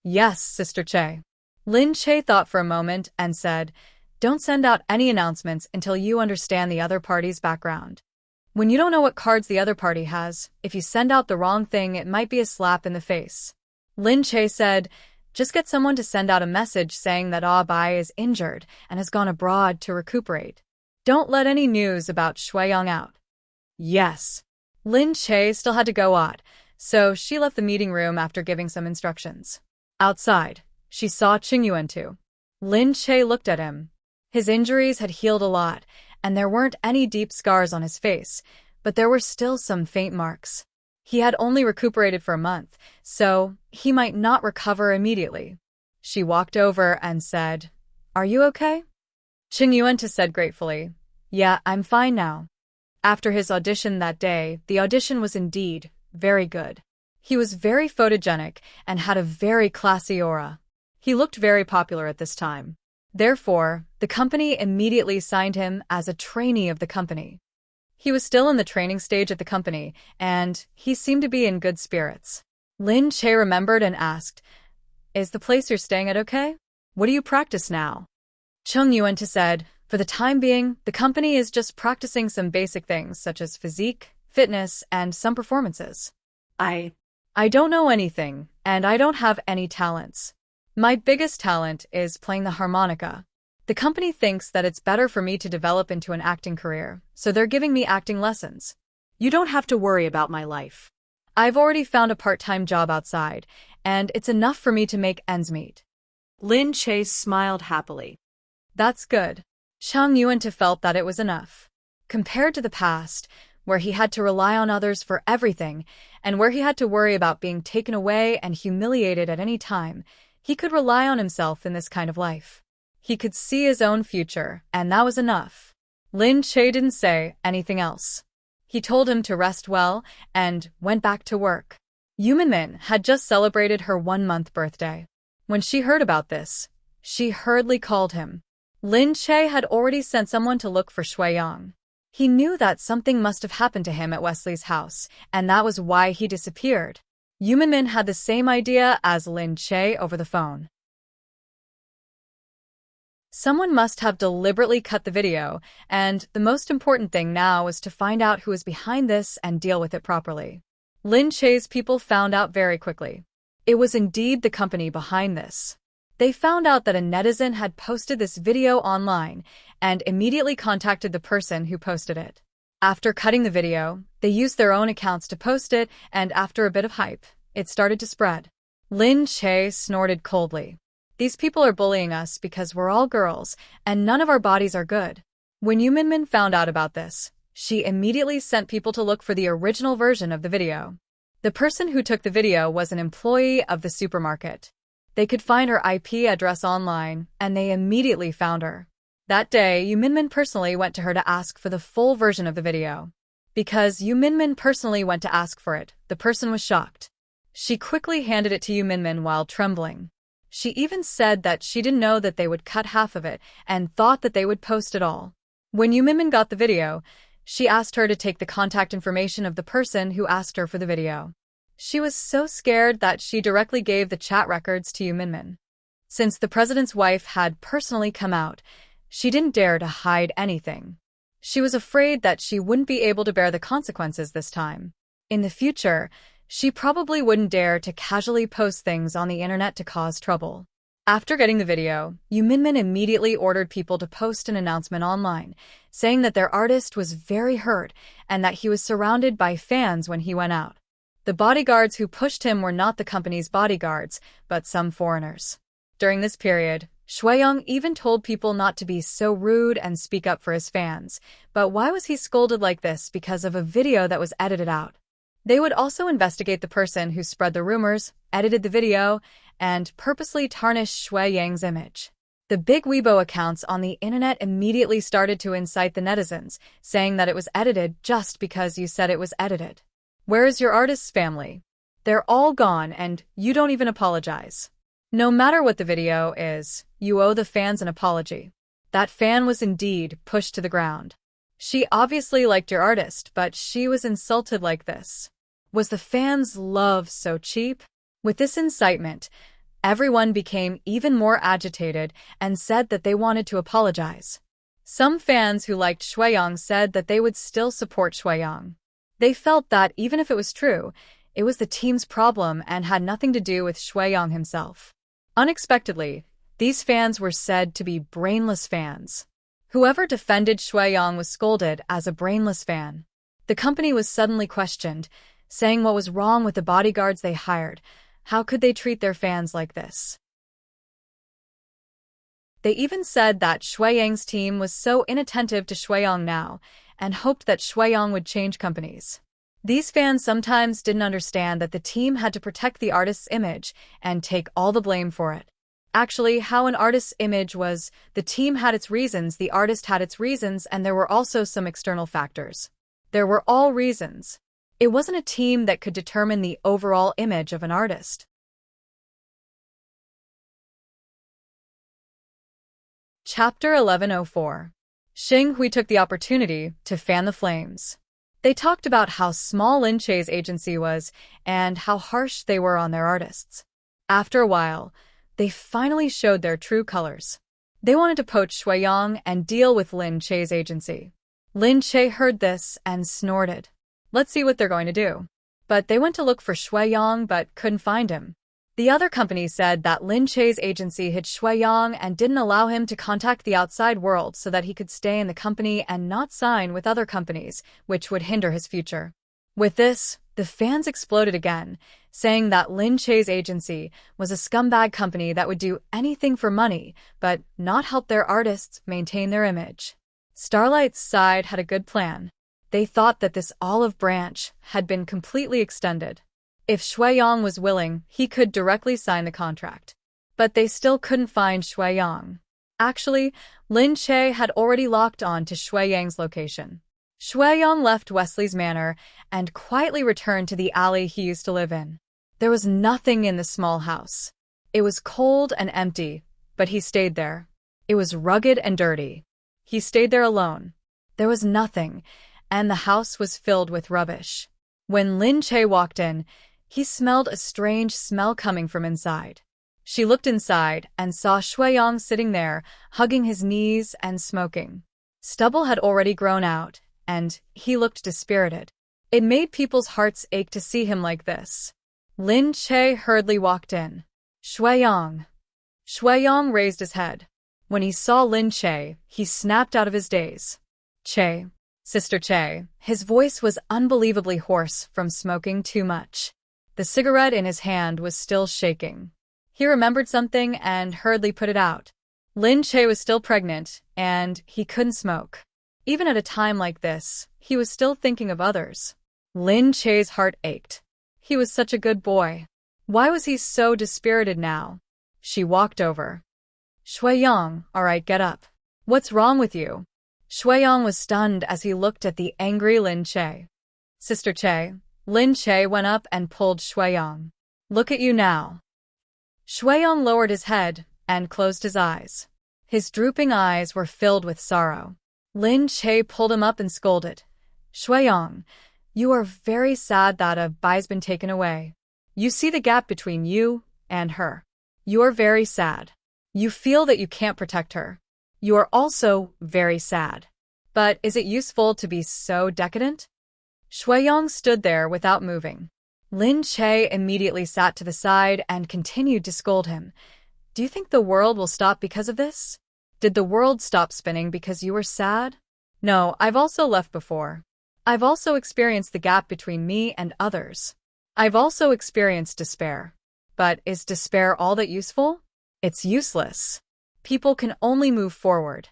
Yes, Sister Che. Lin Che thought for a moment and said, don't send out any announcements until you understand the other party's background. When you don't know what cards the other party has, if you send out the wrong thing, it might be a slap in the face. Lin Che said, just get someone to send out a message saying that Ah Bai is injured and has gone abroad to recuperate. Don't let any news about Shui Yang out. Yes. Lin Che still had to go out, so she left the meeting room after giving some instructions. Outside, she saw Qingyuan too. Lin Che looked at him. His injuries had healed a lot, and there weren't any deep scars on his face, but there were still some faint marks. He had only recuperated for a month, so he might not recover immediately. She walked over and said, are you okay? Qingyuan said gratefully, yeah, I'm fine now. After his audition that day, the audition was indeed very good. He was very photogenic and had a very classy aura. He looked very popular at this time. Therefore, the company immediately signed him as a trainee of the company. He was still in the training stage at the company, and he seemed to be in good spirits. Lin Che remembered and asked, is the place you're staying at okay? What do you practice now? Qingyuan said, for the time being, the company is just practicing some basic things such as physique, fitness, and some performances. I don't know anything, and I don't have any talents. My biggest talent is playing the harmonica. The company thinks that it's better for me to develop into an acting career, so they're giving me acting lessons. You don't have to worry about my life. I've already found a part-time job outside, and it's enough for me to make ends meet. Lin Che smiled happily. That's good. Qingyuan felt that it was enough. Compared to the past, where he had to rely on others for everything, and where he had to worry about being taken away and humiliated at any time, he could rely on himself in this kind of life. He could see his own future, and that was enough. Lin Che didn't say anything else. He told him to rest well and went back to work. Yuminmin had just celebrated her 1-month birthday. When she heard about this, she hurriedly called him. Lin Che had already sent someone to look for Shui Yang. He knew that something must have happened to him at Wesley's house, and that was why he disappeared. Yuminmin had the same idea as Lin Che over the phone. Someone must have deliberately cut the video, and the most important thing now was to find out who was behind this and deal with it properly. Lin Che's people found out very quickly. It was indeed the company behind this. They found out that a netizen had posted this video online and immediately contacted the person who posted it. After cutting the video, they used their own accounts to post it, and after a bit of hype, it started to spread. Lin Che snorted coldly. These people are bullying us because we're all girls, and none of our bodies are good. When Yuminmin found out about this, she immediately sent people to look for the original version of the video. The person who took the video was an employee of the supermarket. They could find her IP address online, and they immediately found her. That day, Yuminmin personally went to her to ask for the full version of the video. Because Yuminmin personally went to ask for it, the person was shocked. She quickly handed it to Yuminmin while trembling. She even said that she didn't know that they would cut half of it and thought that they would post it all. When Yuminmin got the video, she asked her to take the contact information of the person who asked her for the video. She was so scared that she directly gave the chat records to Yuminmin. Since the president's wife had personally come out, she didn't dare to hide anything. She was afraid that she wouldn't be able to bear the consequences this time. In the future, she probably wouldn't dare to casually post things on the internet to cause trouble. After getting the video, Yuminmin immediately ordered people to post an announcement online, saying that their artist was very hurt and that he was surrounded by fans when he went out. The bodyguards who pushed him were not the company's bodyguards, but some foreigners. During this period, Shuiyang even told people not to be so rude and speak up for his fans, but why was he scolded like this because of a video that was edited out? They would also investigate the person who spread the rumors, edited the video, and purposely tarnished Shui Yang's image. The big Weibo accounts on the internet immediately started to incite the netizens, saying that it was edited just because you said it was edited. Where is your artist's family? They're all gone and you don't even apologize. No matter what the video is, you owe the fans an apology. That fan was indeed pushed to the ground. She obviously liked your artist, but she was insulted like this. Was the fans' love so cheap? With this incitement, everyone became even more agitated and said that they wanted to apologize. Some fans who liked Shueyang said that they would still support Shueyang. They felt that even if it was true, it was the team's problem and had nothing to do with Shueyang himself. Unexpectedly, these fans were said to be brainless fans. Whoever defended Shueyang was scolded as a brainless fan. The company was suddenly questioned, saying what was wrong with the bodyguards they hired. How could they treat their fans like this? They even said that Shueyang's team was so inattentive to Shueyang now and hoped that Shueyang would change companies. These fans sometimes didn't understand that the team had to protect the artist's image and take all the blame for it. Actually, how an artist's image was, the team had its reasons, the artist had its reasons, and there were also some external factors. There were all reasons. It wasn't a team that could determine the overall image of an artist. Chapter 1104. Xing Hui took the opportunity to fan the flames. They talked about how small Lin Che's agency was and how harsh they were on their artists. After a while, they finally showed their true colors. They wanted to poach Shueyang and deal with Lin Che's agency. Lin Che heard this and snorted. Let's see what they're going to do. But they went to look for Shueyang but couldn't find him. The other company said that Lin Che's agency hid Shueyang and didn't allow him to contact the outside world so that he could stay in the company and not sign with other companies, which would hinder his future. With this, the fans exploded again, saying that Lin Che's agency was a scumbag company that would do anything for money, but not help their artists maintain their image. Starlight's side had a good plan. They thought that this olive branch had been completely extended. If Shueyang was willing, he could directly sign the contract. But they still couldn't find Shueyang. Actually, Lin Che had already locked on to Shueyang's location. Shueyang left Wesley's manor and quietly returned to the alley he used to live in. There was nothing in the small house. It was cold and empty, but he stayed there. It was rugged and dirty. He stayed there alone. There was nothing, and the house was filled with rubbish. When Lin Che walked in, he smelled a strange smell coming from inside. She looked inside and saw Shueyang sitting there, hugging his knees and smoking. Stubble had already grown out, and he looked dispirited. It made people's hearts ache to see him like this. Lin Che hurriedly walked in. Shueyang. Shueyang raised his head. When he saw Lin Che, he snapped out of his daze. Che. Sister Che. His voice was unbelievably hoarse from smoking too much. The cigarette in his hand was still shaking. He remembered something and hurriedly put it out. Lin Che was still pregnant, and he couldn't smoke. Even at a time like this, he was still thinking of others. Lin Che's heart ached. He was such a good boy. Why was he so dispirited now? She walked over. Shueyang, all right, get up. What's wrong with you? Shueyang was stunned as he looked at the angry Lin Che. Sister Che. Lin Che went up and pulled Shueyang. Look at you now. Shueyang lowered his head and closed his eyes. His drooping eyes were filled with sorrow. Lin Che pulled him up and scolded. Shueyang, you are very sad that a bai's been taken away. You see the gap between you and her. You are very sad. You feel that you can't protect her. You are also very sad. But is it useful to be so decadent? Shueyang stood there without moving. Lin Che immediately sat to the side and continued to scold him. Do you think the world will stop because of this? Did the world stop spinning because you were sad? No, I've also left before. I've also experienced the gap between me and others. I've also experienced despair. But is despair all that useful? It's useless. People can only move forward.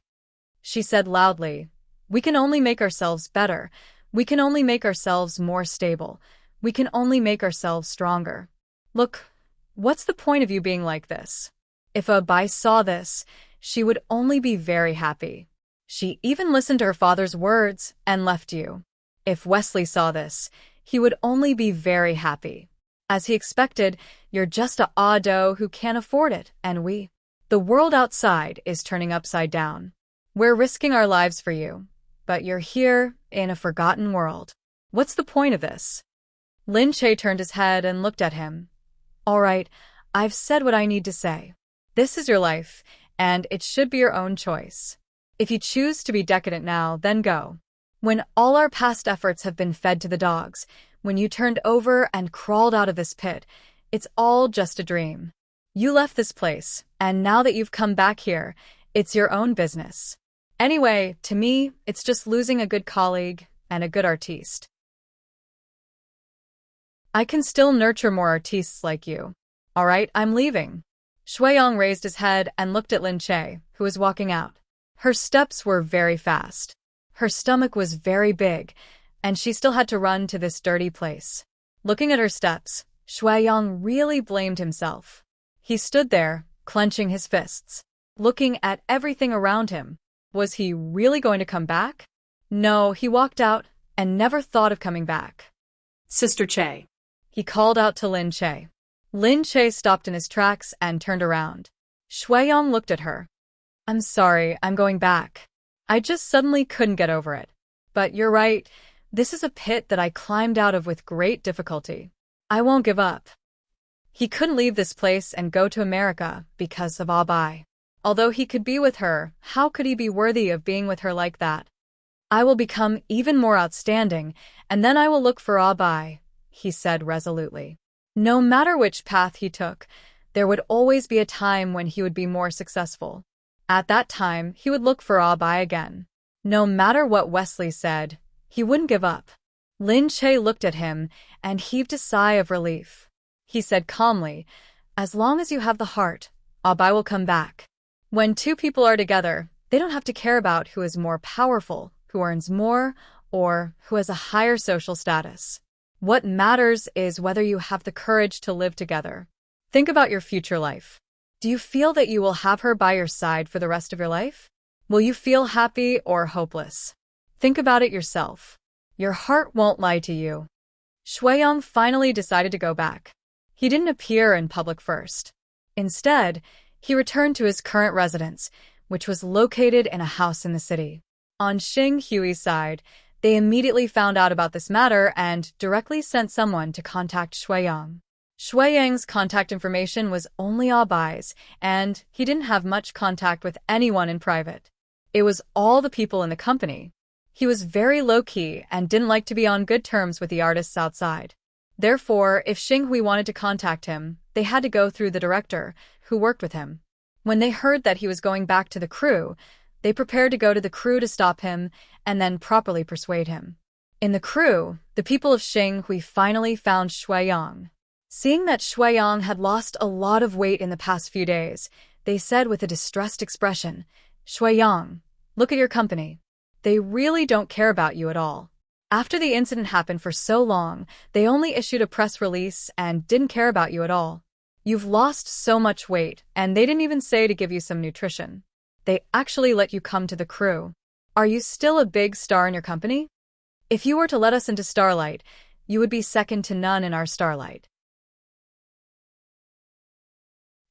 She said loudly, we can only make ourselves better. We can only make ourselves more stable. We can only make ourselves stronger. Look, what's the point of you being like this? If a bai saw this, she would only be very happy. She even listened to her father's words and left you. If Wesley saw this, he would only be very happy. As he expected, you're just a ado who can't afford it, and the world outside is turning upside down. We're risking our lives for you, but you're here in a forgotten world. What's the point of this? Lin Che turned his head and looked at him. All right, I've said what I need to say. This is your life, and it should be your own choice. If you choose to be decadent now, then go. When all our past efforts have been fed to the dogs, when you turned over and crawled out of this pit, it's all just a dream. You left this place, and now that you've come back here, it's your own business. Anyway, to me, it's just losing a good colleague and a good artiste. I can still nurture more artistes like you. All right, I'm leaving. Shuiyong raised his head and looked at Lin Che, who was walking out. Her steps were very fast. Her stomach was very big, and she still had to run to this dirty place. Looking at her steps, Shuiyong really blamed himself. He stood there, clenching his fists, looking at everything around him. Was he really going to come back? No, he walked out and never thought of coming back. Sister Che. He called out to Lin Che. Lin Che stopped in his tracks and turned around. Shuiyong looked at her. I'm sorry, I'm going back. I just suddenly couldn't get over it. But you're right, this is a pit that I climbed out of with great difficulty. I won't give up. He couldn't leave this place and go to America because of Abai. Although he could be with her, how could he be worthy of being with her like that? I will become even more outstanding, and then I will look for Abai, he said resolutely. No matter which path he took, there would always be a time when he would be more successful. At that time, he would look for Abai again. No matter what Wesley said, he wouldn't give up. Lin Che looked at him and heaved a sigh of relief. He said calmly, as long as you have the heart, Abai will come back. When two people are together, they don't have to care about who is more powerful, who earns more, or who has a higher social status. What matters is whether you have the courage to live together. Think about your future life. Do you feel that you will have her by your side for the rest of your life? Will you feel happy or hopeless? Think about it yourself. Your heart won't lie to you. Shuiyong finally decided to go back. He didn't appear in public first. Instead, he returned to his current residence, which was located in a house in the city. On Xing Hui's side, they immediately found out about this matter and directly sent someone to contact Shuiyong. Shuiyong's contact information was only Abai's, and he didn't have much contact with anyone in private. It was all the people in the company. He was very low-key and didn't like to be on good terms with the artists outside. Therefore, if Xing Hui wanted to contact him, they had to go through the director, who worked with him. When they heard that he was going back to the crew, they prepared to go to the crew to stop him and then properly persuade him. In the crew, the people of Xing Hui finally found Shuiyong. Seeing that Shuiyong had lost a lot of weight in the past few days, they said with a distressed expression, Shuiyong, look at your company. They really don't care about you at all. After the incident happened for so long, they only issued a press release and didn't care about you at all. You've lost so much weight, and they didn't even say to give you some nutrition. They actually let you come to the crew. Are you still a big star in your company? If you were to let us into Starlight, you would be second to none in our Starlight.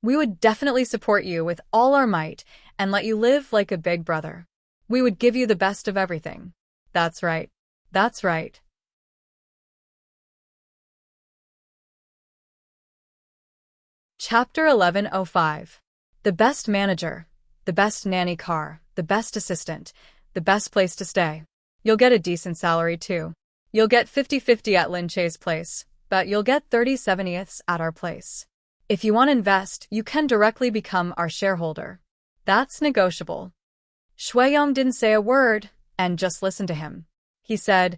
We would definitely support you with all our might and let you live like a big brother. We would give you the best of everything. That's right. That's right. Chapter 1105. The best manager, the best nanny car, the best assistant, the best place to stay. You'll get a decent salary too. You'll get 50-50 at Lin Che's place, but you'll get 30/70ths at our place. If you want to invest, you can directly become our shareholder. That's negotiable. Shuiyong didn't say a word and just listened to him. He said,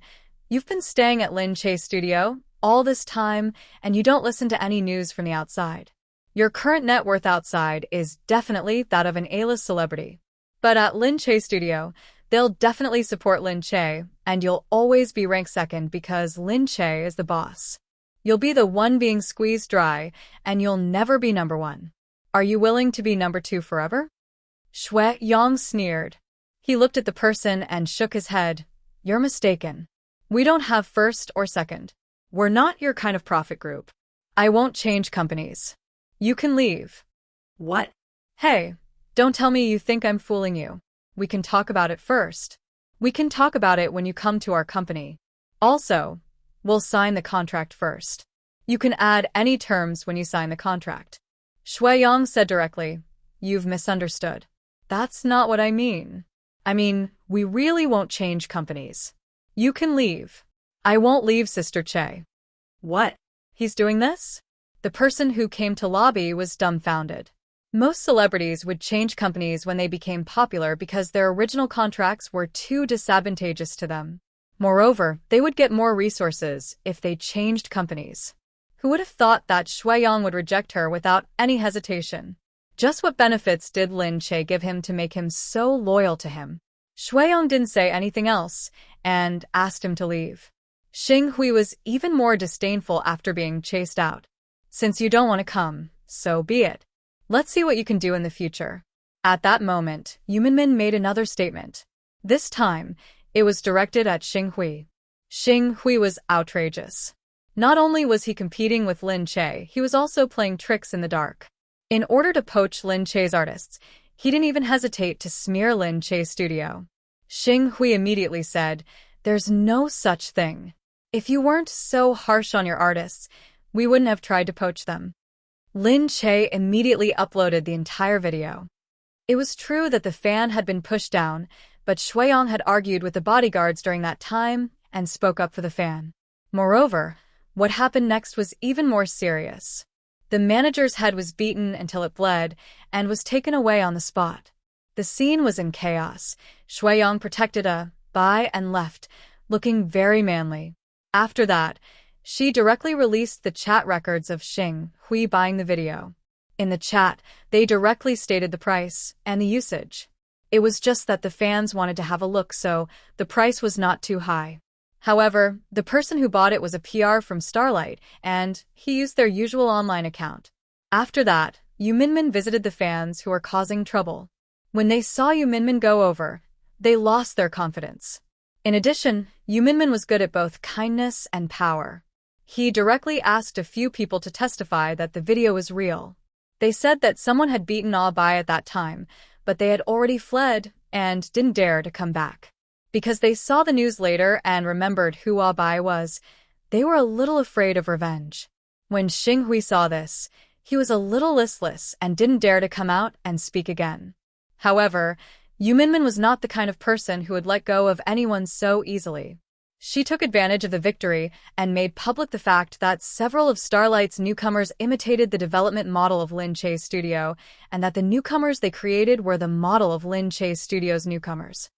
You've been staying at Lin Che's studio all this time and you don't listen to any news from the outside. Your current net worth outside is definitely that of an A-list celebrity. But at Lin Che's studio, they'll definitely support Lin Che, and you'll always be ranked second because Lin Che is the boss. You'll be the one being squeezed dry, and you'll never be number one. Are you willing to be number two forever? Shui Yang sneered. He looked at the person and shook his head. You're mistaken. We don't have first or second. We're not your kind of profit group. I won't change companies. You can leave. What? Hey, don't tell me you think I'm fooling you. We can talk about it first. We can talk about it when you come to our company. Also, we'll sign the contract first. You can add any terms when you sign the contract. Shui Yang said directly, You've misunderstood. That's not what I mean. I mean, we really won't change companies. You can leave. I won't leave, Sister Che. What? He's doing this? The person who came to lobby was dumbfounded. Most celebrities would change companies when they became popular because their original contracts were too disadvantageous to them. Moreover, they would get more resources if they changed companies. Who would have thought that Shui Yang would reject her without any hesitation? Just what benefits did Lin Che give him to make him so loyal to him? Shui Yang didn't say anything else and asked him to leave. Xing Hui was even more disdainful after being chased out. Since you don't want to come, so be it. Let's see what you can do in the future. At that moment, Yu Minmin made another statement. This time, it was directed at Xing Hui. Xing Hui was outrageous. Not only was he competing with Lin Che, he was also playing tricks in the dark. In order to poach Lin Che's artists, he didn't even hesitate to smear Lin Che's studio. Xing Hui immediately said, There's no such thing. If you weren't so harsh on your artists, we wouldn't have tried to poach them. Lin Che immediately uploaded the entire video. It was true that the fan had been pushed down, but Shui Yang had argued with the bodyguards during that time and spoke up for the fan. Moreover, what happened next was even more serious. The manager's head was beaten until it bled and was taken away on the spot. The scene was in chaos. Shui Yang protected a by and left, looking very manly. After that, she directly released the chat records of Xing Hui buying the video. In the chat, they directly stated the price and the usage. It was just that the fans wanted to have a look, so the price was not too high. However, the person who bought it was a PR from Starlight, and he used their usual online account. After that, Yu Minmin visited the fans who were causing trouble. When they saw Yu Minmin go over, they lost their confidence. In addition, Yu Minmin was good at both kindness and power. He directly asked a few people to testify that the video was real. They said that someone had beaten Ah Bai at that time, but they had already fled and didn't dare to come back. Because they saw the news later and remembered who Ah Bai was, they were a little afraid of revenge. When Xing Hui saw this, he was a little listless and didn't dare to come out and speak again. However, Yu Minmin was not the kind of person who would let go of anyone so easily. She took advantage of the victory and made public the fact that several of Starlight's newcomers imitated the development model of Lin Che's studio, and that the newcomers they created were the model of Lin Che's studio's newcomers.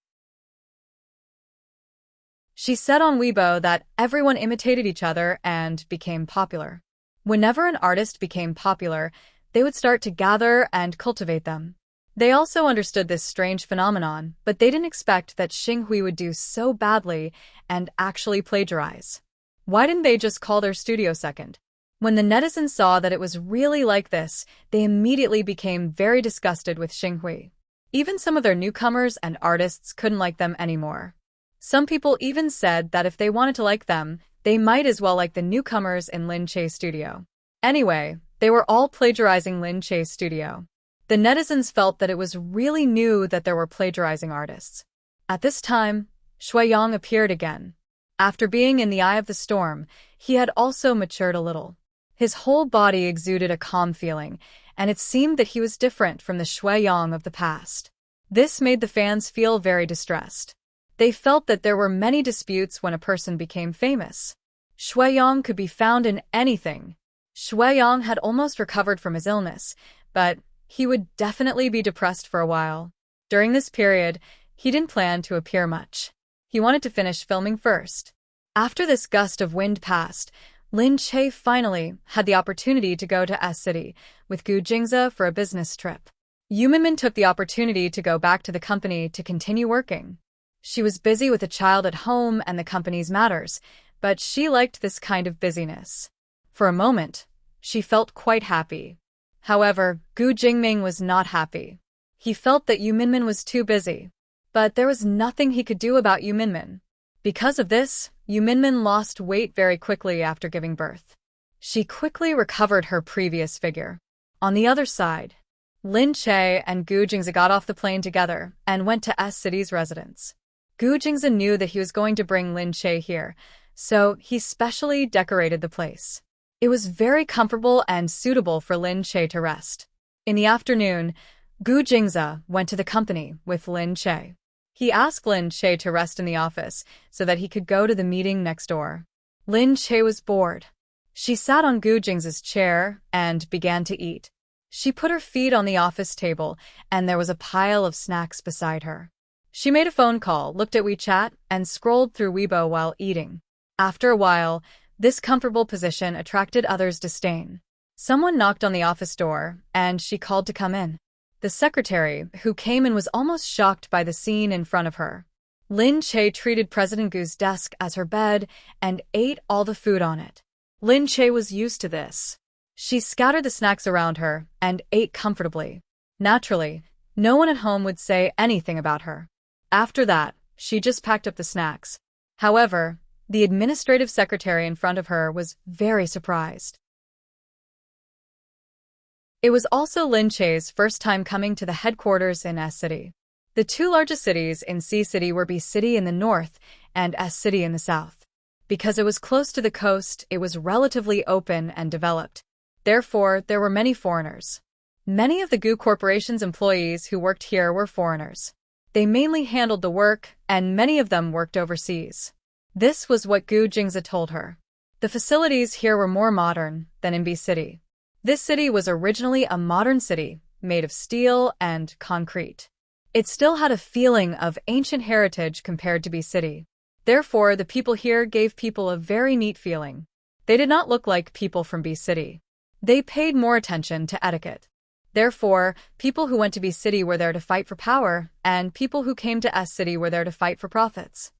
She said on Weibo that everyone imitated each other and became popular. Whenever an artist became popular, they would start to gather and cultivate them. They also understood this strange phenomenon, but they didn't expect that Xing Hui would do so badly and actually plagiarize. Why didn't they just call their studio second? When the netizens saw that it was really like this, they immediately became very disgusted with Xing Hui. Even some of their newcomers and artists couldn't like them anymore. Some people even said that if they wanted to like them, they might as well like the newcomers in Lin Che's studio. Anyway, they were all plagiarizing Lin Che's studio. The netizens felt that it was really new that there were plagiarizing artists. At this time, Shui Yang appeared again. After being in the eye of the storm, he had also matured a little. His whole body exuded a calm feeling, and it seemed that he was different from the Shui Yang of the past. This made the fans feel very distressed. They felt that there were many disputes when a person became famous. Shui Yang could be found in anything. Shui Yang had almost recovered from his illness, but he would definitely be depressed for a while. During this period, he didn't plan to appear much. He wanted to finish filming first. After this gust of wind passed, Lin Che finally had the opportunity to go to S-City with Gu Jingze for a business trip. Yu Minmin took the opportunity to go back to the company to continue working. She was busy with a child at home and the company's matters, but she liked this kind of busyness. For a moment, she felt quite happy. However, Gu Jingming was not happy. He felt that Yu Minmin was too busy, but there was nothing he could do about Yu Minmin. Because of this, Yu Minmin lost weight very quickly after giving birth. She quickly recovered her previous figure. On the other side, Lin Che and Gu Jingze got off the plane together and went to S City's residence. Gu Jingze knew that he was going to bring Lin Che here, so he specially decorated the place. It was very comfortable and suitable for Lin Che to rest. In the afternoon, Gu Jingze went to the company with Lin Che. He asked Lin Che to rest in the office so that he could go to the meeting next door. Lin Che was bored. She sat on Gu Jingze's chair and began to eat. She put her feet on the office table, and there was a pile of snacks beside her. She made a phone call, looked at WeChat, and scrolled through Weibo while eating. After a while, this comfortable position attracted others' disdain. Someone knocked on the office door, and she called to come in. The secretary, who came in, was almost shocked by the scene in front of her. Lin Che treated President Gu's desk as her bed and ate all the food on it. Lin Che was used to this. She scattered the snacks around her and ate comfortably. Naturally, no one at home would say anything about her. After that, she just packed up the snacks. However, the administrative secretary in front of her was very surprised. It was also Lin Che's first time coming to the headquarters in S City. The two largest cities in C City were B City in the north and S City in the south. Because it was close to the coast, it was relatively open and developed. Therefore, there were many foreigners. Many of the Gu Corporation's employees who worked here were foreigners. They mainly handled the work, and many of them worked overseas. This was what Gu Jingze told her. The facilities here were more modern than in B City. This city was originally a modern city, made of steel and concrete. It still had a feeling of ancient heritage compared to B City. Therefore, the people here gave people a very neat feeling. They did not look like people from B City. They paid more attention to etiquette. Therefore, people who went to B City were there to fight for power, and people who came to S City were there to fight for profits.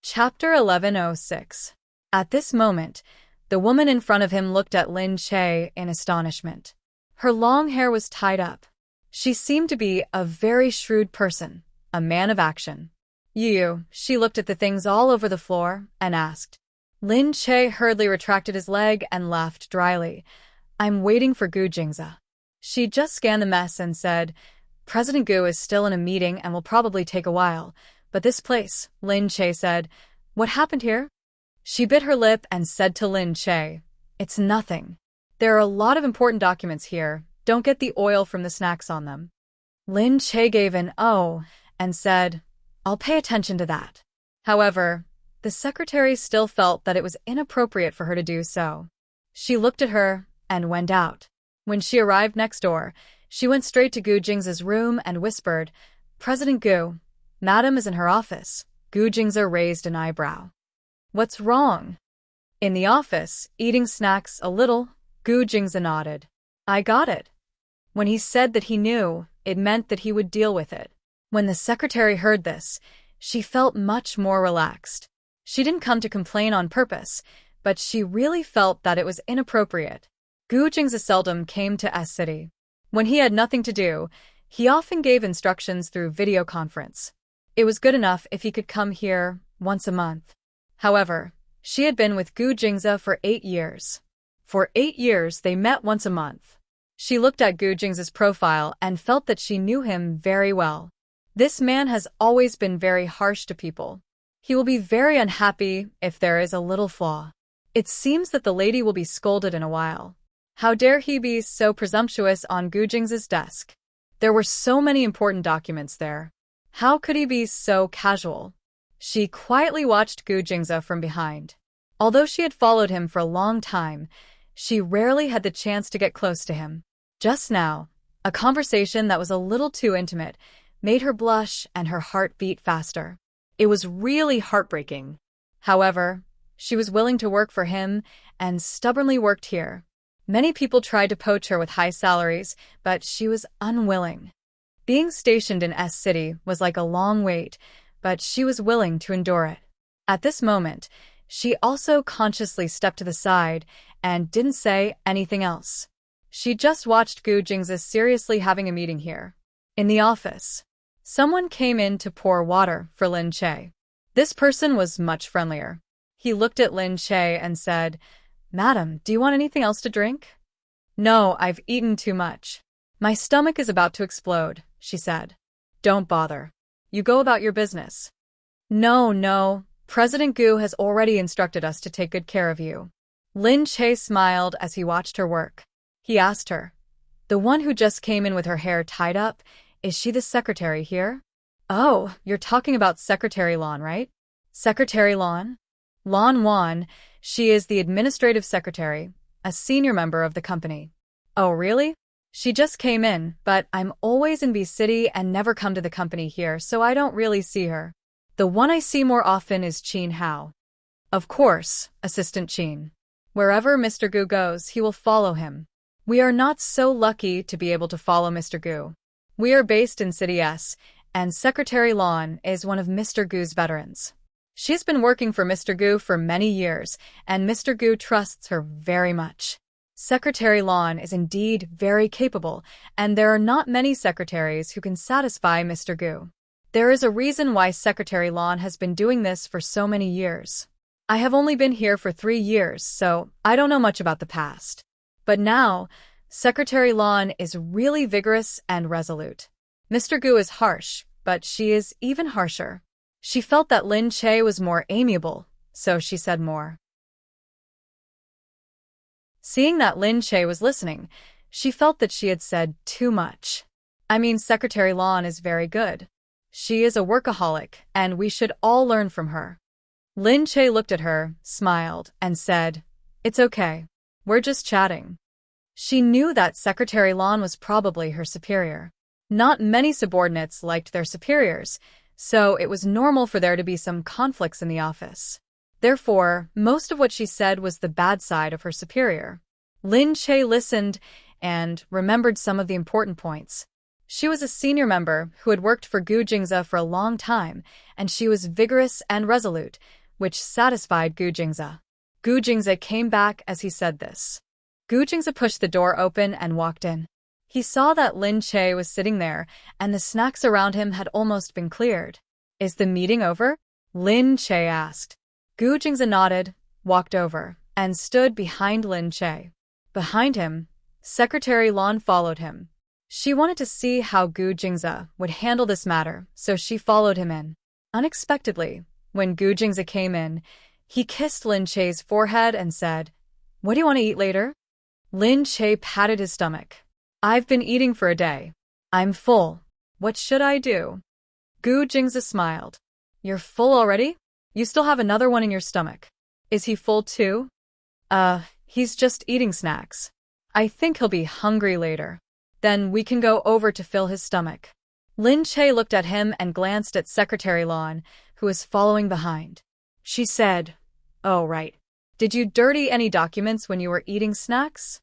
Chapter 1106. At this moment, the woman in front of him looked at Lin Che in astonishment. Her long hair was tied up. She seemed to be a very shrewd person, a man of action. You, she looked at the things all over the floor and asked. Lin Che hurriedly retracted his leg and laughed dryly. I'm waiting for Gu Jingze. She just scanned the mess and said, President Gu is still in a meeting and will probably take a while. But this place, Lin Che said. What happened here? She bit her lip and said to Lin Che, It's nothing. There are a lot of important documents here. Don't get the oil from the snacks on them. Lin Che gave an oh and said, I'll pay attention to that. However, the secretary still felt that it was inappropriate for her to do so. She looked at her and went out. When she arrived next door, she went straight to Gu Jingze's room and whispered, President Gu, Madam is in her office. Gu Jingze raised an eyebrow. What's wrong? In the office, eating snacks a little, Gu Jingze nodded. I got it. When he said that he knew, it meant that he would deal with it. When the secretary heard this, she felt much more relaxed. She didn't come to complain on purpose, but she really felt that it was inappropriate. Gu Jingze seldom came to S City. When he had nothing to do, he often gave instructions through video conference. It was good enough if he could come here once a month. However, she had been with Gu Jingze for 8 years. For 8 years, they met once a month. She looked at Gu Jingze's profile and felt that she knew him very well. This man has always been very harsh to people. He will be very unhappy if there is a little flaw. It seems that the lady will be scolded in a while. How dare he be so presumptuous on Gu Jingze's desk? There were so many important documents there. How could he be so casual? She quietly watched Gu Jingze from behind. Although she had followed him for a long time, she rarely had the chance to get close to him. Just now, a conversation that was a little too intimate made her blush and her heart beat faster. It was really heartbreaking. However, she was willing to work for him and stubbornly worked here. Many people tried to poach her with high salaries, but she was unwilling. Being stationed in S City was like a long wait, but she was willing to endure it. At this moment, she also consciously stepped to the side and didn't say anything else. She just watched Gu Jingza seriously having a meeting here. In the office, someone came in to pour water for Lin Che. This person was much friendlier. He looked at Lin Che and said, "Madam, do you want anything else to drink?" "No, I've eaten too much. My stomach is about to explode," she said. "Don't bother. You go about your business." No, President Gu has already instructed us to take good care of you." Lin Che smiled as he watched her work. He asked her, "The one who just came in with her hair tied up, is she the secretary here?" "Oh, you're talking about Secretary Lan, right?" "Secretary Lan?" "Lan Wan, she is the administrative secretary, a senior member of the company." "Oh, really? She just came in, but I'm always in B City and never come to the company here, so I don't really see her. The one I see more often is Qin Hao." "Of course, Assistant Qin. Wherever Mr. Gu goes, he will follow him. We are not so lucky to be able to follow Mr. Gu. We are based in City S, and Secretary Lan is one of Mr. Gu's veterans. She's been working for Mr. Gu for many years, and Mr. Gu trusts her very much. Secretary Lan is indeed very capable, and there are not many secretaries who can satisfy Mr. Gu. There is a reason why Secretary Lan has been doing this for so many years. I have only been here for 3 years, so I don't know much about the past. But now, Secretary Lan is really vigorous and resolute. Mr. Gu is harsh, but she is even harsher." She felt that Lin Che was more amiable, so she said more. Seeing that Lin Che was listening, she felt that she had said too much. "I mean, Secretary Lan is very good. She is a workaholic, and we should all learn from her." Lin Che looked at her, smiled, and said, "It's okay. We're just chatting." She knew that Secretary Lan was probably her superior. Not many subordinates liked their superiors, so it was normal for there to be some conflicts in the office. Therefore, most of what she said was the bad side of her superior. Lin Che listened and remembered some of the important points. She was a senior member who had worked for Gu Jingza for a long time, and she was vigorous and resolute, which satisfied Gu Jingza. Gu Jingza came back as he said this. Gu Jingza pushed the door open and walked in. He saw that Lin Che was sitting there, and the snacks around him had almost been cleared. "Is the meeting over?" Lin Che asked. Gu Jingza nodded, walked over, and stood behind Lin Che. Behind him, Secretary Lan followed him. She wanted to see how Gu Jingza would handle this matter, so she followed him in. Unexpectedly, when Gu Jingza came in, he kissed Lin Che's forehead and said, "What do you want to eat later?" Lin Che patted his stomach. "I've been eating for a day. I'm full. What should I do?" Gu Jingza smiled. "You're full already? You still have another one in your stomach. Is he full too?" He's just eating snacks. I think he'll be hungry later. Then we can go over to fill his stomach." Lin Che looked at him and glanced at Secretary Lan, who was following behind. She said, "Oh, right. Did you dirty any documents when you were eating snacks?"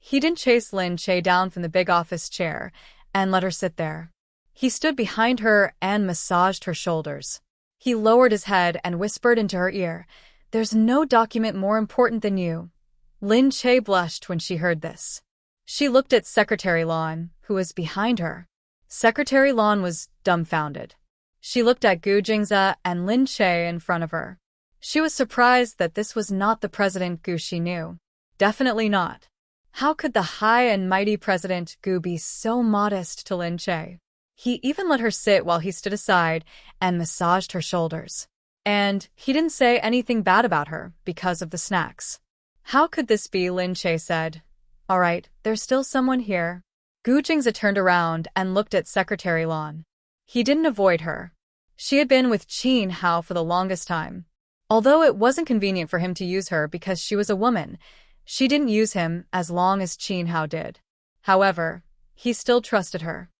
He didn't chase Lin Che down from the big office chair and let her sit there. He stood behind her and massaged her shoulders. He lowered his head and whispered into her ear, "There's no document more important than you." Lin Che blushed when she heard this. She looked at Secretary Lan, who was behind her. Secretary Lan was dumbfounded. She looked at Gu Jingza and Lin Che in front of her. She was surprised that this was not the President Gu she knew. Definitely not. How could the high and mighty President Gu be so modest to Lin Che? He even let her sit while he stood aside and massaged her shoulders. And he didn't say anything bad about her because of the snacks. How could this be? Lin Che said. "All right, there's still someone here." Gu Jingza turned around and looked at Secretary Lan. He didn't avoid her. She had been with Qin Hao for the longest time. Although it wasn't convenient for him to use her because she was a woman, she didn't use him as long as Qin Hao did. However, he still trusted her.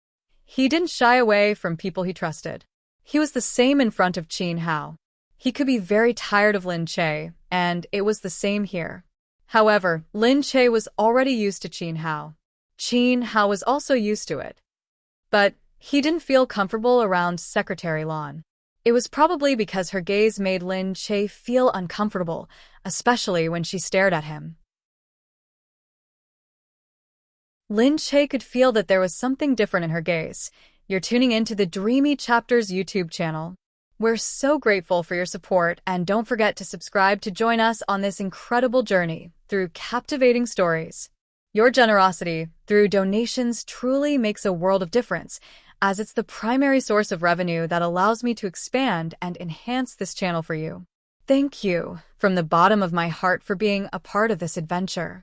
He didn't shy away from people he trusted. He was the same in front of Qin Hao. He could be very tired of Lin Che, and it was the same here. However, Lin Che was already used to Qin Hao. Qin Hao was also used to it. But he didn't feel comfortable around Secretary Lan. It was probably because her gaze made Lin Che feel uncomfortable, especially when she stared at him. Lin Che could feel that there was something different in her gaze. You're tuning into the Dreamy Chapters YouTube channel. We're so grateful for your support, and don't forget to subscribe to join us on this incredible journey through captivating stories. Your generosity through donations truly makes a world of difference, as it's the primary source of revenue that allows me to expand and enhance this channel for you. Thank you from the bottom of my heart for being a part of this adventure.